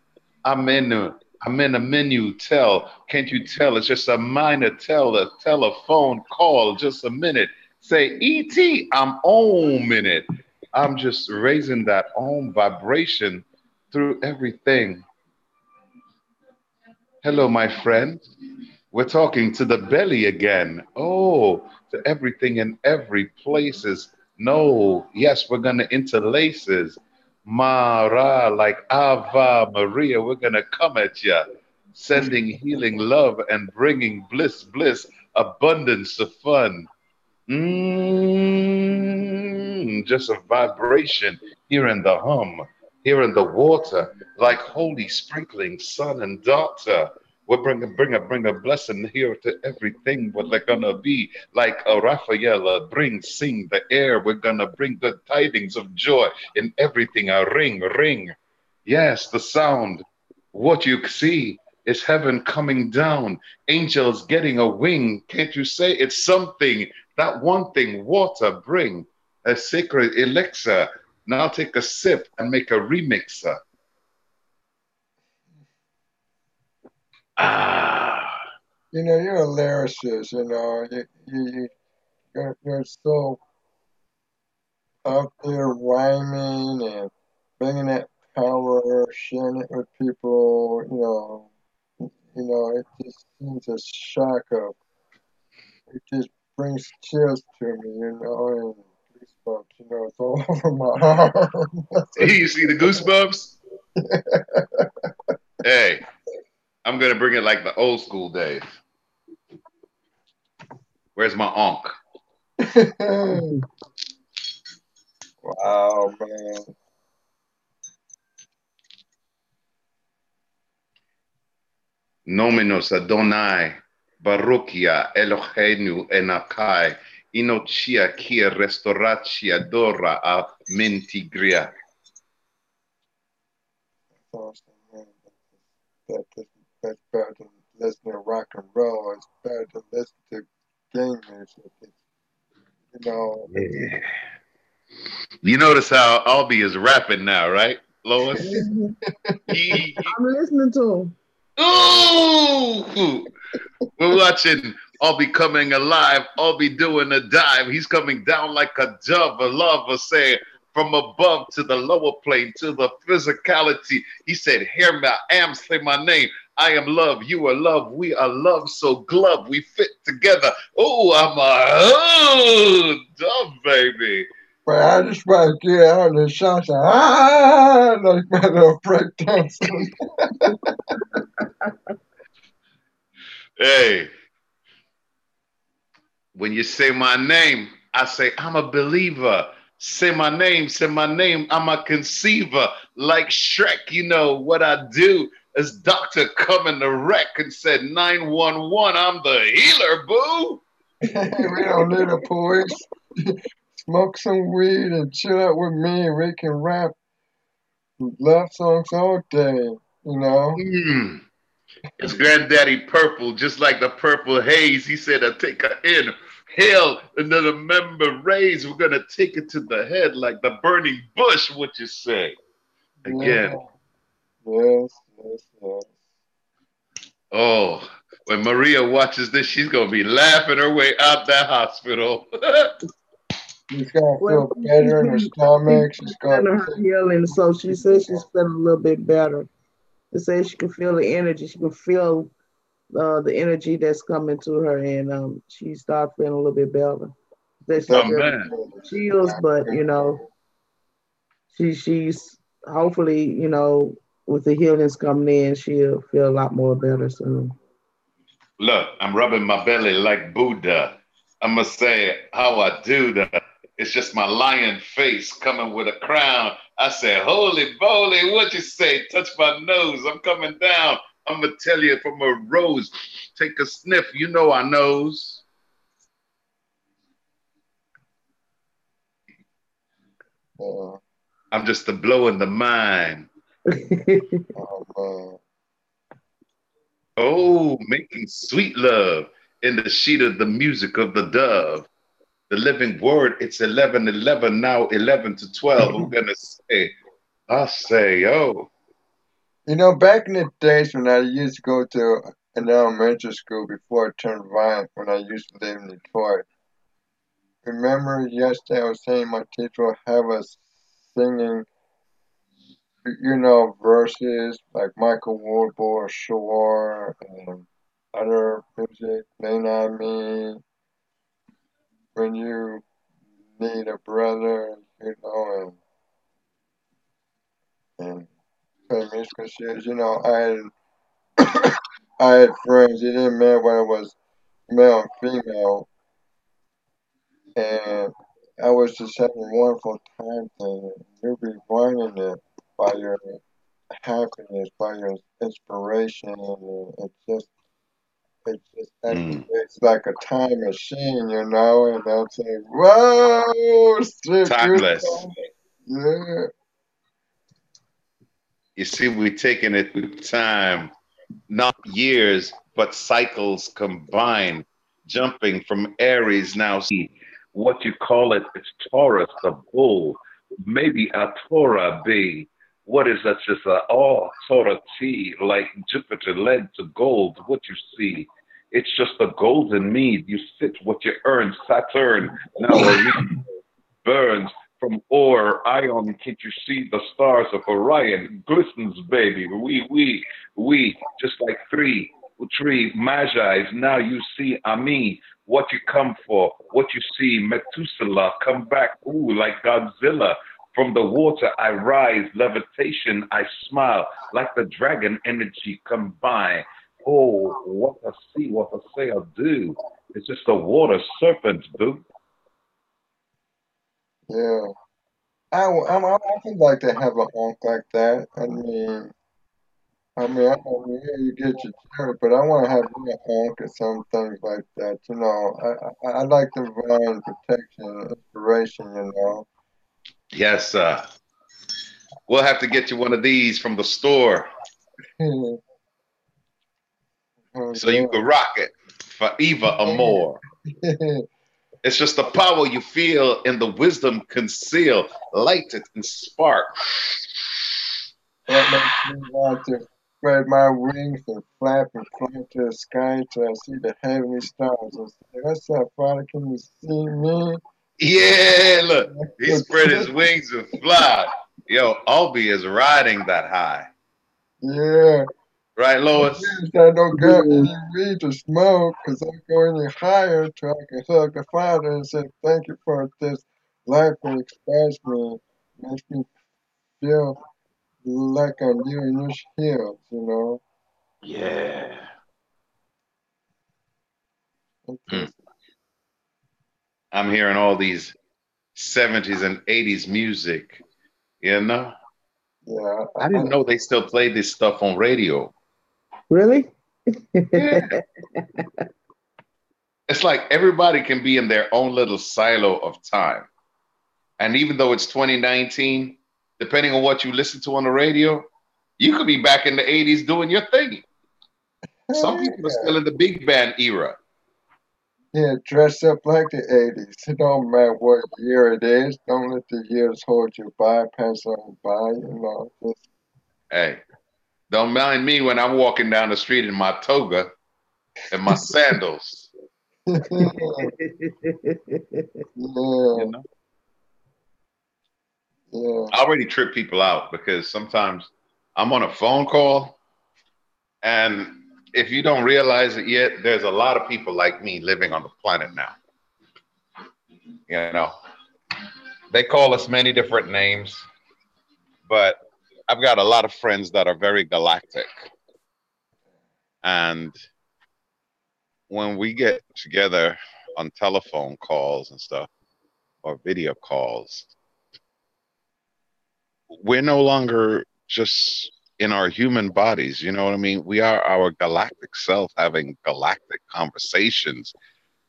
Amen. I'm in a menu. Tell. Can't you tell? It's just a minor tell, a telephone call. Just a minute. Say, ET, I'm on it. I'm just raising that own vibration through everything. Hello, my friend. We're talking to the belly again. Oh, to everything and every places. No, yes, we're gonna interlaces. Mara, like Ava Maria, we're gonna come at ya, sending healing love and bringing bliss, bliss, abundance of fun. Just a vibration here in the hum, here in the water, like holy sprinkling, son and daughter. We're bring a blessing here to everything what they're gonna be like a Rafaela, bring, sing the air. We're gonna bring good tidings of joy in everything. A ring, ring. Yes, the sound. What you see is heaven coming down, angels getting a wing. Can't you say it's something? That one thing, water, bring a sacred elixir. Now take a sip and make a remixer. Ah, You're a lyricist. You're so out there rhyming and bringing that power, sharing it with people. It just seems a shock of. It just brings chills to me. And goosebumps. It's all over my arm. you see the goosebumps? Hey, I'm gonna bring it like the old school days. Where's my onk? Wow, man. Nomenos Adonai, Baruchia, Eloheinu, Enakai, Inochia, Kia, Restauratia, Dora, a Mentigria. Awesome, man. That's better than listening to rock and roll. It's better than listening to game music. You know, Yeah. You notice how Albie is rapping now, right, Lois? Mhm. He, I'm listening to him. ooh, we're watching Albie coming alive. Albie doing a dive. He's coming down like a dove, a lover saying from above to the lower plane to the physicality. He said, "Hear me, I am. Say my name. I am love. You are love. We are love. So glove. We fit together. Oh, I'm dove, baby." but I just want to get out and shout, like my little break dancing. Hey, when you say my name, I say, I'm a believer. Say my name, I'm a conceiver. Like Shrek, you know what I do is doctor coming to wreck and said 911, I'm the healer, boo. We don't need a police. Smoke some weed and chill out with me, and we can rap love songs all day. Mm. It's Granddaddy Purple, just like the purple haze. He said, I take her in. Hell, and then remember rays, we're gonna take it to the head like the burning bush, what you say? Yeah, Again. yes, yes, yes. Oh, when Maria watches this, she's gonna be laughing her way out that hospital. She's gonna Well, feel better in her she's stomach. She's gonna under her healing, so she says she's feeling a little bit better. She says she can feel the energy. She can feel the energy that's coming to her, and she started feeling a little bit better. That she Oh that's still man. good. chills, but That's good. she's hopefully with the healings coming in, she'll feel a lot more better soon. Look, I'm rubbing my belly like Buddha. I'ma say how I do that. It's just my lion face coming with a crown. I say, holy moly, what you say? Touch my nose. I'm coming down. I'ma tell you from a rose. Take a sniff. You know I knows. Yeah. I'm just a blow in the mind. Oh man. Oh, making sweet love in the sheet of the music of the dove. The living word, it's 11:11 now, 11 to 12. I'm going to say, I say, oh, Back in the days when I used to go to an elementary school before I turned violent, when I used to live in Detroit. Remember yesterday I was saying my teacher would have us singing you know, verses like Michael Wardbore, Shore, and other music. Lean on me when you need a brother, you know, and play musical shit. You know, I had friends. It didn't matter whether it was male or female, and I was just having a wonderful time thing. You'll be running it by your happiness, by your inspiration, and it just Mm. activates like a time machine, you know. And I'm saying, whoa, shit, good Timeless. time. Yeah, You see, we're taking it with time, not years, but cycles combined, jumping from Aries now. See, what you call it, it's Taurus, the bull, maybe a Torah B. What is that? Just a all sort of T, like Jupiter led to gold. What you see, it's just a golden mead. You sit what you earn. Saturn now a burns from ore, ion, can't you see the stars of Orion? Glistens, baby. We, just like three Magi's. Now you see Ami, what you come for, what you see, Methuselah, come back, ooh, like Godzilla. From the water I rise, levitation, I smile, like the dragon energy combine. Oh, what I see, what I say, I do. It's just a water serpent, boo. yeah. I would like to have a hunk like that. I don't know where you get your cherry, but I want to have me a hunk or some things like that. You know, I like divine protection and inspiration. You know. Yes, we'll have to get you one of these from the store Oh so you yeah. can rock it forever or more. It's just the power you feel and the wisdom conceal. Light it and spark. That makes me want to spread my wings and flap and fly to the sky till I see the heavenly stars and say, "What's up, Father? Can you see me?" Yeah, look, he spread his wings and fly. Yo, Albie is riding that high. Yeah. Right, I Lois? wish I don't got Yeah. any weed to smoke because I go any higher till I can hug the Father and say, "Thank you for this life that expands me. Makes me feel like I'm new in your heels, you know?" Yeah. It's Hmm. just, I'm hearing all these 70s and 80s music, you know? yeah. I didn't know they still play this stuff on radio. Really? Yeah. It's like everybody can be in their own little silo of time. And even though it's 2019, depending on what you listen to on the radio, you could be back in the 80s doing your thing. Some Hell people are still in the big band era. yeah, dress up like the 80s. It don't matter what year it is. Don't let the years hold you by, pass on by, you know. Just, Hey, don't mind me when I'm walking down the street in my toga and my sandals. You yeah, know, yeah. I already trip people out because sometimes I'm on a phone call, and if you don't realize it yet, there's a lot of people like me living on the planet now. You know, they call us many different names, but I've got a lot of friends that are very galactic. And when we get together on telephone calls and stuff or video calls, we're no longer just in our human bodies. You know what I mean? We are our galactic self having galactic conversations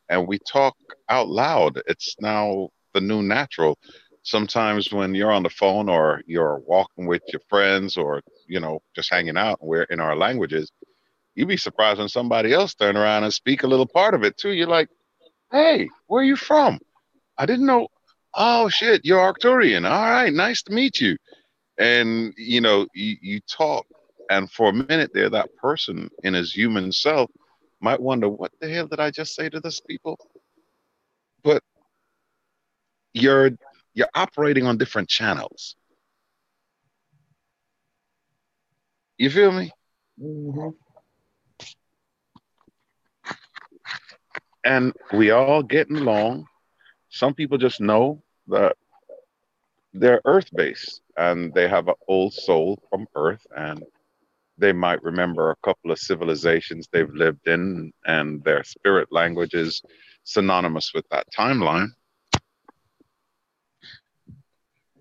and we talk out loud. It's now the new natural. Sometimes when you're on the phone or you're walking with your friends or, just hanging out and we're in our languages, you'd be surprised when somebody else turn around and speak a little part of it too. You're like, hey, where are you from? I didn't know. Oh shit, you're Arcturian. All right, nice to meet you. And you talk, and for a minute there, that person in his human self might wonder, what the hell did I just say to this people? But you're you're operating on different channels. You feel me? Mhm. And we all getting along. Some people just know that they're earth-based and they have an old soul from earth, and they might remember a couple of civilizations they've lived in, and their spirit language is synonymous with that timeline.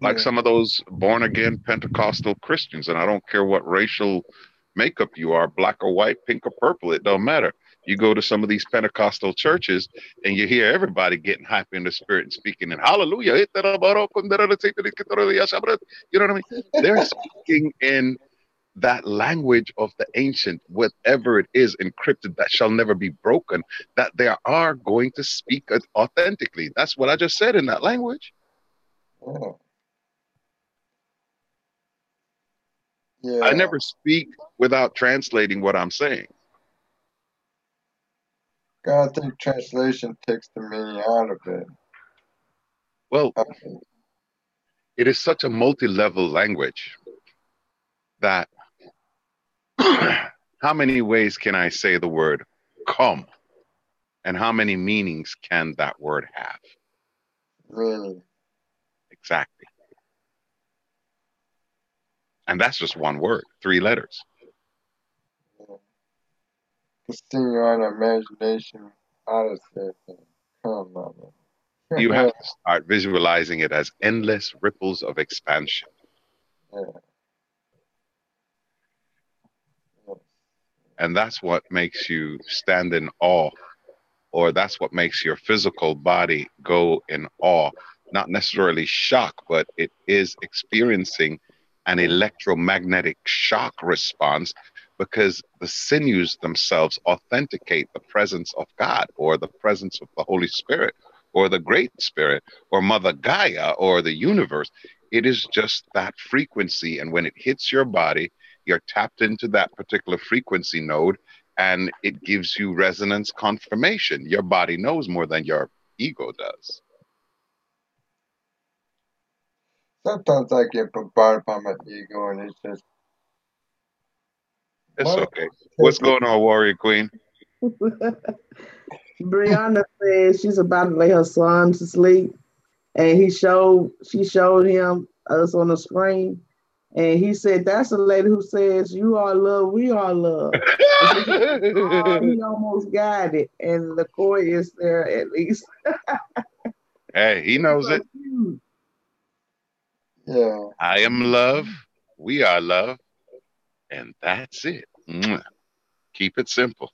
Like Yeah. some of those born again Pentecostal Christians, and I don't care what racial makeup you are, black or white, pink or purple, it don't matter. You go to some of these Pentecostal churches and you hear everybody getting hype in the spirit and speaking in hallelujah. You know what I mean? They're speaking in that language of the ancient, whatever it is encrypted that shall never be broken, that they are going to speak it authentically. That's what I just said in that language. Yeah. I Yeah. never speak without translating what I'm saying. I think translation takes the meaning out of it. Well, I mean, it is such a multi-level language that how many ways can I say the word come? And how many meanings can that word have? really. Exactly. And that's just one word, 3 letters. Yeah. Continue on imagination out of it. Come on. You have to start visualizing it as endless ripples of expansion. Yeah. Yeah. And that's what makes you stand in awe, or that's what makes your physical body go in awe. Not necessarily shock, but it is experiencing an electromagnetic shock response because the sinews themselves authenticate the presence of God or the presence of the Holy Spirit or the Great Spirit or Mother Gaia or the universe. It is just that frequency. And when it hits your body, you're tapped into that particular frequency node, and it gives you resonance confirmation. Your body knows more than your ego does. Sometimes I get bombarded by my ego, and it's just It's what okay. What's going on, Warrior Queen? Brianna says she's about to lay her son to sleep, and she showed him us on the screen, and he said, "That's a lady who says you are love, we are love." He almost got it, and the chord is there at least. Hey, he knows So it. cute. Yeah. I am love. We are love. And that's it. Mwah. Keep it simple.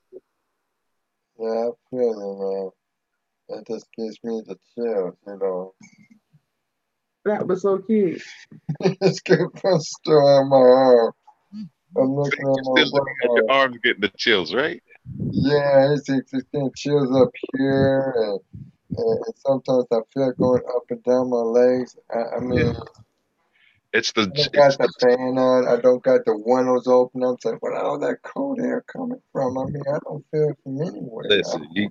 Yeah, I feel it, man. That just gives me the chills, you know. That was so cute. It's good for still on my arm. I'm So looking at you're my still looking at your work. arms getting the chills, right? Yeah, it's getting chills up here, and sometimes I feel it going up and down my legs. I mean, It's I the don't it's got the fan on. I don't got the windows open. I'm saying, where all that cold air coming from? I mean, I don't feel it from anywhere. listen, you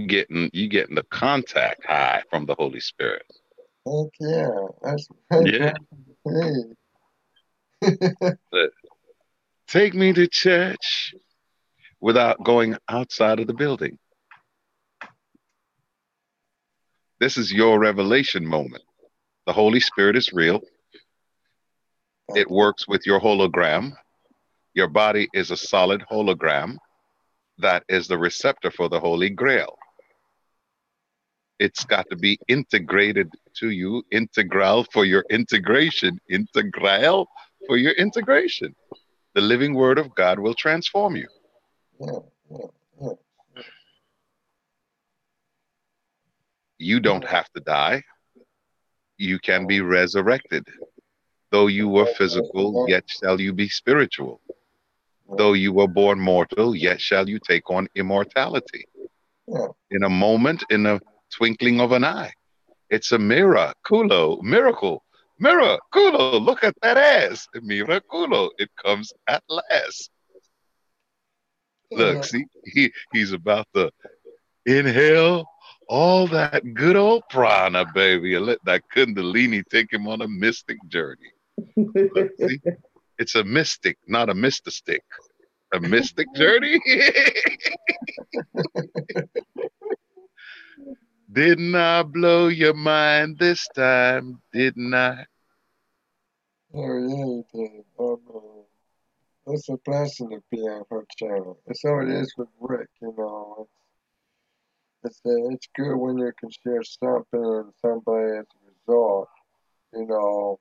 getting the contact high from the Holy Spirit. Heck yeah, that's Yeah. hey. But take me to church without going outside of the building. This is your revelation moment. The Holy Spirit is real. It works with your hologram. Your body is a solid hologram that is the receptor for the Holy Grail. It's got to be integrated to you, integral for your integration, integral for your integration. The living word of God will transform you. Yeah, yeah, yeah. You don't have to die. You can be resurrected. Though you were physical, yet shall you be spiritual. Though you were born mortal, yet shall you take on immortality. Yeah. In a moment, in a twinkling of an eye. It's a miraculo, miracle, miraculo. Look at that ass. Miraculo. It comes at last. Look, Yeah. see, he's about to inhale all that good old prana, baby, and let that kundalini take him on a mystic journey. Look, see, It's a mystic, not a mystic. A mystic journey? Didn't I blow your mind this time? Didn't I? Oh, yeah, you did. Oh, man. It's a blessing to be on her channel. It's how it is with Rick, you know. It's good when you can share something and somebody as a result, you know,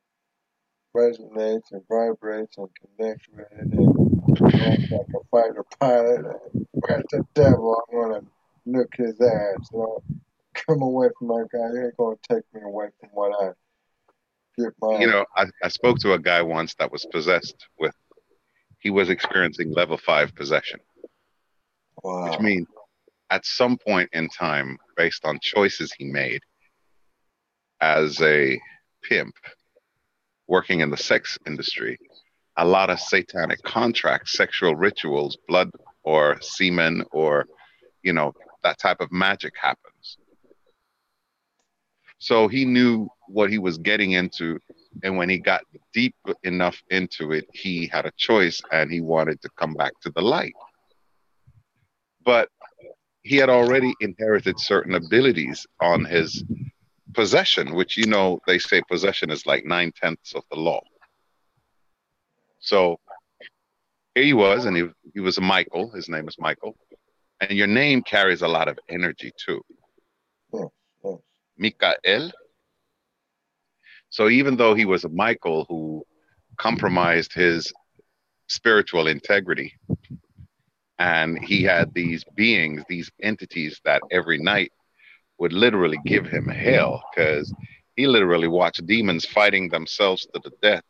resonates and vibrates and connects with it and goes like a fighter pilot. And where's the devil? I'm gonna look his ass. You know, come away from my guy. He ain't gonna take me away from what I get You my. know, I spoke to a guy once that was possessed with, he was experiencing level 5 possession, which Wow. means at some point in time, based on choices he made as a pimp working in the sex industry, a lot of satanic contracts, sexual rituals, blood or semen or, you know, that type of magic happens. So he knew what he was getting into. And when he got deep enough into it, he had a choice and he wanted to come back to the light. But he had already inherited certain abilities on his possession, which, you know, they say possession is like 9/10 of the law. So here he was, and he was a Michael. His name is Michael. And your name carries a lot of energy too. Yes, yes. Mikael. So even though he was a Michael who compromised his spiritual integrity, and he had these beings, these entities that every night would literally give him hell because he literally watched demons fighting themselves to the death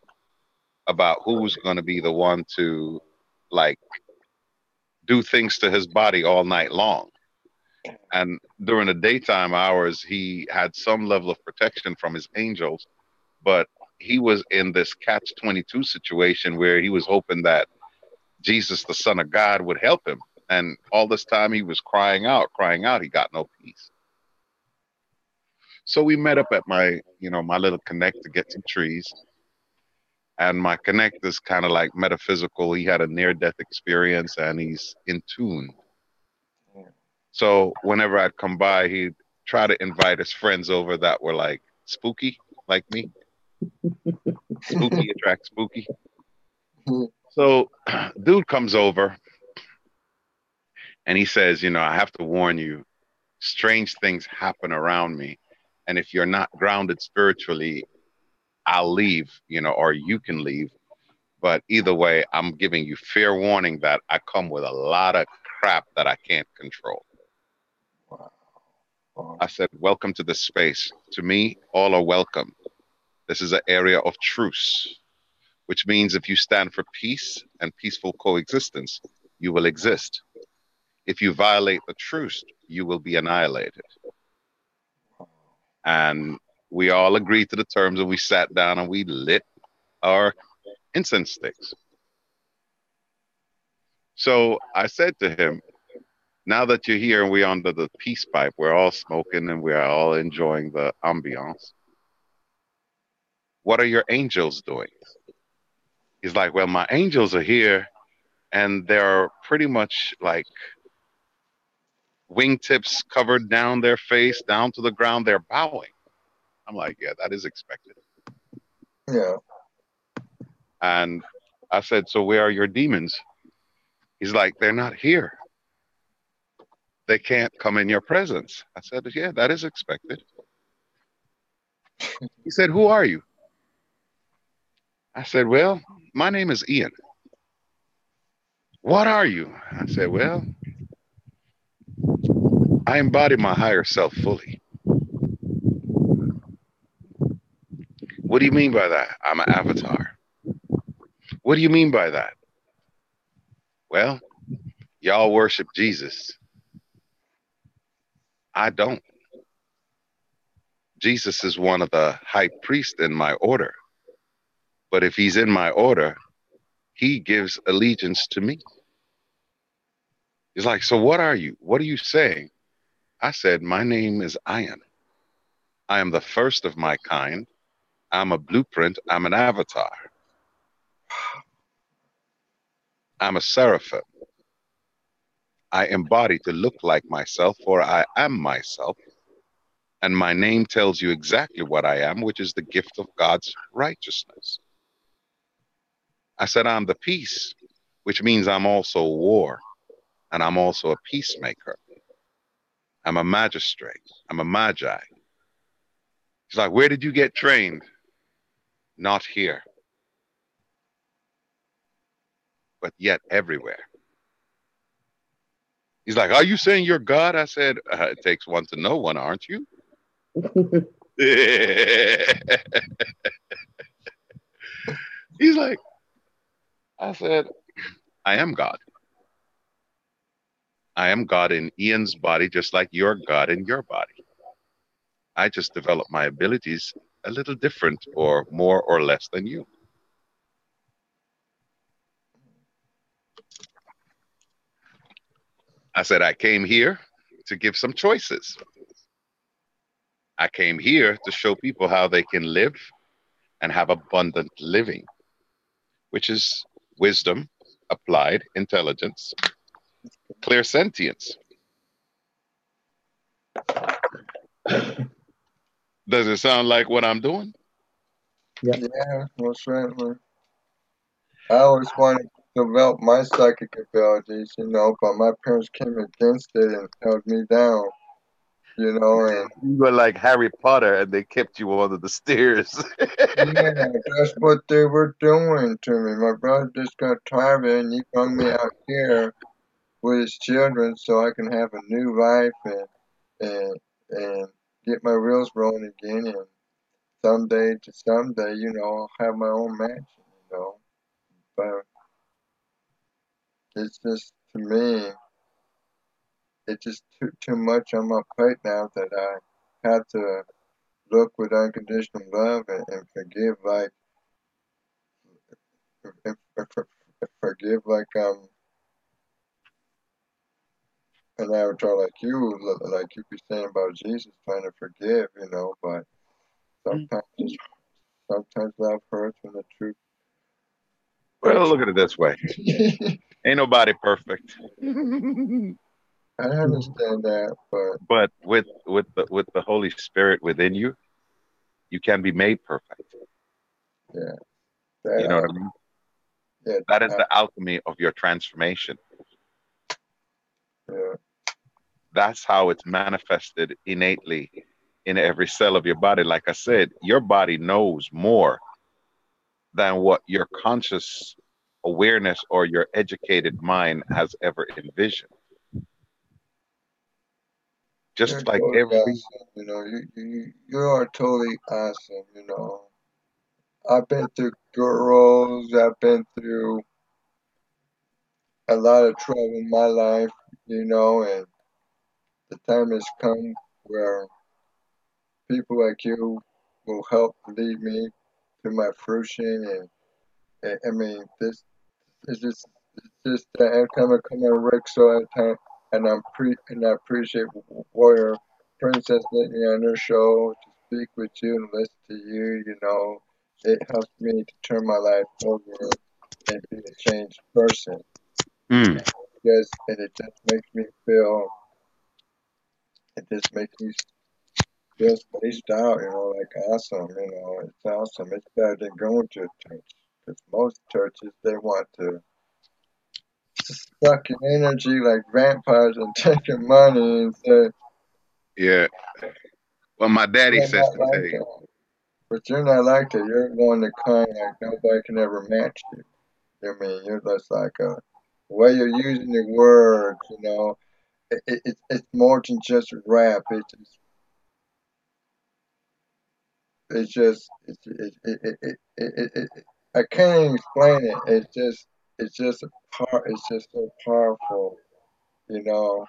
about who's going to be the one to like do things to his body all night long. And during the daytime hours, he had some level of protection from his angels, but he was in this catch-22 situation where he was hoping that Jesus, the Son of God, would help him. And all this time he was crying out, crying out. He got no peace. So we met up at my, you know, my little connect to get some trees. And my connect is kind of like metaphysical. He had a near-death experience and he's in tune. So whenever I'd come by, he'd try to invite his friends over that were like spooky, like me. Spooky attracts spooky. So dude comes over and he says, you know, I have to warn you, strange things happen around me. And if you're not grounded spiritually, I'll leave, you know, or you can leave. But either way, I'm giving you fair warning that I come with a lot of crap that I can't control. Wow. Wow. I said, welcome to this space. To me, all are welcome. This is an area of truce, which means if you stand for peace and peaceful coexistence, you will exist. If you violate the truce, you will be annihilated. And we all agreed to the terms and we sat down and we lit our incense sticks. So I said to him, now that you're here and we're under the peace pipe, we're all smoking and we're all enjoying the ambiance. What are your angels doing? He's like, well, my angels are here and they're pretty much like wingtips covered down their face, down to the ground. They're bowing. I'm like, yeah, that is expected. Yeah. And I said, so where are your demons? He's like, they're not here. They can't come in your presence. I said, yeah, that is expected. He said, who are you? I said, well, my name is Ian. What are you? I said, well, I embody my higher self fully. What do you mean by that? I'm an avatar. What do you mean by that? Well, y'all worship Jesus. I don't. Jesus is one of the high priests in my order. But if he's in my order, he gives allegiance to me. He's like, so what are you? What are you saying? I said, my name is Ian. I am the first of my kind. I'm a blueprint. I'm an avatar. I'm a seraphim. I embody to look like myself, for I am myself. And my name tells you exactly what I am, which is the gift of God's righteousness. I said, I'm the peace, which means I'm also war, and I'm also a peacemaker. I'm a magistrate. I'm a magi. He's like, where did you get trained? Not here, but yet everywhere. He's like, are you saying you're God? I said, it takes one to know one, aren't you? He's like, I said, I am God. I am God in Ian's body, just like you're God in your body. I just develop my abilities a little different or more or less than you. I said, I came here to give some choices. I came here to show people how they can live and have abundant living, which is wisdom, applied intelligence, clear sentience. Does it sound like what I'm doing? Yeah, most certainly. I always wanted to develop my psychic abilities, you know, but my parents came against it and held me down, you know, and You were like Harry Potter and they kept you under the stairs. yeah, that's what they were doing to me. My brother just got tired of it and he brought me out here with his children so I can have a new life and and get my wheels rolling again and someday, you know, I'll have my own mansion, you know. But it's just to me, it's just too much on my plate now that I have to look with unconditional love and forgive like and forgive like an avatar like you be saying about Jesus trying to forgive, you know, but sometimes sometimes love hurts when the truth Well, hurts. look at it this way. Ain't nobody perfect. I understand that, but But with the Holy Spirit within you, you can be made perfect. yeah, You know what that I mean? yeah, That is the alchemy of your transformation. yeah. That's how it's manifested innately in every cell of your body. Like I said, your body knows more than what your conscious awareness or your educated mind has ever envisioned. You're Just like totally every, awesome. You know, you are totally awesome. You know, I've been through girls. I've been through a lot of trouble in my life. You know, and the time has come where people like you will help lead me to my fruition. And I mean, this is just that every time I come on Rick, so every time, and I appreciate Warrior Princess letting me on their show to speak with you and listen to you. You know, it helps me to turn my life over and be a changed person. mm, Yes, and it just makes me feel. It just makes me feel spaced out. You know, like awesome. You know, it's awesome. It's better than going to a church because most churches they want to sucking energy like vampires and taking money and say, yeah. Well, my daddy you're says not to like say, that. But you're not like that. You're one of a kind like nobody can ever match you. I mean, you're just like a the way you're using the words, you know, it's more than just rap. It's just I can't even explain it. It's just a it's just so powerful, you know.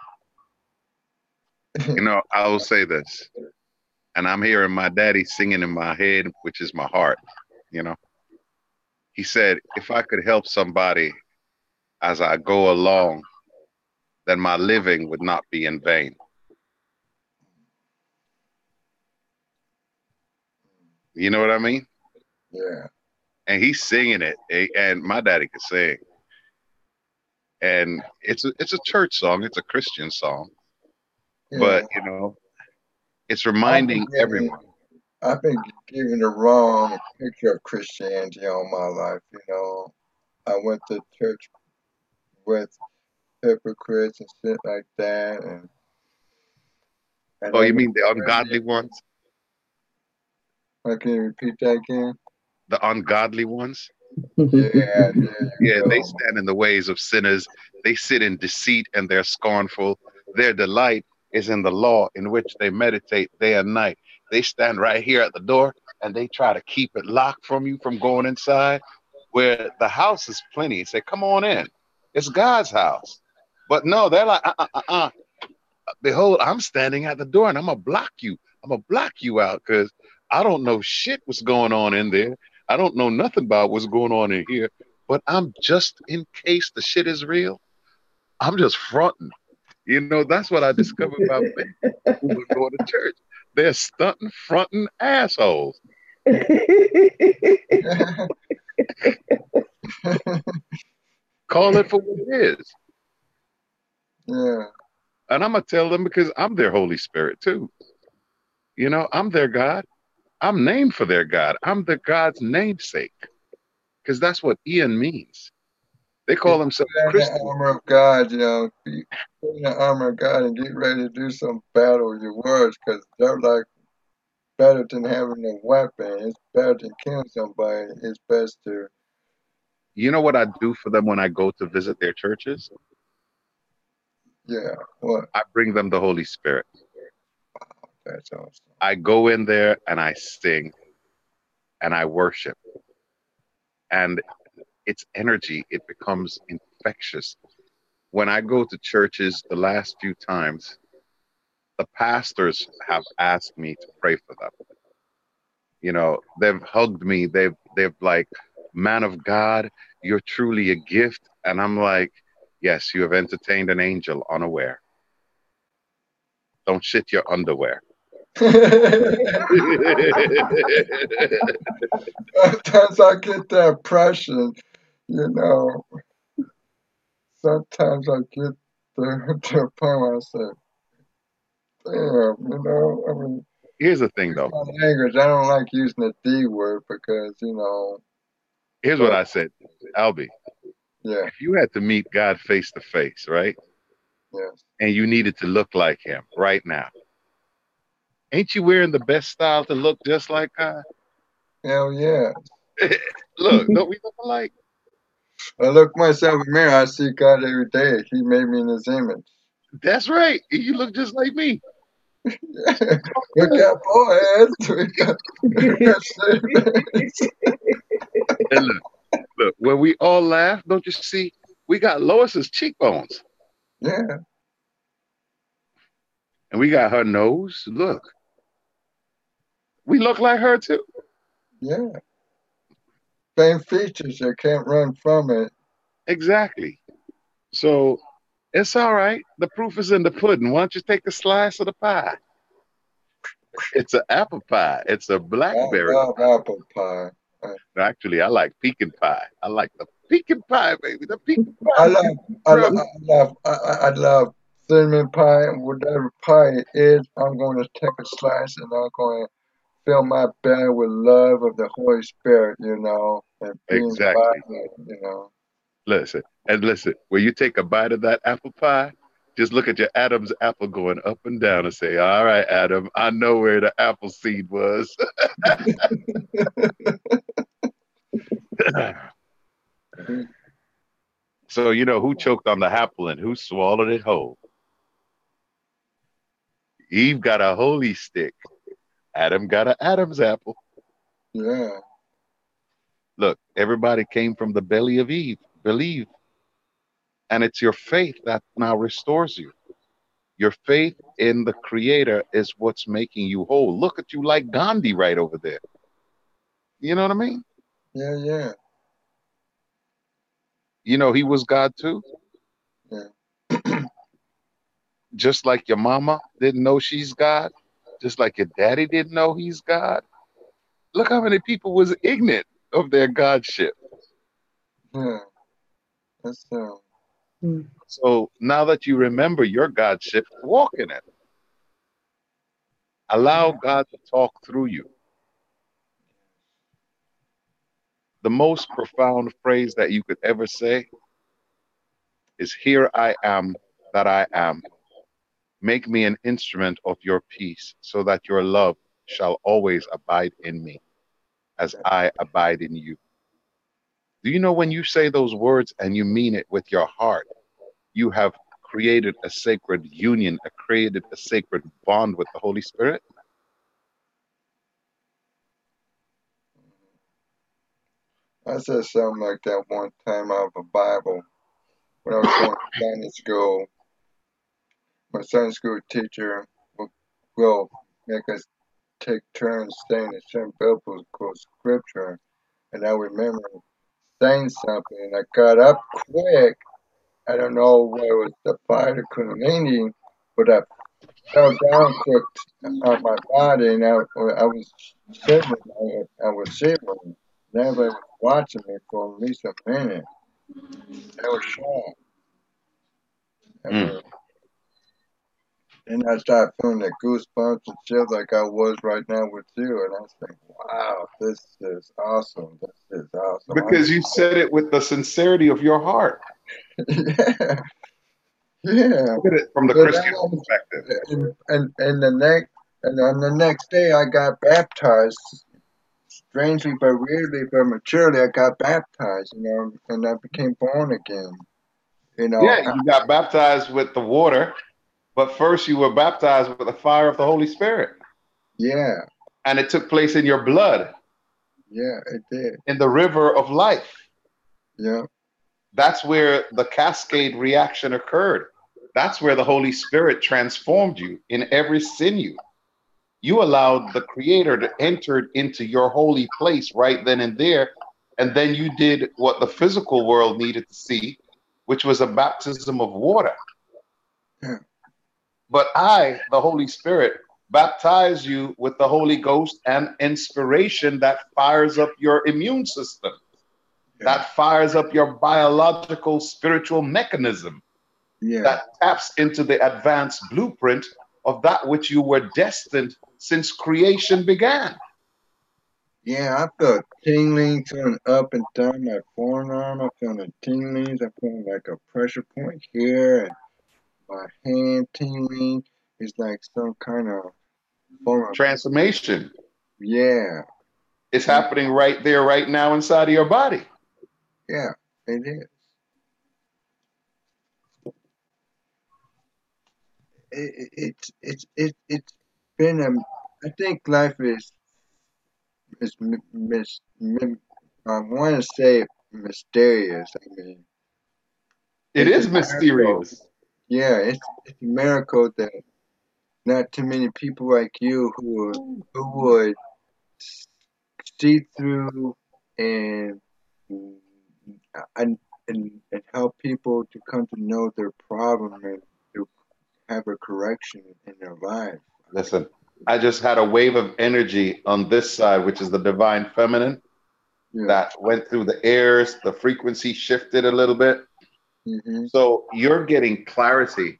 I will say this, and I'm hearing my daddy singing in my head, which is my heart. You know, he said, if I could help somebody as I go along, then my living would not be in vain. You know what I mean? Yeah. And he's singing it, and my daddy could sing. and it's a church song, it's a Christian song, Yeah. but you know, it's I've been reminding giving, everyone. I've been giving the wrong picture of Christianity all my life. You know, I went to church with hypocrites and shit like that, and Oh, I you know mean the really. ungodly ones? Can you repeat that again? The ungodly ones? Yeah, there you Yeah, they go. stand in the ways of sinners. They sit in deceit and they're scornful. Their delight is in the law in which they meditate day and night. They stand right here at the door and they try to keep it locked from you from going inside, where the house is plenty. Say, come on in. It's God's house. But no, they're like, behold, I'm standing at the door and I'm gonna block you. I'm gonna block you out because I don't know shit what's going on in there. I don't know nothing about what's going on in here. But I'm just in case the shit is real. I'm just fronting. You know, that's what I discovered about men who would go to church. They're stunting, fronting assholes. Call it for what it is. Yeah. And I'm gonna tell them because I'm their Holy Spirit too. You know, I'm their God. I'm named for their God. I'm the God's namesake because that's what Ian means. They If call you themselves put on the Christians. armor of God, you know, you put in the armor of God and get ready to do some battle with your words, because they're like better than having a weapon. It's better than killing somebody. It's best to, You know what I do for them when I go to visit their churches? yeah, what? I bring them the Holy Spirit. That's awesome. I go in there and I sing and I worship. And it's energy, it becomes infectious. When I go to churches the last few times, the pastors have asked me to pray for them. You know, they've hugged me. They've like, man of God, you're truly a gift. And I'm like, yes, you have entertained an angel unaware. Don't shit your underwear. Sometimes I get that impression, you know. Sometimes I get the point where I say, damn, you know, I mean, Here's the thing though. my language, I don't like using the D word because, you know, Here's what but I said, Albie. yeah, If you had to meet God face to face, right? yes. And you needed to look like him right now, ain't you wearing the best style to look just like God? Hell yeah. Look, don't we look alike? I look myself in the mirror, I see God every day. He made me in his image. That's right. You look just like me. We Good. got foreheads. We got And look, when we all laugh, don't you see? We got Lois's cheekbones yeah, and we got her nose. Look, we look like her too. yeah. Same features. You can't run from it. Exactly. So it's all right. The proof is in the pudding. Why don't you take a slice of the pie? It's an apple pie. It's a I blackberry love pie. apple pie. Actually, I like pecan pie. I like the pecan pie, baby. The pecan I pie. love, Brother. I love cinnamon pie. Whatever pie it is, I'm going to take a slice and I'm going to fill my belly with love of the Holy Spirit, you know, and being by Exactly. it, you know. Listen, and listen, when you take a bite of that apple pie, just look at your Adam's apple going up and down and say, all right, Adam, I know where the apple seed was. So, you know, who choked on the apple and who swallowed it whole? Eve got a holy stick. Adam got an Adam's apple. Yeah, Look, everybody came from the belly of Eve. Believe. And it's your faith that now restores you. Your faith in the creator is what's making you whole. Look at you like Gandhi right over there. You know what I mean? yeah, yeah, You know, he was God too. yeah. Just like your mama didn't know she's God. Just like your daddy didn't know he's God. Look how many people was ignorant of their Godship. Yeah, that's Mm. So now that you remember your Godship, walk in it. Allow God to talk through you. The most profound phrase that you could ever say is, "Here I am that I am. Make me an instrument of your peace, so that your love shall always abide in me, as I abide in you." Do you know when you say those words and you mean it with your heart, you have created a sacred union, created a sacred bond with the Holy Spirit? I said something like that one time out of a Bible when I was going to Sunday school. My Sunday school teacher will make us take turns saying the same biblical scripture, and I remember saying something, and I got up quick. I don't know whether it was the fire, the Kundalini, but I fell down quick on my body, and I was shivering. I was shivering. And everybody was watching me for at least a minute. I was shocked. I Mm. mean, and I started feeling the goosebumps and chills like I was right now with you, and I was like, "Wow, this is awesome! This is awesome!" Because you said it with the sincerity of your heart. Yeah, yeah. Look at it from the But Christian perspective. and the next and on the next day I got baptized. Strangely but weirdly but maturely, I got baptized, and I became born again. You know, Yeah, you got baptized with the water, but first you were baptized with the fire of the Holy Spirit. yeah, And it took place in your blood, yeah, it did. in the river of life. Yeah, That's where the cascade reaction occurred. That's where the Holy Spirit transformed you in every sinew. You allowed the Creator to enter into your holy place right then and there. And then you did what the physical world needed to see, which was a baptism of water. yeah, But I, the Holy Spirit, baptize you with the Holy Ghost and inspiration that fires up your immune system, yeah, that fires up your biological spiritual mechanism, yeah. that taps into the advanced blueprint of that which you were destined since creation began. Yeah, I felt tinglings going up and down my forearm. I felt the tinglings. I felt like a pressure point here, and my hand tingling. It's like some kind of form of, Transformation yeah, is yeah, happening right there, right now inside of your body. yeah, it is. It's been a. I think life is I want to say mysterious. I mean, It it's a is miracle. mysterious. Yeah, it's a miracle that not too many people like you who would see through and and and help people to come to know their problem and to have a correction in their life. I mean, Listen, I just had a wave of energy on this side, which is the divine feminine, yeah. that went through the airs. The frequency shifted a little bit. Hmm. So you're getting clarity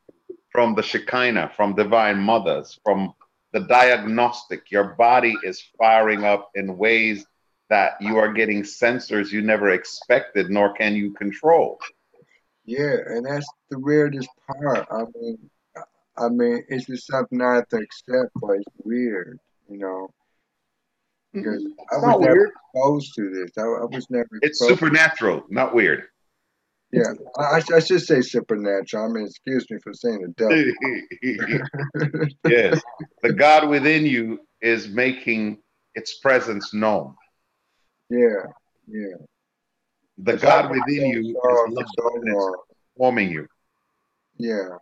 from the Shekinah, from divine mothers, from the diagnostic. Your body is firing up in ways that you are getting sensors you never expected, nor can you control. Yeah, and that's the weirdest part. I mean, it's just something I have to accept, but it's weird, you know, because I It's was not never weird. exposed to this. I was never It's exposed. supernatural, not weird. Yeah, I should say supernatural. I mean, excuse me for saying the devil. Yes. The God within you is making its presence known. Yeah, yeah. The It's like God within you is love it's all and it's wrong. forming you. Yeah.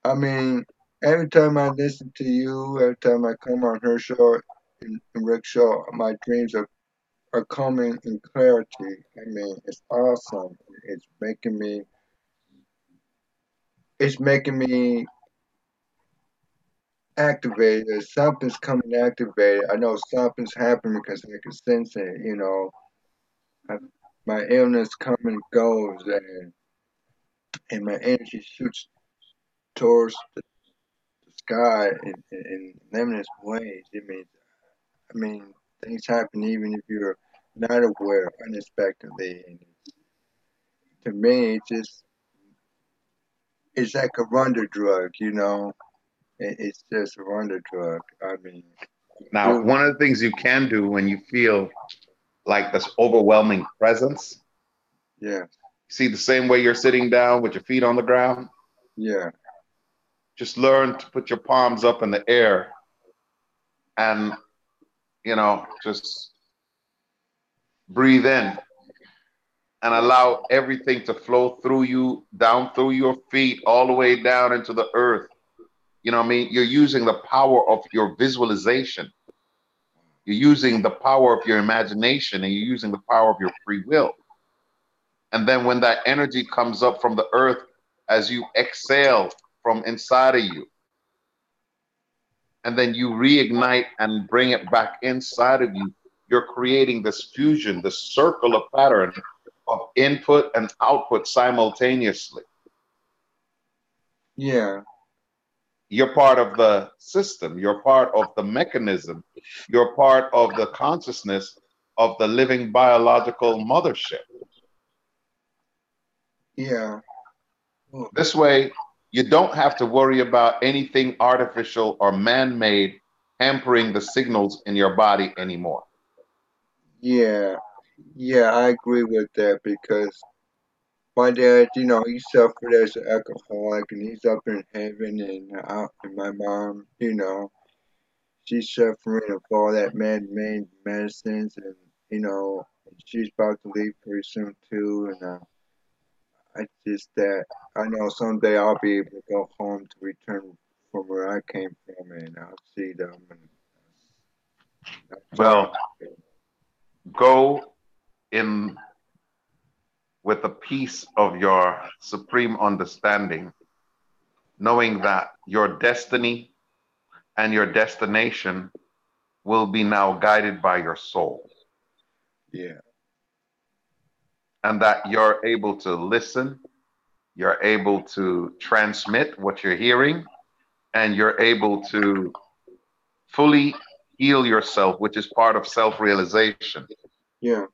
I mean, every time I listen to you, every time I come on her show, in Rick's show, my dreams are coming in clarity. I mean, it's awesome. It's making me activated. Something's coming activated. I know something's happening because I can sense it. I, my illness come and goes, and and my energy shoots towards the sky in limitless ways. I mean, things happen even if you're not aware unexpectedly. And to me, it's like a wonder drug, you know. It's just a wonder drug. I mean, Now, you, one of the things you can do when you feel like this overwhelming presence, yeah, see the same way you're sitting down with your feet on the ground, yeah, just learn to put your palms up in the air and, just breathe in and allow everything to flow through you, down through your feet, all the way down into the earth. You know what I mean? You're using the power of your visualization. You're using the power of your imagination, and you're using the power of your free will. And then when that energy comes up from the earth, as you exhale from inside of you, and then you reignite and bring it back inside of you, you're creating this fusion, this circular pattern of input and output simultaneously. yeah, You're part of the system, you're part of the mechanism, you're part of the consciousness of the living biological mothership. yeah. This way, you don't have to worry about anything artificial or man-made hampering the signals in your body anymore. Yeah, yeah, I agree with that because my dad, you know, he suffered as an alcoholic and he's up in heaven, and my mom, you know, she's suffering of all that man-made medicines, and you know, she's about to leave pretty soon too. And I just that I know someday I'll be able to go home to return from where I came from, and I'll see them. And that's all. Well, go in with the peace of your supreme understanding, knowing that your destiny and your destination will be now guided by your soul. Yeah, And that you're able to listen, you're able to transmit what you're hearing, and you're able to fully heal yourself, which is part of self-realization. yeah,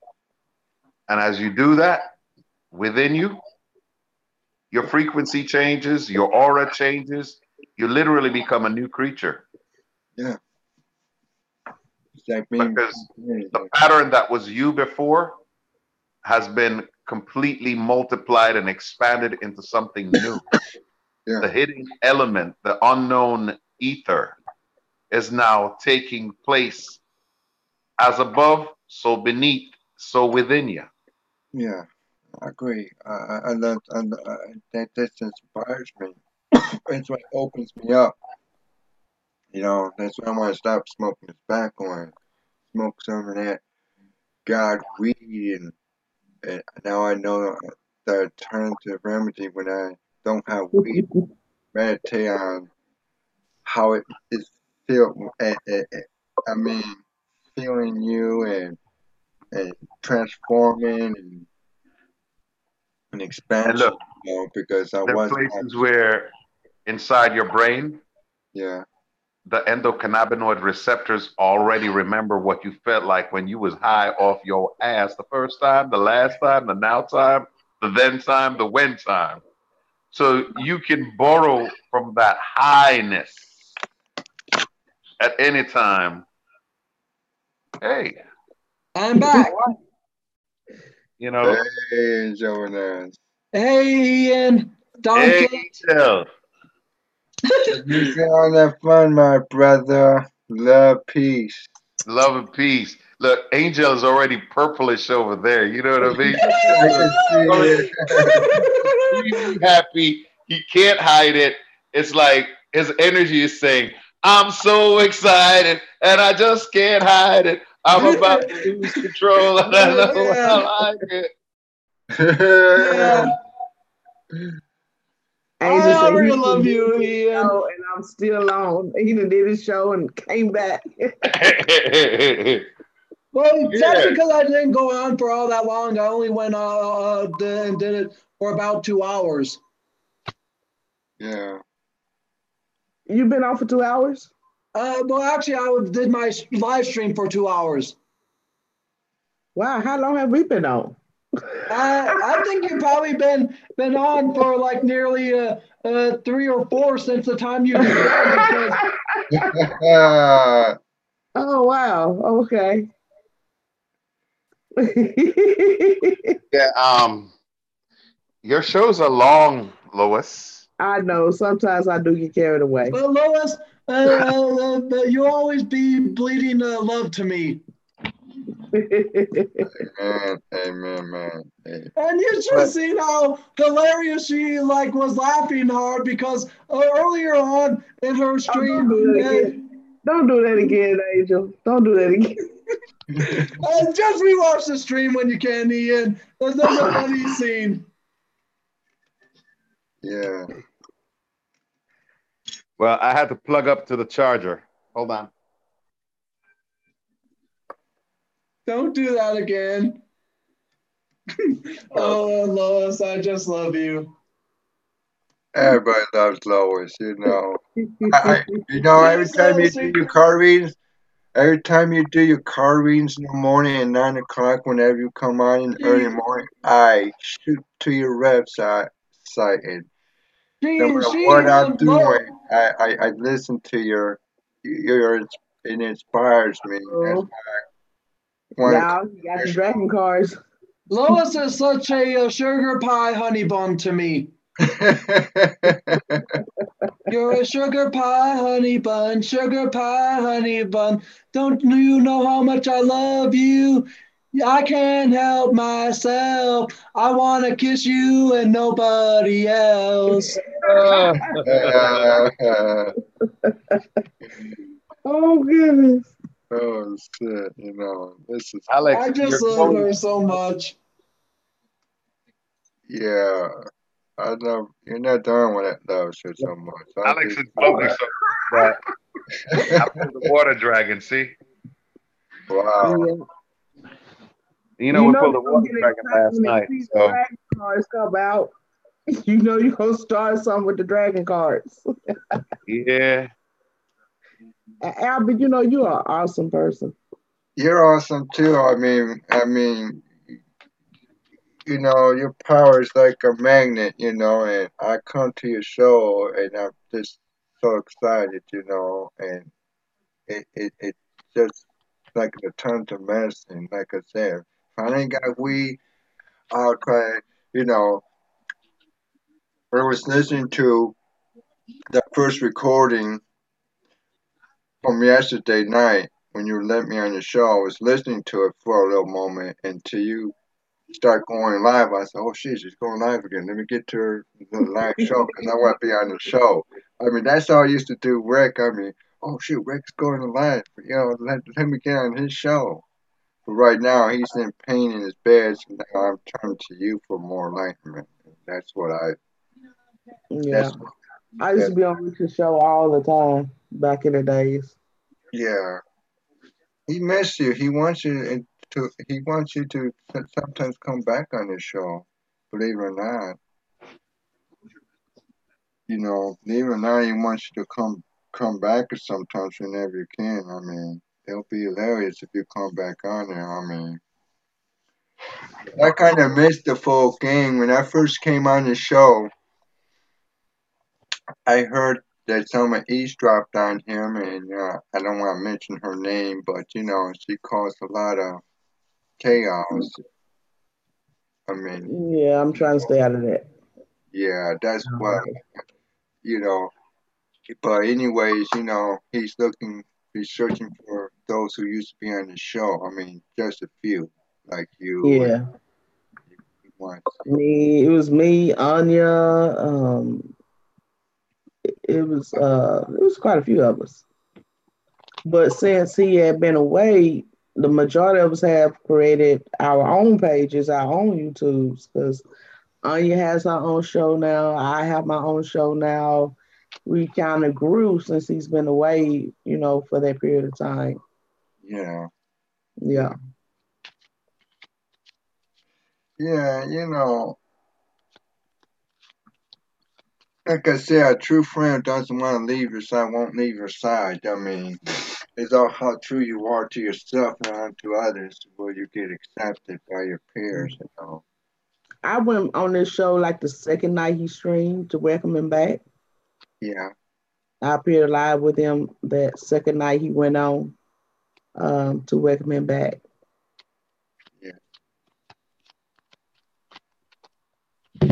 And as you do that within you, your frequency changes, your aura changes, you literally become a new creature. yeah. It's like me. Because the pattern that was you before has been completely multiplied and expanded into something new. Yeah, The hidden element, the unknown ether, is now taking place as above, so beneath, so within you. yeah. I agree. I love that. This inspires me. It's what opens me up. You know, that's why I want to stop smoking tobacco and smoke some of that God weed, and now I know the alternative remedy when I don't have weed. Meditate on how it is feel. I mean, feeling you and transforming and And expansion. look, You know, because I there are was places where inside your brain, yeah, the endocannabinoid receptors already remember what you felt like when you was high off your ass the first time, the last time, the now time, the then time, the when time. So you can borrow from that highness at any time. Hey, I'm back. you know, hey, Jonas. Hey, Ian, Donkey. hey, Angel. You get on that fun, my brother. Love, peace. Love and peace. Look, Angel is already purplish over there. You know what I mean? I can see it. Extremely happy. He can't hide it. It's like his energy is saying, I'm so excited and I just can't hide it. I'm about to lose control and I know I like it. Yeah. Angel I said already he love did you, his Ian. show and I'm still on. He done did his show and came back. Well, Yeah. that's because I didn't go on for all that long. I only went and did it for about 2 hours. Yeah. You've been on for 2 hours? Well, actually, did my live stream for 2 hours. Wow, how long have we been on? I think you've probably been on for like nearly 3 or 4 since the time you began. Because Oh wow, okay. Yeah. Your shows are long, Lois. I know sometimes I do get carried away. but Lois, you'll always be bleeding love to me. Amen, man. Hey. And you should see how hilarious she like was laughing hard because earlier on in her Oh, stream, don't do that again, Angel. Don't do that again. just rewatch the stream when you can, Ian. There's a funny scene. Yeah. Well, I had to plug up to the charger. Hold on. Don't do that again. Oh, Lois, I just love you. Everybody loves Lois, you know. Every time you do your carvings, every time you do your carvings in the morning at 9 o'clock, whenever you come on in the early morning, I shoot to your website and no matter what I'm doing, I listen to your it inspires me. That's why I Now you got the dragon cards. Lois is such a sugar pie honey bun to me. You're a sugar pie honey bun, sugar pie honey bun. Don't you know how much I love you? I can't help myself. I want to kiss you and nobody else. Oh goodness. Oh shit, you know, this is Alex, I just love her so much. yeah. I love you're not done with that love shit so much. Alex has loved me so much that I pulled the water dragon. See, Wow. Yeah. you know we You're pulled the gonna water get dragon excited last when the night. see the So dragon cards come out. You know you're gonna start something with the dragon cards. yeah, Albert, you know you're an awesome person. You're awesome too. You know, your power is like a magnet, you know, and I come to your show and I'm just so excited, you know, and it just like a ton of medicine, like I said. If I ain't got weed, I'll try, you know, I was listening to the first recording from yesterday night when you let me on your show. I was listening to it for a little moment until you start going live. I said, "Oh shit, she's going live again. Let me get to her the live show because I want to be on the show." I mean, that's all I used to do. Rick, I mean, oh shit, Rick's going live. You know, let me get on his show. But right now, he's in pain in his bed. So now I'm turning to you for more enlightenment. That's what I. Yeah. That's I used that. to be on Richard's show all the time back in the days. Yeah, he missed you. He wants you to. He wants you to sometimes come back on his show. Believe it or not. You know, even now he wants you to come back sometimes whenever you can. I mean, it'll be hilarious if you come back on there. I mean, I kind of missed the full gang when I first came on the show. I heard that someone eavesdropped on him, and I don't want to mention her name, but you know, she caused a lot of chaos. I mean, Yeah, I'm trying to stay out of that. yeah, that's what you know. But anyways, you know, he's searching for those who used to be on the show. I mean, just a few, like you and Yeah. he wants. It was me, Anya, it was quite a few of us. But since he had been away, the majority of us have created our own pages, our own YouTubes, because Anya has her own show now. I have my own show now. We kind of grew since he's been away, for that period of time. Yeah, Yeah. yeah, you know, like I said, a true friend doesn't want to leave your side, won't leave your side. I mean, it's all how true you are to yourself and to others, where you get accepted by your peers. You know. I went on this show like the second night he streamed to welcome him back. Yeah. I appeared live with him that second night he went on to welcome him back. Yeah.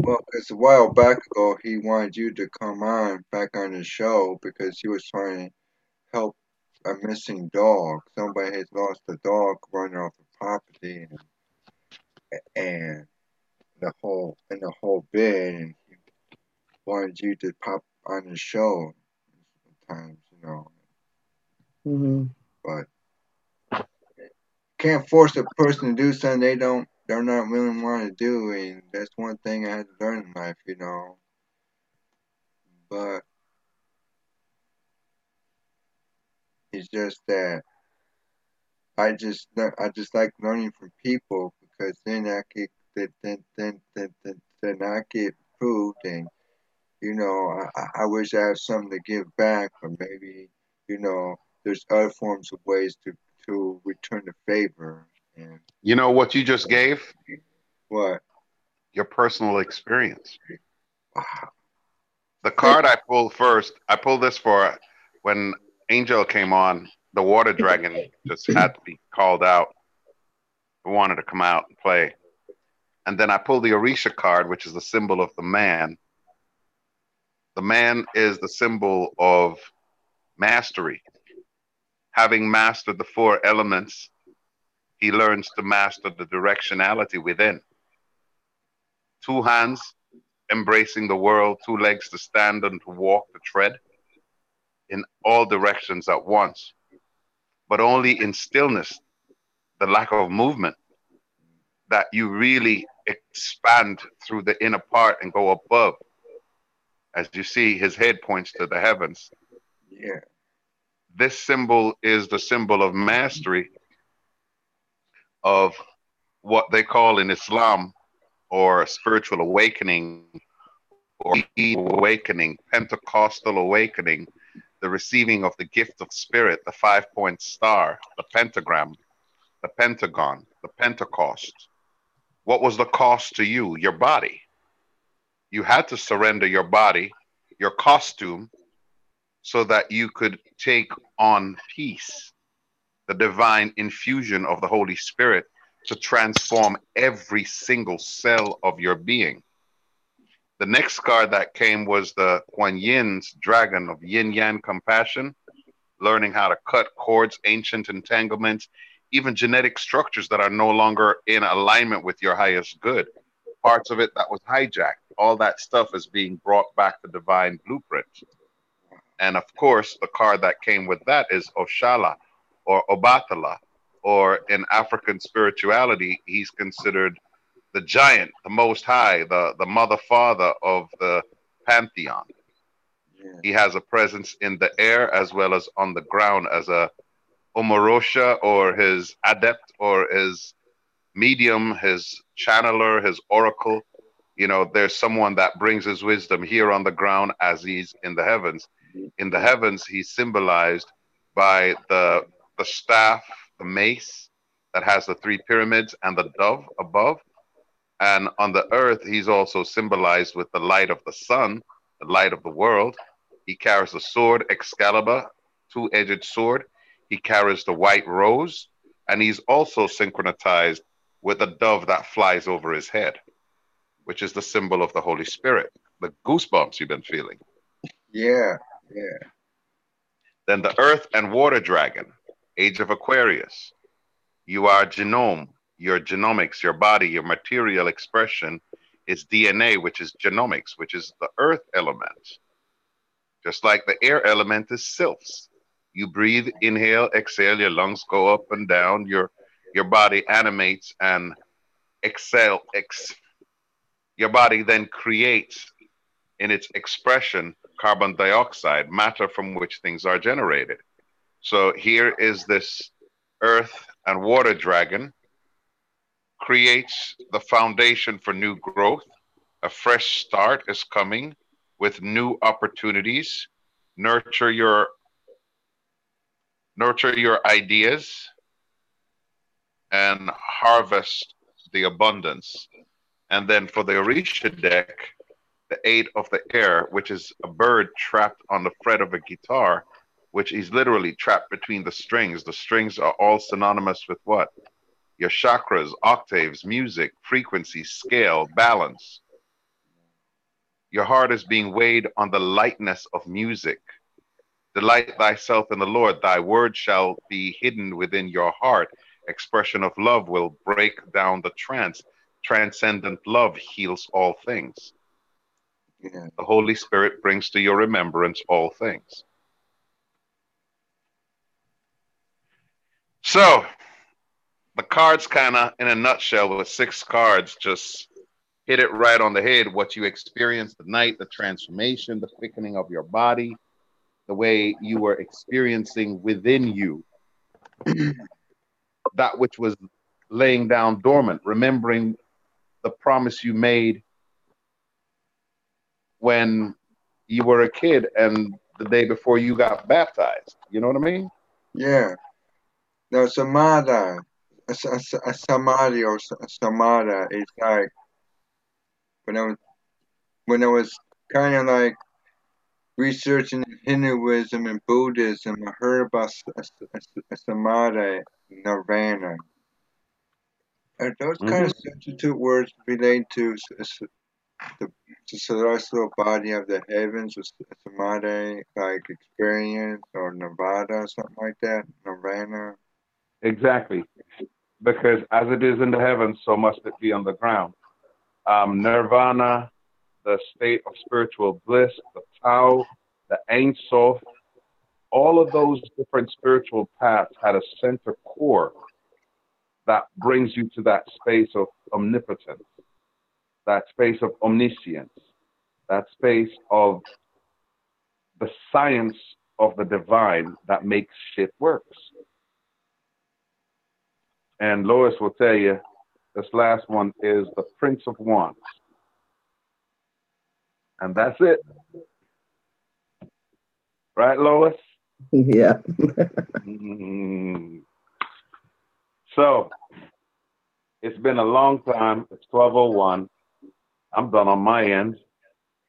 Well, because a while back ago, he wanted you to come on back on the show because he was trying to help a missing dog. Somebody has lost a dog running off the property, and the whole bit, and he wanted you to pop on the show sometimes, you know. Mm-hmm. But can't force a person to do something they're not really want to do, and that's one thing I had to learn in life, you know. But it's just that I just like learning from people because then I get then I get proved, and you know I wish I had something to give back, or maybe you know there's other forms of ways to return the favor. And You know what you just gave? what? Your personal experience. Wow. The card I pulled first, I pulled this for when Angel came on, the water dragon just had to be called out. We wanted to come out and play. And then I pulled the Orisha card, which is the symbol of the man. The man is the symbol of mastery. Having mastered the four elements, he learns to master the directionality within. Two hands, embracing the world, two legs to stand and to walk, to tread in all directions at once, but only in stillness, the lack of movement, that you really expand through the inner part and go above. As you see, his head points to the heavens. Yeah. This symbol is the symbol of mastery of what they call in Islam or spiritual awakening or awakening, Pentecostal awakening, the receiving of the gift of spirit, the 5-point star, the pentagram, the pentagon, the Pentecost. What was the cost to you? Your body. You had to surrender your body, your costume, so that you could take on peace, the divine infusion of the Holy Spirit to transform every single cell of your being. The next card that came was the Kuan Yin's dragon of yin yang compassion, learning how to cut cords, ancient entanglements, even genetic structures that are no longer in alignment with your highest good. Parts of it that was hijacked, all that stuff is being brought back to divine blueprint. And of course, the card that came with that is Oshala or Obatala, or in African spirituality, he's considered the giant, the most high, the mother father of the pantheon. Yeah. He has a presence in the air as well as on the ground as a Omarosha, or his adept, or his medium, his channeler, his oracle. You know, there's someone that brings his wisdom here on the ground as he's in the heavens. In the heavens, he's symbolized by the staff, the mace that has the 3 pyramids, and the dove above. And on the earth, he's also symbolized with the light of the sun, the light of the world. He carries the sword, Excalibur, 2-edged sword. He carries the white rose, and he's also synchronized with a dove that flies over his head, which is the symbol of the Holy Spirit. The goosebumps you've been feeling. Yeah. Yeah. Then the earth and water dragon, age of Aquarius. You are genome, your genomics, your body, your material expression is DNA, which is genomics, which is the earth element. Just like the air element is sylphs. You breathe, inhale, exhale, your lungs go up and down, your body animates and exhale. Your body then creates in its expression carbon dioxide, matter from which things are generated. So here is this earth and water dragon, creates the foundation for new growth. A fresh start is coming. with new opportunities, nurture your ideas, and harvest the abundance. And then for the Orisha deck, the eight of the air, which is a bird trapped on the fret of a guitar, which is literally trapped between the strings. The strings are all synonymous with what? Your chakras, octaves, music, frequency, scale, balance. Your heart is being weighed on the lightness of music. Delight thyself in the Lord. Thy word shall be hidden within your heart. Expression of love will break down the trance. Transcendent love heals all things. Yeah. The Holy Spirit brings to your remembrance all things. So, the cards kind of, in a nutshell, with 6 cards, just hit it right on the head. What you experienced tonight, the transformation, the quickening of your body, the way you were experiencing within you that which was laying down dormant, remembering the promise you made when you were a kid and the day before you got baptized. You know what I mean? Yeah. No, samadhi. A samadhi or samadhi is like when I was kind of like researching Hinduism and Buddhism, I heard about a samadhi, nirvana. Are those kind of substitute words relate to the celestial body of the heavens, a samadhi like experience or nirvana, something like that? Nirvana. Exactly. Because as it is in the heavens, so must it be on the ground. Nirvana, the state of spiritual bliss, the Tao, the Ein Sof, all of those different spiritual paths had a center core that brings you to that space of omnipotence, that space of omniscience, that space of the science of the divine that makes shit works. And Lois will tell you, this last one is the Prince of Wands. And that's it. Right, Lois? Yeah. So, it's been a long time. It's 12:01. I'm done on my end.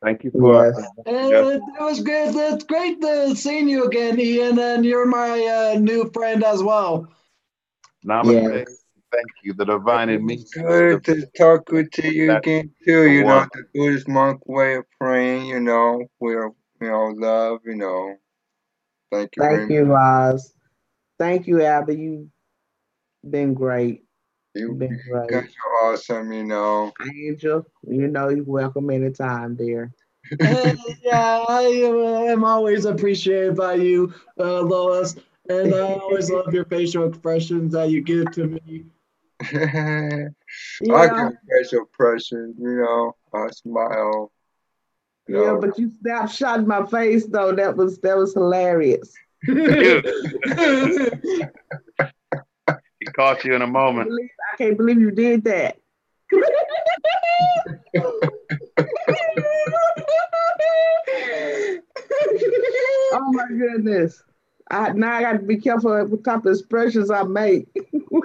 Thank you for Yes. It was good. It's great seeing you again, Ian, and you're my new friend as well. Namaste. Yes. Thank you. The divine in me. It's good to talk with you That's again too. the You know, one. the Buddhist monk way of praying. You know, we're love. You know, thank you very Thank you, much. Roz. Thank you, Abby. You've been great. You've You been great. guys are awesome. You know. Angel, you know you're welcome anytime, dear. Yeah, I am always appreciated by you, Lois, and I always love your facial expressions that you give to me. I Yeah, get facial pressure. You know, I smile. You yeah, know. but you snapshot my face though. That was hilarious. He I caught you in a moment. can't believe you did that. Oh my goodness. Now I got to be careful with what type of expressions I make. Don't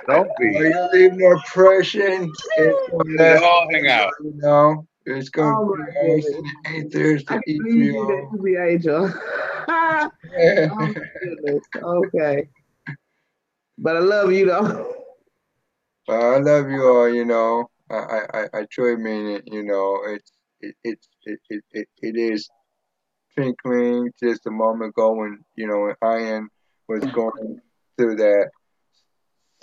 Oh, be. you leave more pressure. It's gonna We last all hang forever. out. You know. It's gonna Oh be my ice goodness. in the ethers I to can't eat believe you you did that all. to me, Angel. Oh my goodness. Okay. But I love you though. I love you all, you know. I truly mean it, you know. It is twinkling just a moment ago when, you know, when Ian was going through that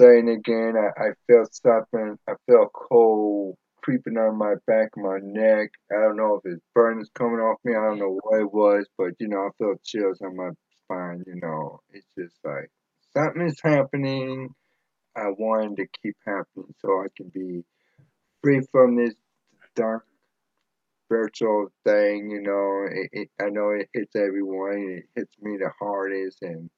saying again. I felt something. I felt cold creeping on my back, my neck. I don't know if it's burns coming off me. I don't know what it was, but, you know, I felt chills on my spine, you know. It's just like something is happening. I wanted to keep happening so I can be free from this dark spiritual thing, you know. I know it hits everyone. It hits me the hardest, and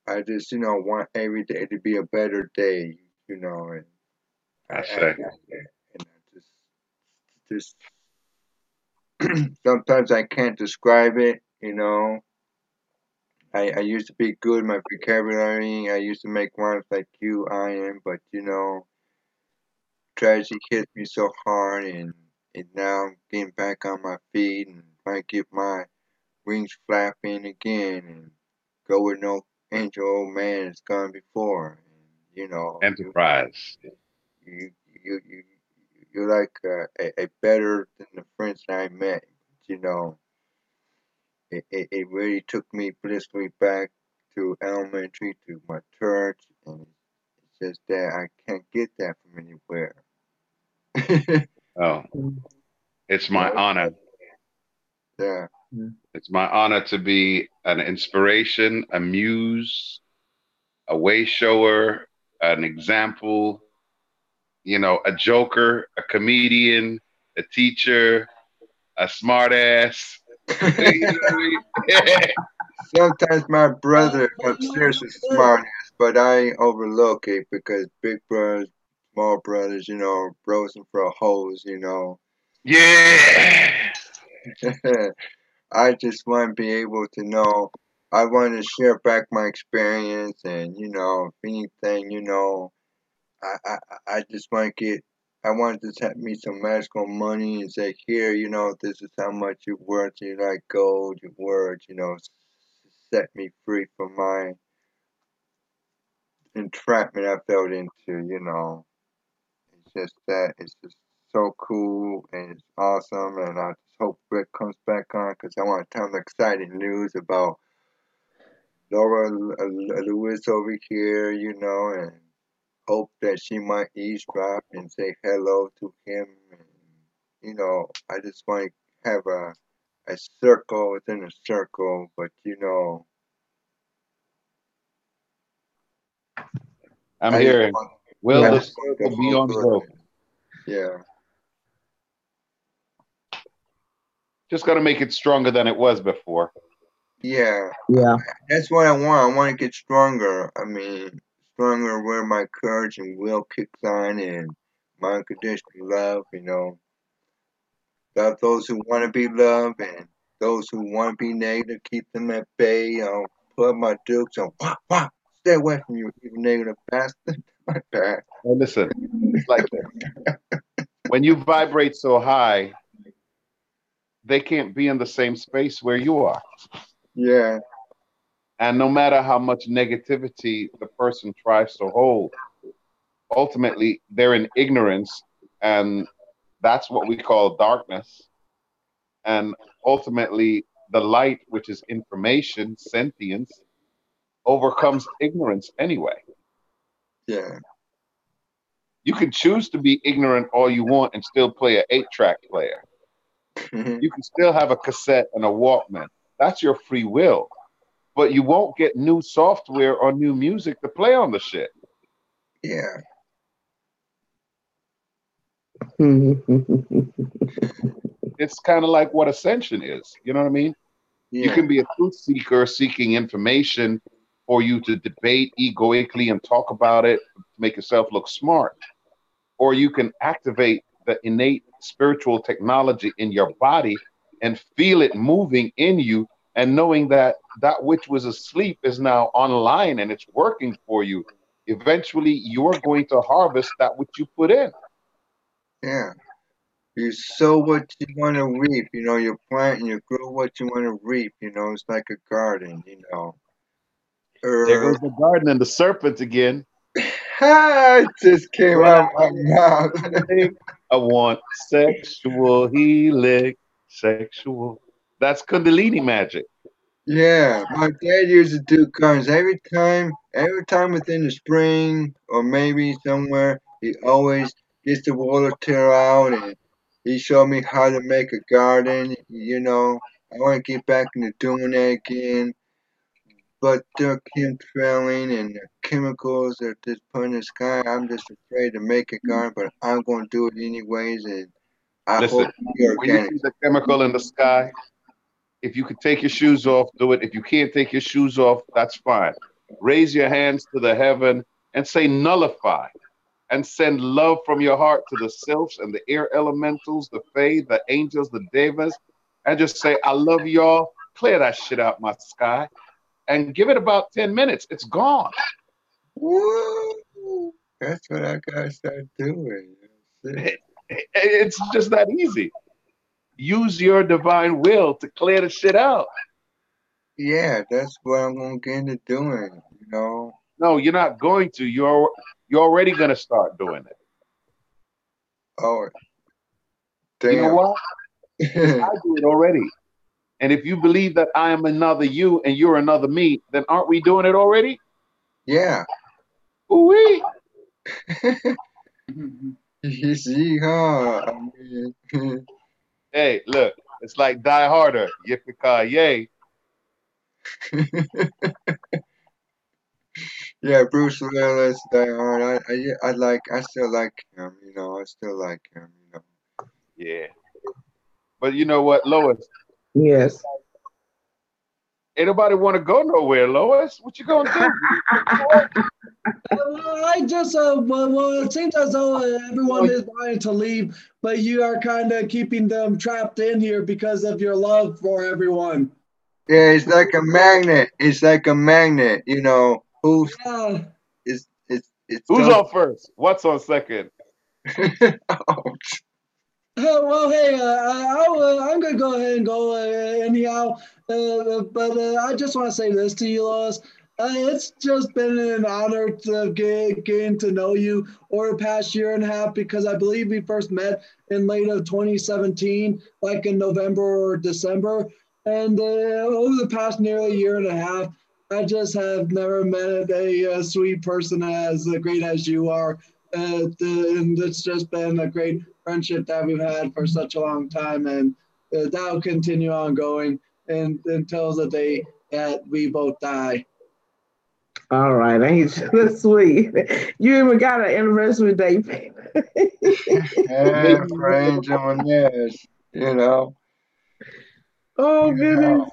I just, you know, want every day to be a better day, you know. And I say. and I just sometimes I can't describe it, you know. I used to be good in my vocabulary. I used to make rhymes like you, I am, but you know, tragedy hit me so hard, and now I'm getting back on my feet and trying to get my wings flapping again and go where no angel old man has gone before. And, you know, Enterprise. you, you, you, you're like a better than the friends that I met. You know, it really took me blissfully back to elementary, to my church, and it's just that I can't get that from anywhere. Oh, it's my honor. Yeah. It's my honor to be an inspiration, a muse, a way shower, an example, you know, a joker, a comedian, a teacher, a smartass. You know what I mean? Sometimes my brother upstairs is the smartest, but I overlook it because big brothers, small brothers, you know, bros and for hoes, you know. Yeah. I just want to be able to know. I want to share back my experience, and you know, if anything, you know, I just want to get. I want to just have me some magical money and say, here, you know, this is how much you're worth. You like gold, your words, you know, set me free from my entrapment I fell into, you know. It's just that it's just so cool and it's awesome, and I just hope Rick comes back on because I want to tell him exciting news about Laura Lewis over here, you know, and hope that she might eavesdrop and say hello to him. And, you know, I just want to have a circle within a circle, but you know, I'm I just hearing, want, will I the just want the circle be whole unbroken? goodness. Yeah. Just got to make it stronger than it was before. Yeah, Yeah. that's what I want. I want to get stronger. I mean, stronger where my courage and will kicks on and my unconditional love, you know. Love those who want to be loved and those who want to be negative, keep them at bay. You know, put up my dukes and wah, wah, stay away from you, you negative bastard. My bad. Well, listen, it's like this. When you vibrate so high, they can't be in the same space where you are. Yeah, And no matter how much negativity the person tries to hold, ultimately they're in ignorance. And that's what we call darkness. And ultimately, the light, which is information, sentience, overcomes ignorance anyway. yeah. You can choose to be ignorant all you want and still play an 8-track player. You can still have a cassette and a Walkman. That's your free will. But you won't get new software or new music to play on the shit. Yeah. It's kind of like what ascension is. You know what I mean? You Yeah. can be a truth seeker seeking information for you to debate egoically and talk about it to make yourself look smart. Or you can activate the innate spiritual technology in your body and feel it moving in you and knowing that that which was asleep is now online and it's working for you. Eventually, you're going to harvest that which you put in. Yeah. You sow what you want to reap, you know, you plant and you grow what you want to reap, you know, it's like a garden, you know. There goes the garden and the serpent again. It just came When out I my mouth. healing, I want sexual healing, sexual. That's Kundalini magic. Yeah, my dad used to do gardens every time within the spring or maybe somewhere, he always gets the water tear out and he showed me how to make a garden, you know. I want to get back into doing that again, but the chemtrailing and the chemicals that just put in the sky, I'm just afraid to make a garden, but I'm going to do it anyways, and I hope Listen, to be when you organic. see the chemical in the sky, if you could take your shoes off, do it. If you can't take your shoes off, that's fine. Raise your hands to the heaven and say nullify and send love from your heart to the sylphs and the air elementals, the fae, the angels, the devas, and just say, I love y'all, clear that shit out my sky, and give it about 10 minutes. It's gone. Woo! That's what I gotta start doing. That's it. It's just that easy. Use your divine will to clear the shit out. Yeah, that's what I'm gonna get into doing. No, you're not going to. You're already gonna start doing it. Oh, You know damn. why? Because I do it already. And if you believe that I am another you and you're another me, then aren't we doing it already? Yeah. Ooh-wee. You see, huh? I mean, Hey, look, it's like Die Harder, yippee-ki-yay. yeah, Bruce Willis, Die Hard. I still like him. I still like him. Yeah. But you know what, Lois? Yes. Ain't nobody want to go nowhere, Lois. What you gonna do? I just, well, it seems as though everyone is wanting to leave, but you are kind of keeping them trapped in here because of your love for everyone. Yeah, it's like a magnet. It's like a magnet. Who's Yeah. it's Who's come. on first? What's on second? Ouch. Well, hey, I'm going to go ahead and go anyhow. But I just want to say this to you, Lois. It's just been an honor to getting to know you over the past year and a half because I believe we first met in late of 2017, like in November or December. And over the past nearly year and a half, I just have never met a sweet person as great as you are. And it's just been a great friendship that we've had for such a long time, and that will continue on going and until the day that we both die. All right, ain't you that's sweet? You even got an anniversary date, baby. Yeah, Maybe for Angel Inez, you know. Oh goodness.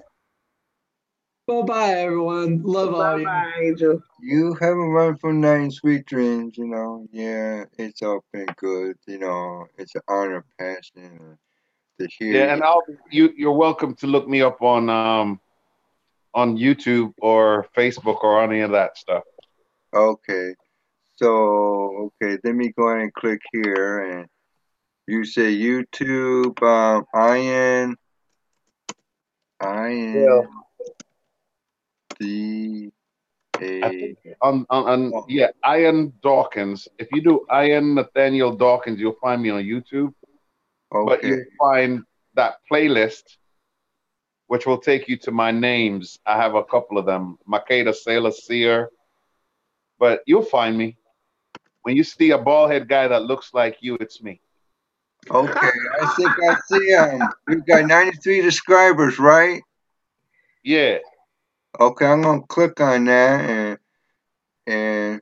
Bye bye, everyone. Love all Bye you. bye, Angel. You have a wonderful night and sweet dreams, Yeah, it's all been good, It's an honor, passion to hear yeah, you. and you're welcome to look me up on YouTube or Facebook or any of that stuff. Okay. Okay, let me go ahead and click here and you say YouTube, Well, D I A. think yeah, Ian Dawkins. If you do Ian Nathaniel Dawkins, you'll find me on YouTube. But Okay. you'll find that playlist, which will take you to my names. I have a couple of them, Makeda Sailor Seer. But you'll find me. When you see a bald head guy that looks like you, it's me. Okay, I think I see him. We've got 93 subscribers, right? Yeah. Okay, I'm gonna click on that and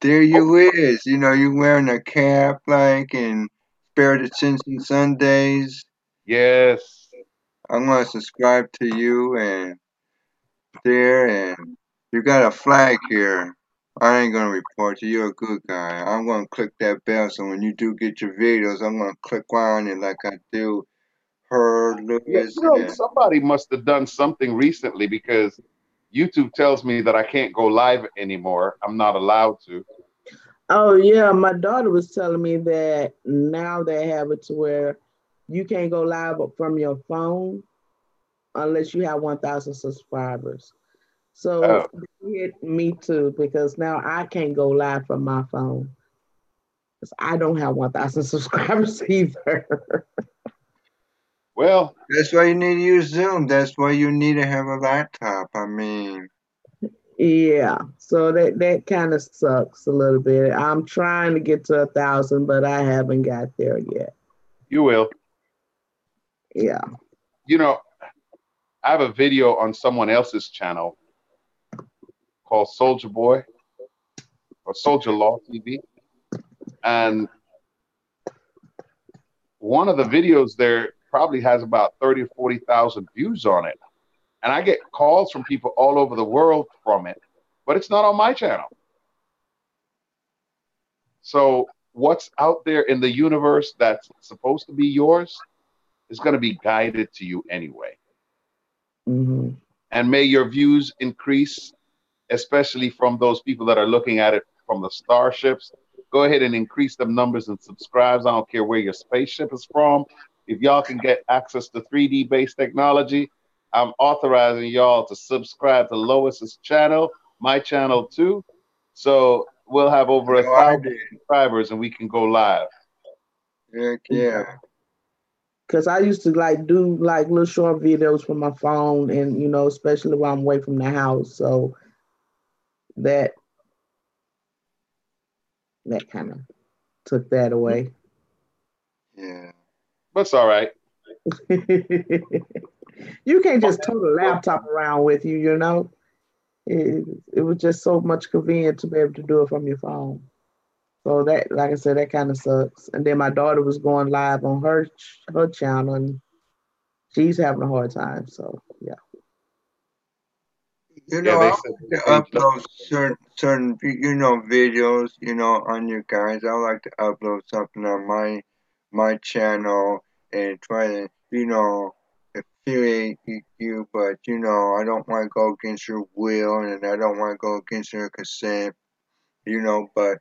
there you is. You wearing a cap like and Spirit Ascension Sundays. Yes. I'm gonna subscribe to you and there and you got a flag here. I ain't gonna report you. You're a good guy. I'm gonna click that bell so when you do get your videos, I'm gonna click on it like I do her, Yeah, Lewis, and somebody must have done something recently because YouTube tells me that I can't go live anymore. I'm not allowed to. Oh yeah, my daughter was telling me that now they have it to where you can't go live from your phone unless you have 1,000 subscribers. So Oh, it hit me too because now I can't go live from my phone because I don't have 1,000 subscribers either. well, that's why you need to use Zoom. That's why you need to have a laptop. I mean, Yeah, so that kind of sucks a little bit. I'm trying to get to 1,000, but I haven't got there yet. you will. Yeah. You know, I have a video on someone else's channel called Soldier Boy or Soldier Law TV. And one of the videos there probably has about 30 or 40,000 views on it. And I get calls from people all over the world from it, but it's not on my channel. So what's out there in the universe that's supposed to be yours it's going to be guided to you anyway. Mm-hmm. And may your views increase, especially from those people that are looking at it from the starships. Go ahead and increase them numbers and subscribes. I don't care where your spaceship is from. If y'all can get access to 3D based technology, I'm authorizing y'all to subscribe to Lois's channel, my channel too. So we'll have over 1,000 subscribers and we can go live. Heck yeah. Because I used to do little short videos from my phone, and especially when I'm away from the house. So that kind of took that away. Yeah. But it's all right. You can't just tote a laptop around with you, It was just so much convenient to be able to do it from your phone. So that, like I said, that kind of sucks. And then my daughter was going live on her channel, and she's having a hard time. So yeah. I like to upload certain videos, on you guys. I like to upload something on my channel and try to, affiliate you, but I don't want to go against your will, and I don't want to go against your consent, but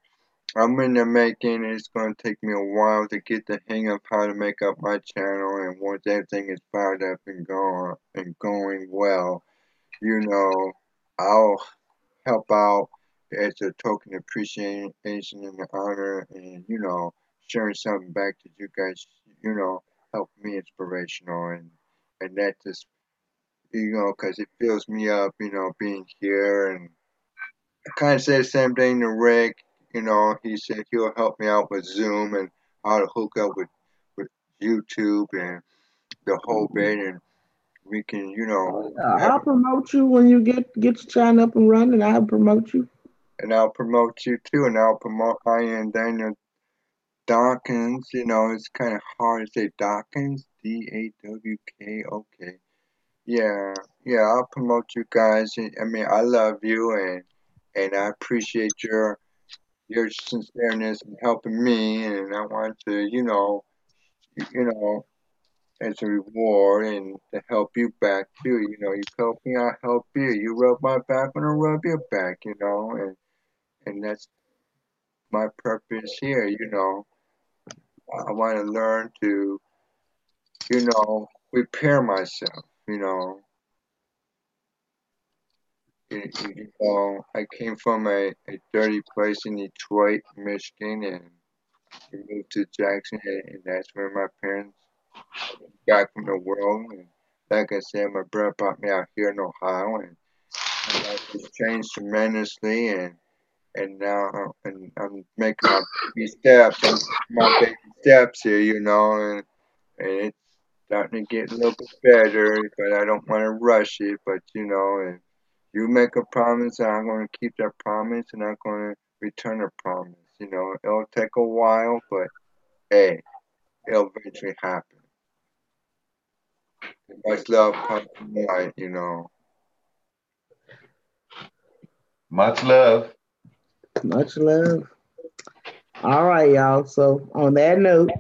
I'm in the making. It's going to take me a while to get the hang of how to make up my channel, and once everything is fired up and going well, I'll help out as a token of appreciation and honor, and sharing something back to you guys, help me inspirational, and that just because it fills me up, being here. And I kind of say the same thing to Rick. He said he'll help me out with Zoom and how to hook up with YouTube and the whole bit, and we can, I'll promote you when you get your channel up and running. I'll promote you. And I'll promote you too, and I'll promote Ian Daniel Dawkins. It's kind of hard to say Dawkins, Dawk. Yeah, I'll promote you guys. I mean, I love you, and I appreciate your sincereness in helping me, and I want to, as a reward and to help you back too. You help me, I help you. You rub my back, and I rub your back. And that's my purpose here. I want to learn to, repair myself. I came from a dirty place in Detroit, Michigan, and we moved to Jackson, and that's where my parents got from the world. And like I said, my brother brought me out here in Ohio, and my life has changed tremendously. And now I'm making my baby steps here, and it's starting to get a little bit better, but I don't want to rush it. But and you make a promise, and I'm going to keep that promise, and I'm going to return a promise. It'll take a while, but hey, it'll eventually happen. Much love, Pumpkin Light, Much love. Much love. All right, y'all. So on that note,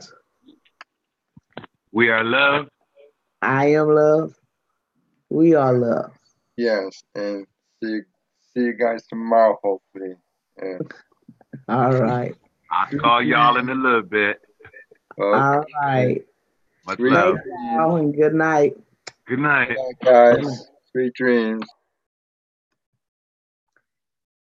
we are love. I am love. We are love. Yes, and see you guys tomorrow, hopefully. Yeah. All right. I'll call y'all in a little bit. Okay. All right. Much love. Thank y'all and good night. Good night. Good night, guys. Sweet dreams.